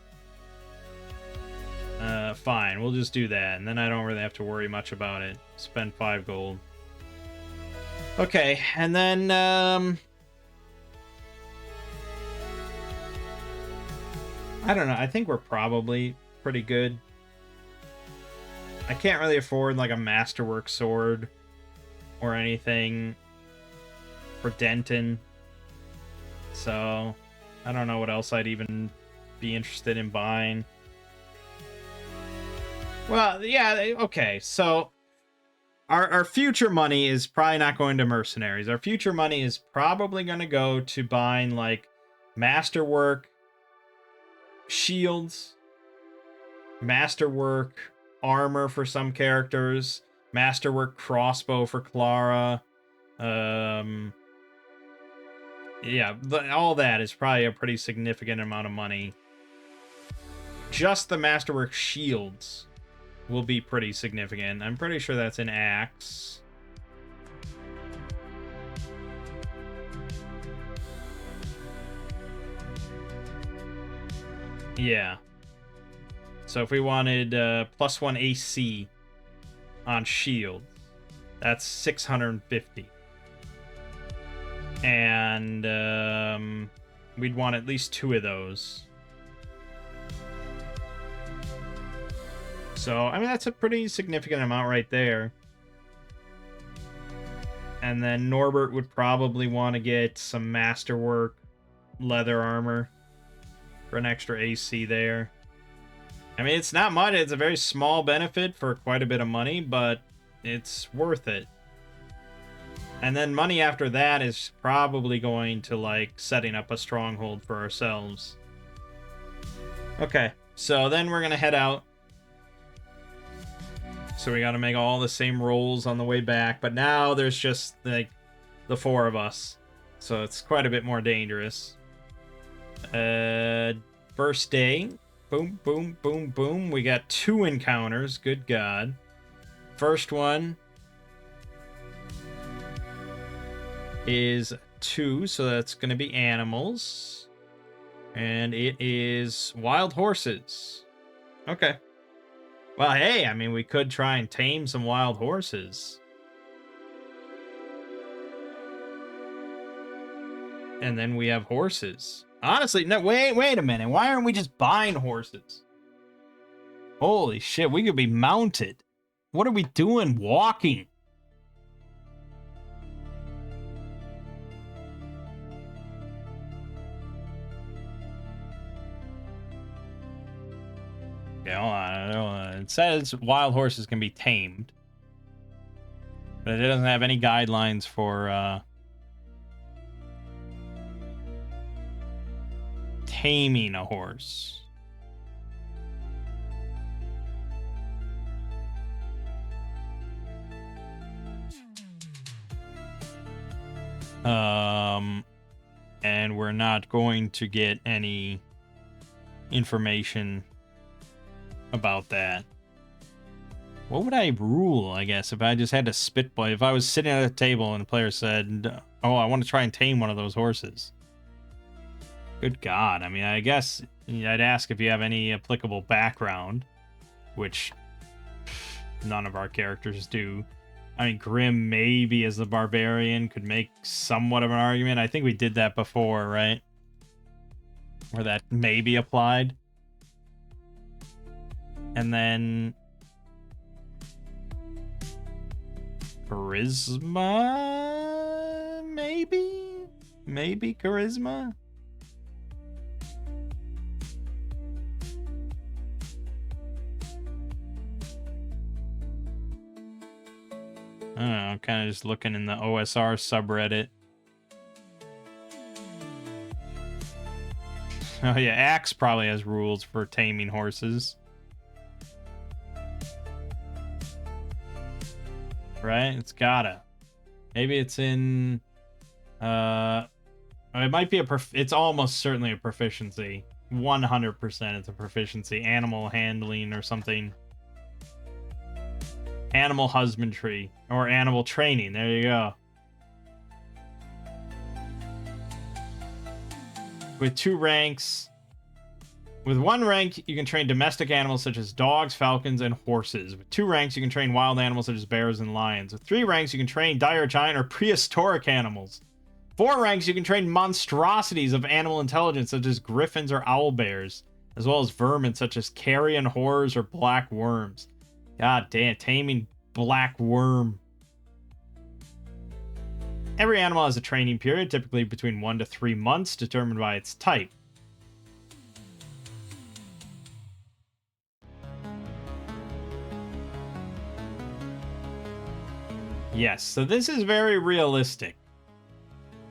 Fine, we'll just do that, and then I don't really have to worry much about it. Spend 5 gold. Okay, and then, I don't know, I think we're probably pretty good. I can't really afford, like, a masterwork sword or anything for Denton. So, I don't know what else I'd even be interested in buying. Well, yeah, okay, so our future money is probably not going to mercenaries. Our future money is probably going to go to buying, like, masterwork shields, masterwork armor for some characters, masterwork crossbow for Clara. Yeah, all that is probably a pretty significant amount of money. just the Masterwork shields will be pretty significant. I'm pretty sure that's an axe. Yeah. So if we wanted +1 AC on shield, that's 650. And we'd want at least 2 of those. So, I mean, that's a pretty significant amount right there. And then Norbert would probably want to get some Masterwork leather armor for an extra AC there. I mean, it's not much. It's a very small benefit for quite a bit of money, but it's worth it. And then money after that is probably going to, like, setting up a stronghold for ourselves. Okay, so then we're going to head out. So we got to make all the same rolls on the way back, but now there's just, like, the 4 of us. So it's quite a bit more dangerous. First day. Boom, boom, boom, boom. We got 2 encounters. Good God. First one is 2, so that's going to be animals. And it is wild horses. Okay. Well, hey, I mean, we could try and tame some wild horses. And then we have horses. Honestly, no, wait a minute. Why aren't we just buying horses? Holy shit, we could be mounted. What are we doing walking? Okay, hold on. It says wild horses can be tamed. But it doesn't have any guidelines for taming a horse. And we're not going to get any information about that. What would I rule, I guess, if I just had to spitball? If I was sitting at a table and a player said, oh, I want to try and tame one of those horses. Good God. I mean, I guess I'd ask if you have any applicable background, which none of our characters do. I mean, Grim maybe as the barbarian could make somewhat of an argument. I think we did that before, right? Where that maybe applied. And then charisma, maybe charisma. I don't know, I'm kind of just looking in the OSR subreddit. Oh yeah, Axe probably has rules for taming horses. Right? It's gotta. Maybe it's in... it might be it's almost certainly a proficiency. 100% it's a proficiency. Animal handling or something. Animal husbandry. Or animal training. There you go. With 2 ranks... With 1 rank, you can train domestic animals such as dogs, falcons, and horses. With 2 ranks, you can train wild animals such as bears and lions. With 3 ranks, you can train dire, giant, or prehistoric animals. 4 ranks, you can train monstrosities of animal intelligence such as griffins or owlbears, as well as vermin such as carrion horrors or black worms. God damn, taming black worm. Every animal has a training period, typically between 1 to 3 months, determined by its type. Yes, so this is very realistic.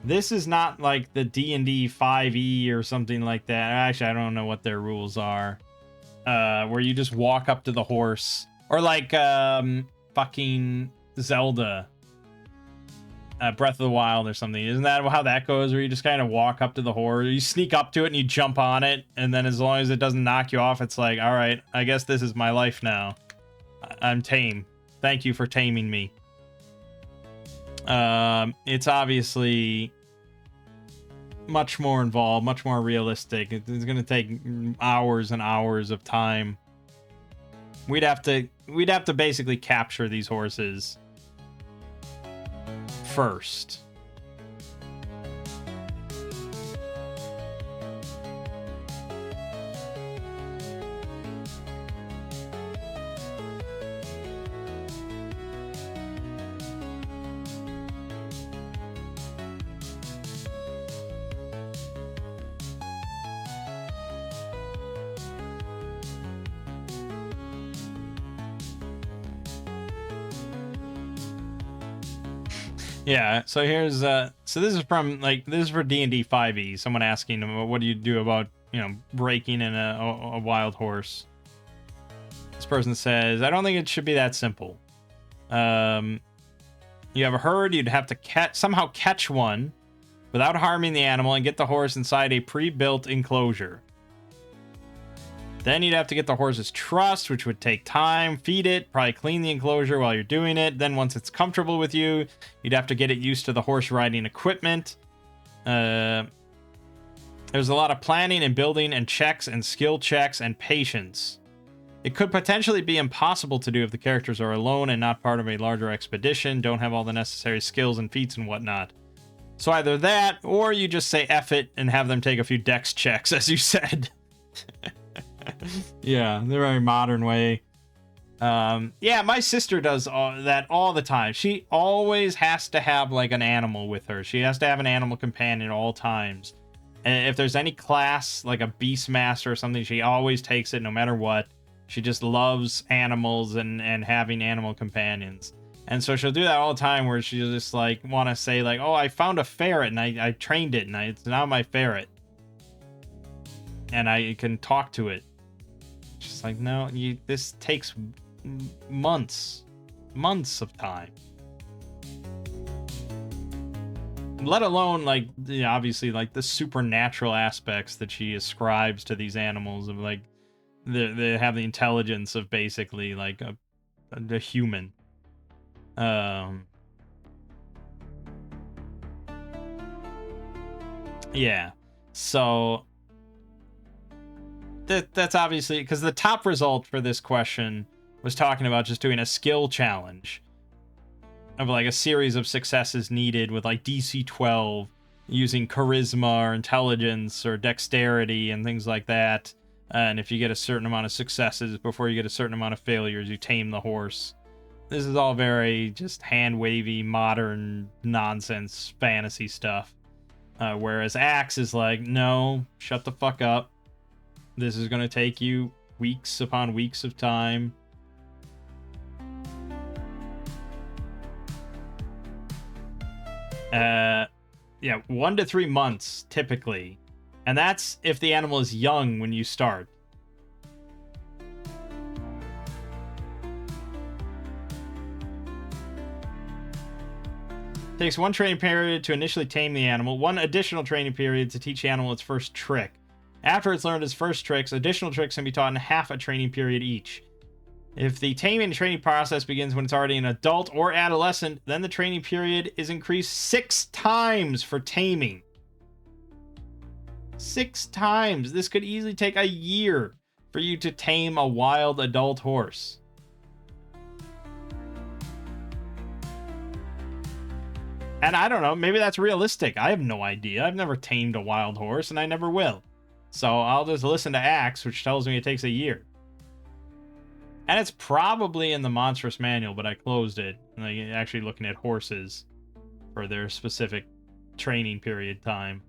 This is not like the D&D 5e or something like that. Actually, I don't know what their rules are. Where you just walk up to the horse. Or like fucking Zelda. Breath of the Wild or something. Isn't that how that goes? Where you just kind of walk up to the horse, you sneak up to it and you jump on it, and then as long as it doesn't knock you off, it's like, all right, I guess this is my life now. I'm tame. Thank you for taming me. It's obviously much more involved, much more realistic. It's going to take hours and hours of time. We'd have to basically capture these horses first. Yeah, so here's so this is from this is for D&D 5e. Someone asking what do you do about, breaking in a wild horse. This person says, I don't think it should be that simple. You have a herd, you'd have to somehow catch one without harming the animal and get the horse inside a pre-built enclosure. Then you'd have to get the horse's trust, which would take time, feed it, probably clean the enclosure while you're doing it. Then once it's comfortable with you, you'd have to get it used to the horse riding equipment. There's a lot of planning and building and checks and skill checks and patience. It could potentially be impossible to do if the characters are alone and not part of a larger expedition, don't have all the necessary skills and feats and whatnot. So either that, or you just say F it and have them take a few dex checks, as you said. Yeah, the very modern way. Yeah, my sister does that all the time. She always has to have an animal with her. She has to have an animal companion at all times. And if there's any class, like a Beastmaster or something, she always takes it no matter what. She just loves animals and having animal companions. And so she'll do that all the time, where she'll just want to say oh, I found a ferret and I trained it and it's now my ferret. And I can talk to it. She's like, no, this takes months of time. Let alone obviously the supernatural aspects that she ascribes to these animals of they have the intelligence of basically a human. Yeah. So that's obviously because the top result for this question was talking about just doing a skill challenge of a series of successes needed with DC 12 using charisma or intelligence or dexterity and things like that. And if you get a certain amount of successes before you get a certain amount of failures, you tame the horse. This is all very just hand-wavy, modern nonsense fantasy stuff. Whereas Axe is no, shut the fuck up. This is going to take you weeks upon weeks of time. Yeah, 1 to 3 months, typically. And that's if the animal is young when you start. Takes 1 training period to initially tame the animal, 1 additional training period to teach the animal its first trick. After it's learned its first tricks, additional tricks can be taught in half a training period each. If the taming and training process begins when it's already an adult or adolescent, then the training period is increased 6 times for taming. 6 times! This could easily take a year for you to tame a wild adult horse. And I don't know, maybe that's realistic. I have no idea. I've never tamed a wild horse, and I never will. So I'll just listen to Axe, which tells me it takes a year. And it's probably in the Monstrous Manual, but I closed it. Actually looking at horses for their specific training period time.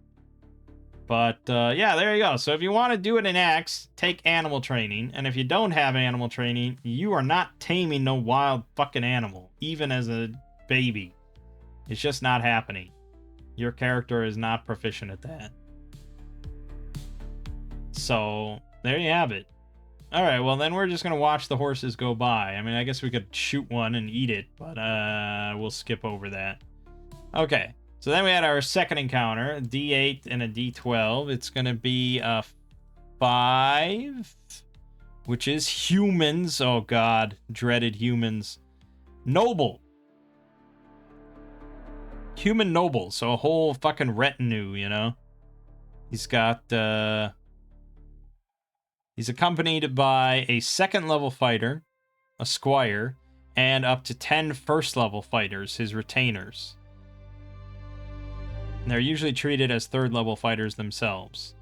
But yeah, there you go. So if you want to do it in Axe, take animal training. And if you don't have animal training, you are not taming no wild fucking animal, even as a baby. It's just not happening. Your character is not proficient at that. So there you have it. All right, well then we're just gonna watch the horses go by. I mean, I guess we could shoot one and eat it, but we'll skip over that. Okay, so then we had our second encounter, a D8 and a D12. It's going to be a 5, which is humans. Oh god, dreaded humans. Noble. Human noble, so a whole fucking retinue, you know? He's got, he's accompanied by a second level fighter, a squire, and up to 10 first level fighters, his retainers. And they're usually treated as third level fighters themselves.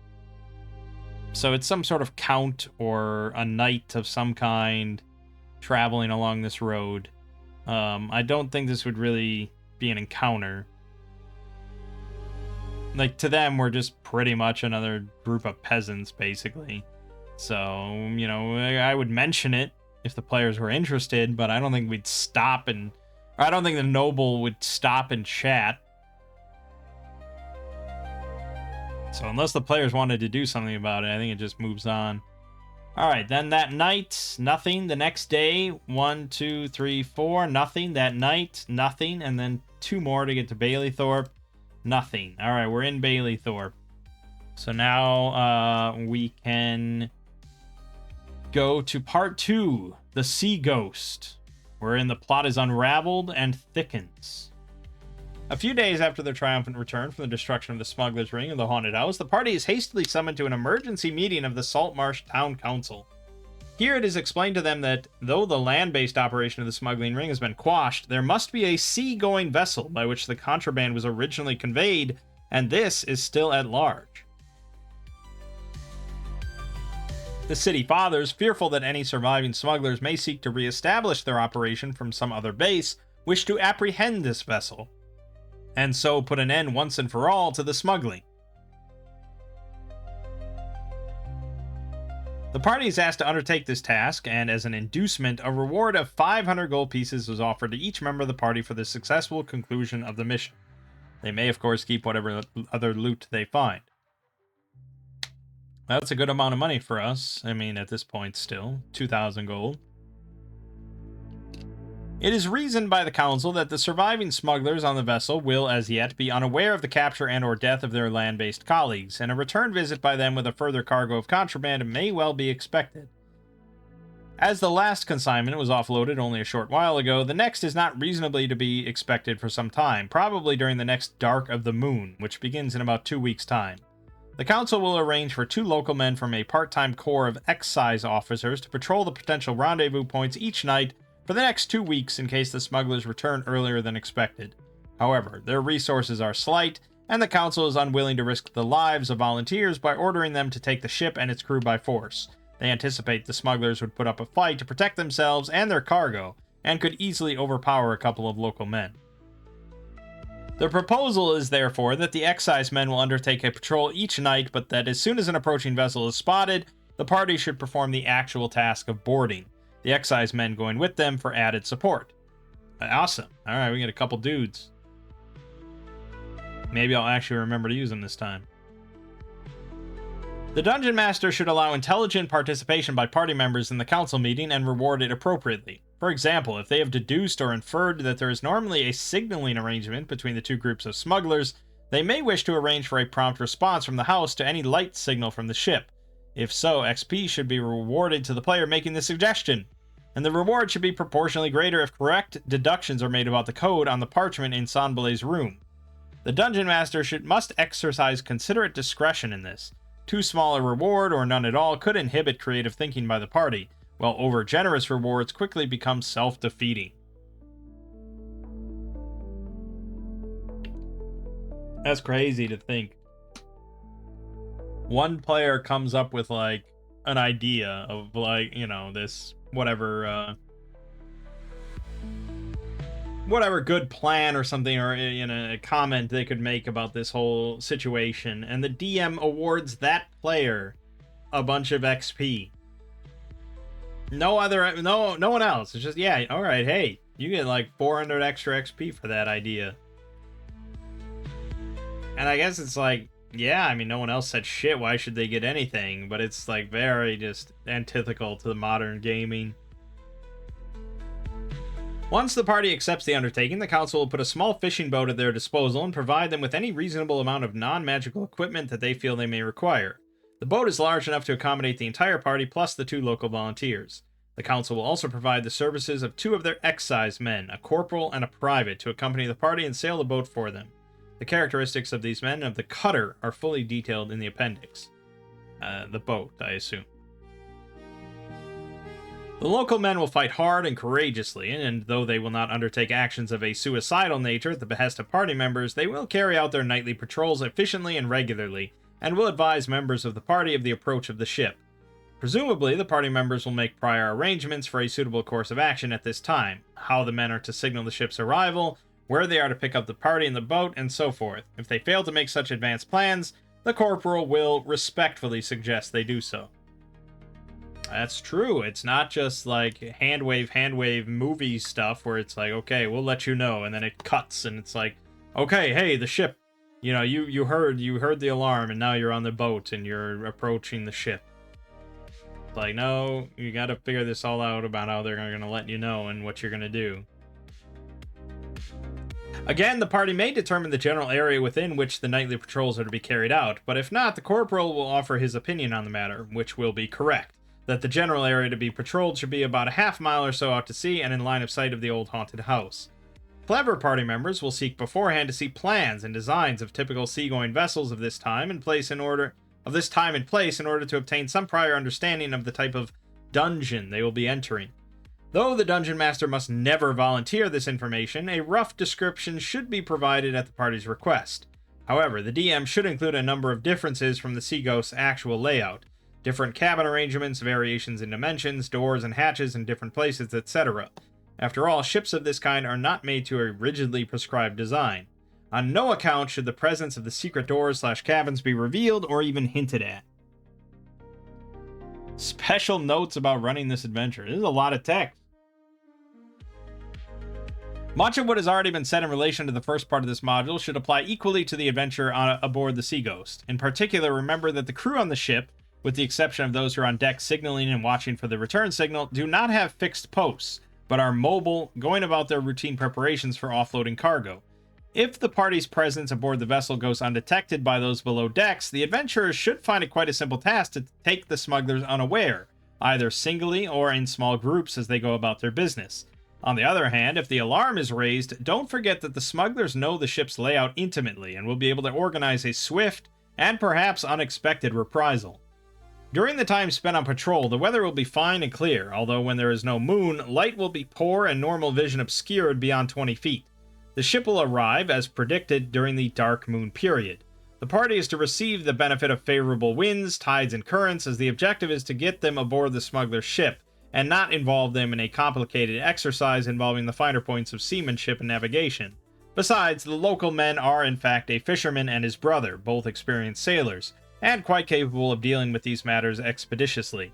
So it's some sort of count or a knight of some kind traveling along this road. I don't think this would really be an encounter. Like, to them, we're just pretty much another group of peasants, basically. So, you know, I would mention it if the players were interested, but I don't think we'd stop and... Or I don't think the noble would stop and chat. So unless the players wanted to do something about it, I think it just moves on. Alright, then that night, nothing. The next day, 1, 2, 3, 4, nothing. That night, nothing. And then 2 more to get to Baileythorpe. Nothing. Alright, we're in Baileythorpe. So now we can go to part 2, the Sea Ghost, wherein the plot is unraveled and thickens. A few days after their triumphant return from the destruction of the Smuggler's Ring and the Haunted House, the party is hastily summoned to an emergency meeting of the Saltmarsh Town Council. Here it is explained to them that, though the land-based operation of the smuggling ring has been quashed, there must be a sea-going vessel by which the contraband was originally conveyed, and this is still at large. The city fathers, fearful that any surviving smugglers may seek to re-establish their operation from some other base, wish to apprehend this vessel, and so put an end once and for all to the smuggling. The party is asked to undertake this task, and as an inducement, a reward of 500 gold pieces was offered to each member of the party for the successful conclusion of the mission. They may, of course, keep whatever other loot they find. That's a good amount of money for us. I mean, at this point still, 2,000 gold. It is reasoned by the council that the surviving smugglers on the vessel will, as yet, be unaware of the capture and or death of their land-based colleagues, and a return visit by them with a further cargo of contraband may well be expected. As the last consignment was offloaded only a short while ago, the next is not reasonably to be expected for some time, probably during the next Dark of the Moon, which begins in about 2 weeks' time. The council will arrange for 2 local men from a part-time corps of excise officers to patrol the potential rendezvous points each night for the next 2 weeks in case the smugglers return earlier than expected. However, their resources are slight, and the council is unwilling to risk the lives of volunteers by ordering them to take the ship and its crew by force. They anticipate the smugglers would put up a fight to protect themselves and their cargo, and could easily overpower a couple of local men. The proposal is therefore that the excise men will undertake a patrol each night, but that as soon as an approaching vessel is spotted, the party should perform the actual task of boarding, the excise men going with them for added support. Awesome. Alright, we get a couple dudes. Maybe I'll actually remember to use them this time. The Dungeon Master should allow intelligent participation by party members in the council meeting and reward it appropriately. For example, if they have deduced or inferred that there is normally a signaling arrangement between the 2 groups of smugglers, they may wish to arrange for a prompt response from the house to any light signal from the ship. If so, XP should be rewarded to the player making the suggestion, and the reward should be proportionally greater if correct deductions are made about the code on the parchment in Sanbele's room. The Dungeon Master must exercise considerate discretion in this. Too small a reward, or none at all, could inhibit creative thinking by the party, while over-generous rewards quickly become self-defeating. That's crazy to think. One player comes up with, like, an idea of, like, you know, this whatever good plan or something, or, you know, a comment they could make about this whole situation, and the DM awards that player a bunch of XP. No one else. It's just, yeah, all right, hey, you get like 400 extra XP for that idea. And I guess it's like, yeah, I mean, no one else said shit, why should they get anything? But it's like very just antithetical to the modern gaming. Once the party accepts the undertaking, the council will put a small fishing boat at their disposal and provide them with any reasonable amount of non-magical equipment that they feel they may require. The boat is large enough to accommodate the entire party plus the 2 local volunteers. The council will also provide the services of 2 of their excise men, a corporal and a private, to accompany the party and sail the boat for them. The characteristics of these men and of the cutter are fully detailed in the appendix. The boat, I assume. The local men will fight hard and courageously, and though they will not undertake actions of a suicidal nature at the behest of party members, they will carry out their nightly patrols efficiently and regularly, and will advise members of the party of the approach of the ship. Presumably, the party members will make prior arrangements for a suitable course of action at this time, how the men are to signal the ship's arrival, where they are to pick up the party in the boat, and so forth. If they fail to make such advanced plans, the corporal will respectfully suggest they do so. That's true. It's not just like hand wave movie stuff where it's like, okay, we'll let you know, and then it cuts and it's like, okay, hey, the ship, you know, you heard the alarm and now you're on the boat and you're approaching the ship. It's like, no, you got to figure this all out about how they're going to let you know and what you're going to do. Again, the party may determine the general area within which the nightly patrols are to be carried out, but if not, the corporal will offer his opinion on the matter, which will be correct. That the general area to be patrolled should be about a half mile or so out to sea and in line of sight of the old haunted house. Clever party members will seek beforehand to see plans and designs of typical seagoing vessels of this time and place in order to obtain some prior understanding of the type of dungeon they will be entering. Though the dungeon master must never volunteer this information, a rough description should be provided at the party's request. However, the DM should include a number of differences from the Sea Ghost's actual layout. Different cabin arrangements, variations in dimensions, doors and hatches in different places, etc. After all, ships of this kind are not made to a rigidly prescribed design. On no account should the presence of the secret doors/cabins be revealed or even hinted at. Special notes about running this adventure. This is a lot of text. Much of what has already been said in relation to the first part of this module should apply equally to the adventure aboard the Sea Ghost. In particular, remember that the crew on the ship, with the exception of those who are on deck signaling and watching for the return signal, do not have fixed posts, but are mobile, going about their routine preparations for offloading cargo. If the party's presence aboard the vessel goes undetected by those below decks, the adventurers should find it quite a simple task to take the smugglers unaware, either singly or in small groups as they go about their business. On the other hand, if the alarm is raised, don't forget that the smugglers know the ship's layout intimately and will be able to organize a swift and perhaps unexpected reprisal. During the time spent on patrol, the weather will be fine and clear, although when there is no moon, light will be poor and normal vision obscured beyond 20 feet. The ship will arrive, as predicted, during the dark moon period. The party is to receive the benefit of favorable winds, tides, and currents, as the objective is to get them aboard the smuggler's ship, and not involve them in a complicated exercise involving the finer points of seamanship and navigation. Besides, the local men are in fact a fisherman and his brother, both experienced sailors, and quite capable of dealing with these matters expeditiously.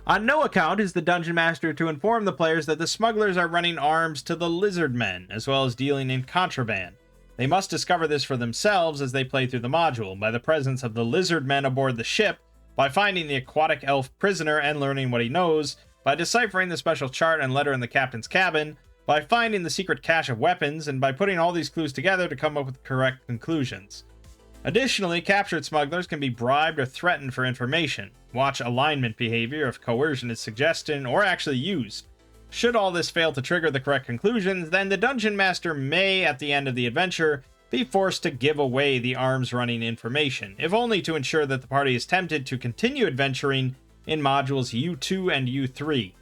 On no account is the Dungeon Master to inform the players that the smugglers are running arms to the lizard men, as well as dealing in contraband. They must discover this for themselves as they play through the module, by the presence of the lizard men aboard the ship, by finding the aquatic elf prisoner and learning what he knows, by deciphering the special chart and letter in the captain's cabin, by finding the secret cache of weapons, and by putting all these clues together to come up with correct conclusions. Additionally, captured smugglers can be bribed or threatened for information. Watch alignment behavior if coercion is suggested or actually used. Should all this fail to trigger the correct conclusions, then the Dungeon Master may, at the end of the adventure, be forced to give away the arms-running information, if only to ensure that the party is tempted to continue adventuring in modules U2 and U3.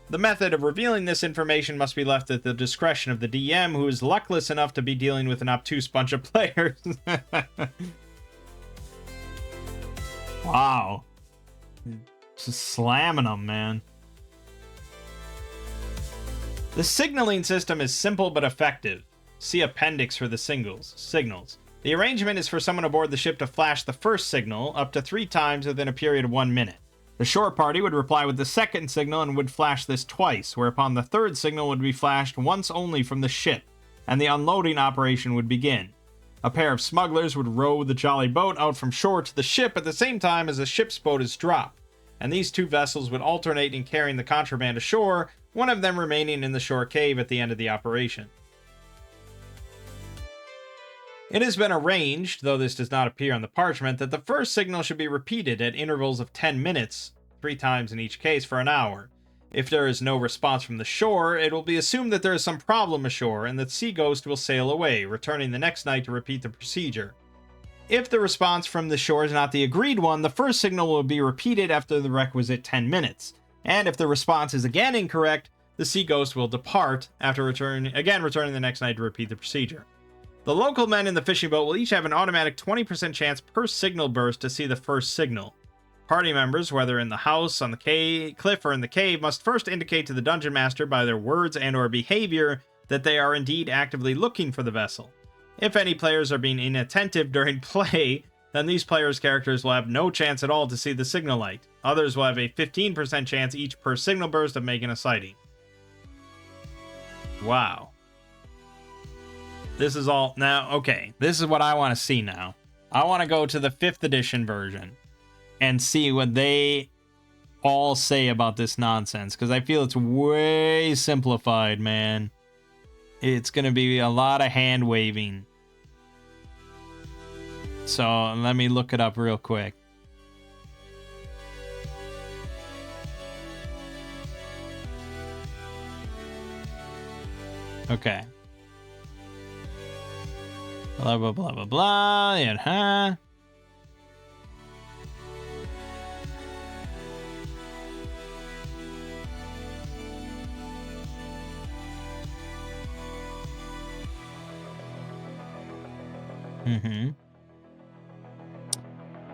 The method of revealing this information must be left at the discretion of the DM, who is luckless enough to be dealing with an obtuse bunch of players. Wow. Just slamming them, man. The signaling system is simple but effective. See appendix for the signals. The arrangement is for someone aboard the ship to flash the first signal up to 3 times within a period of 1 minute. The shore party would reply with the second signal and would flash this twice, whereupon the third signal would be flashed once only from the ship, and the unloading operation would begin. A pair of smugglers would row the jolly boat out from shore to the ship at the same time as the ship's boat is dropped, and these 2 vessels would alternate in carrying the contraband ashore, one of them remaining in the shore cave at the end of the operation. It has been arranged, though this does not appear on the parchment, that the first signal should be repeated at intervals of 10 minutes, 3 times in each case for an hour. If there is no response from the shore, it will be assumed that there is some problem ashore and that Sea Ghost will sail away, returning the next night to repeat the procedure. If the response from the shore is not the agreed one, the first signal will be repeated after the requisite 10 minutes. And if the response is again incorrect, the Sea Ghost will depart after returning the next night to repeat the procedure. The local men in the fishing boat will each have an automatic 20% chance per signal burst to see the first signal. Party members, whether in the house, on the cliff, or in the cave, must first indicate to the dungeon master by their words and or behavior that they are indeed actively looking for the vessel. If any players are being inattentive during play, then these players' characters will have no chance at all to see the signal light. Others will have a 15% chance each per signal burst of making a sighting. Wow. This is all... Now, okay. This is what I want to see now. I want to go to the 5th edition version and see what they all say about this nonsense, because I feel it's way simplified, man. It's going to be a lot of hand-waving. So, let me look it up real quick. Okay. Blah, blah, blah, blah, blah. Yeah, huh?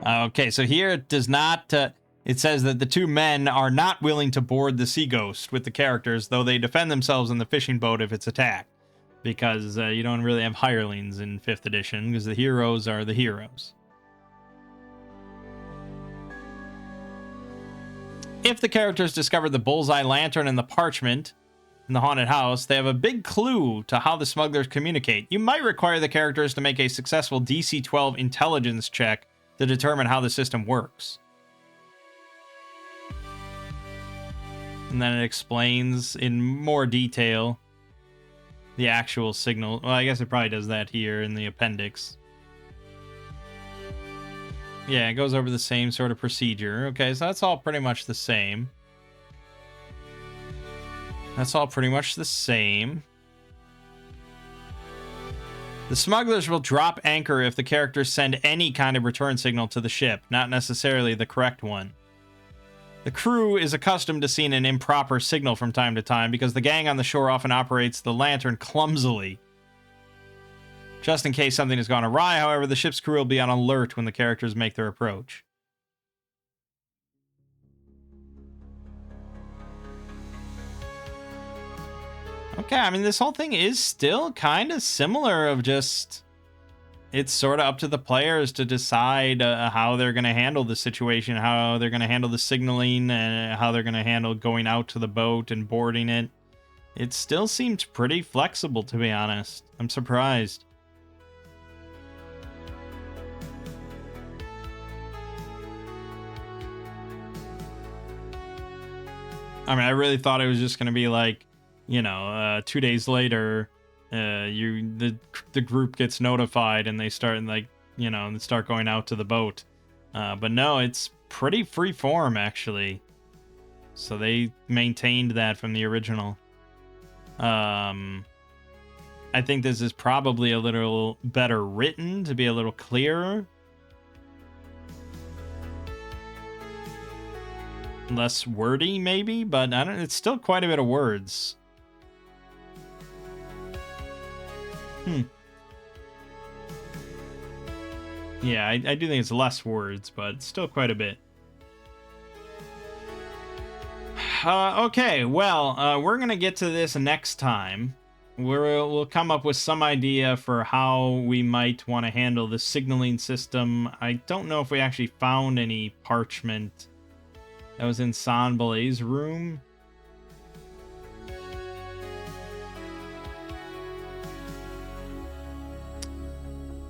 Okay, so here it does not... it says that the 2 men are not willing to board the Sea Ghost with the characters, though they defend themselves in the fishing boat if it's attacked. Because you don't really have hirelings in 5th edition, because the heroes are the heroes. If the characters discover the bullseye lantern and the parchment in the haunted house, they have a big clue to how the smugglers communicate. You might require the characters to make a successful DC 12 intelligence check to determine how the system works. And then it explains in more detail the actual signal. Well, I guess it probably does that here in the appendix. Yeah, it goes over the same sort of procedure. Okay, so that's all pretty much the same. That's all pretty much the same. The smugglers will drop anchor if the characters send any kind of return signal to the ship, not necessarily the correct one. The crew is accustomed to seeing an improper signal from time to time because the gang on the shore often operates the lantern clumsily. Just in case something has gone awry, however, the ship's crew will be on alert when the characters make their approach. Okay, I mean, this whole thing is still kind of similar of just... It's sort of up to the players to decide how they're going to handle the situation, how they're going to handle the signaling, and how they're going to handle going out to the boat and boarding it. It still seems pretty flexible, to be honest. I'm surprised. I mean, I really thought it was just going to be like, 2 days later... the group gets notified and they start start going out to the boat, but no, it's pretty free form actually. So they maintained that from the original. I think this is probably a little better written to be a little clearer, less wordy maybe, but I don't. It's still quite a bit of words. Yeah, I do think it's less words, but still quite a bit. Okay, well, we're going to get to this next time. We'll come up with some idea for how we might want to handle the signaling system. I don't know if we actually found any parchment that was in Sanbalay's room.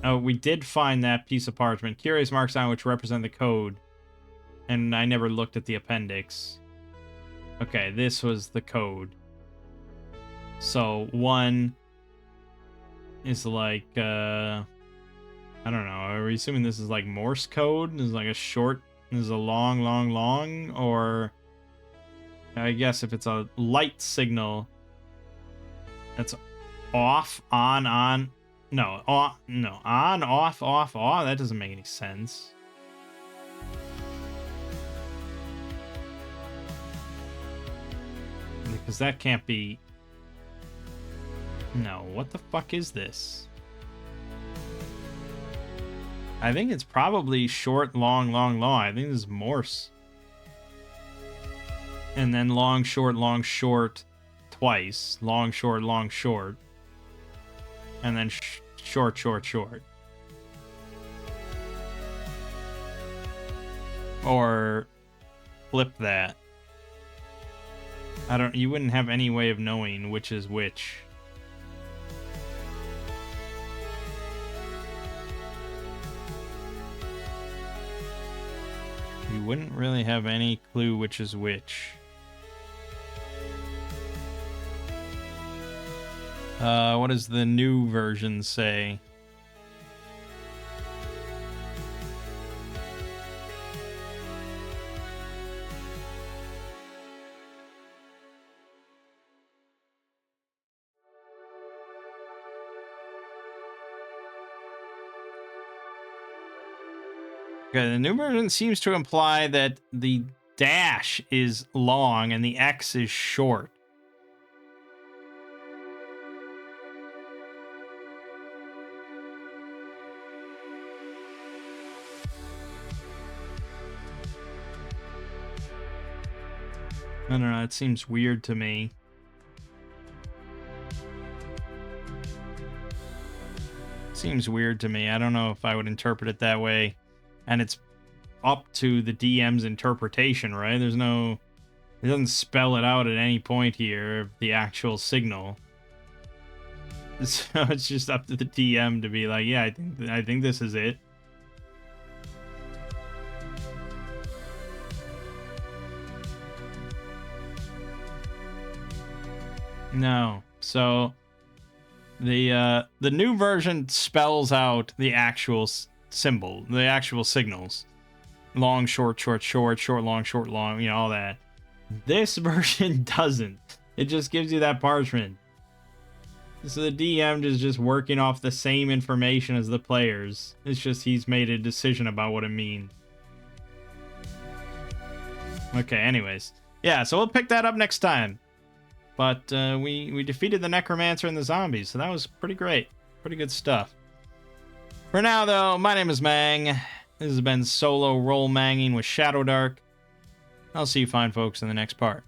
Oh, we did find that piece of parchment. Curious marks on which represent the code. And I never looked at the appendix. Okay, this was the code. So one is like, I don't know. Are we assuming this is like Morse code? This is like a short, this is a long, long, long, or I guess if it's a light signal, that's off, on, no, off, no, on, off, off, off. That doesn't make any sense. Because that can't be. No, what the fuck is this? I think it's probably short, long, long, long. I think this is Morse. And then long, short twice. Long, short. And then short, short. Or flip that. You wouldn't have any way of knowing which is which. You wouldn't really have any clue which is which. What does the new version say? Okay, the new version seems to imply that the dash is long and the X is short. I don't know, it seems weird to me. Seems weird to me. I don't know if I would interpret it that way. And it's up to the DM's interpretation, right? It doesn't spell it out at any point here, the actual signal. So it's just up to the DM to be like, yeah, I think this is it. No. So the new version spells out the actual symbol, the actual signals. Long, short, long, you know, all that. This version doesn't. It just gives you that parchment. So the DM is just working off the same information as the players. It's just he's made a decision about what it means. Okay, anyways. Yeah, so we'll pick that up next time. But we defeated the Necromancer and the zombies, so that was pretty great. Pretty good stuff. For now, though, my name is Mang. This has been Solo Roll Manging with Shadowdark. I'll see you fine folks in the next part.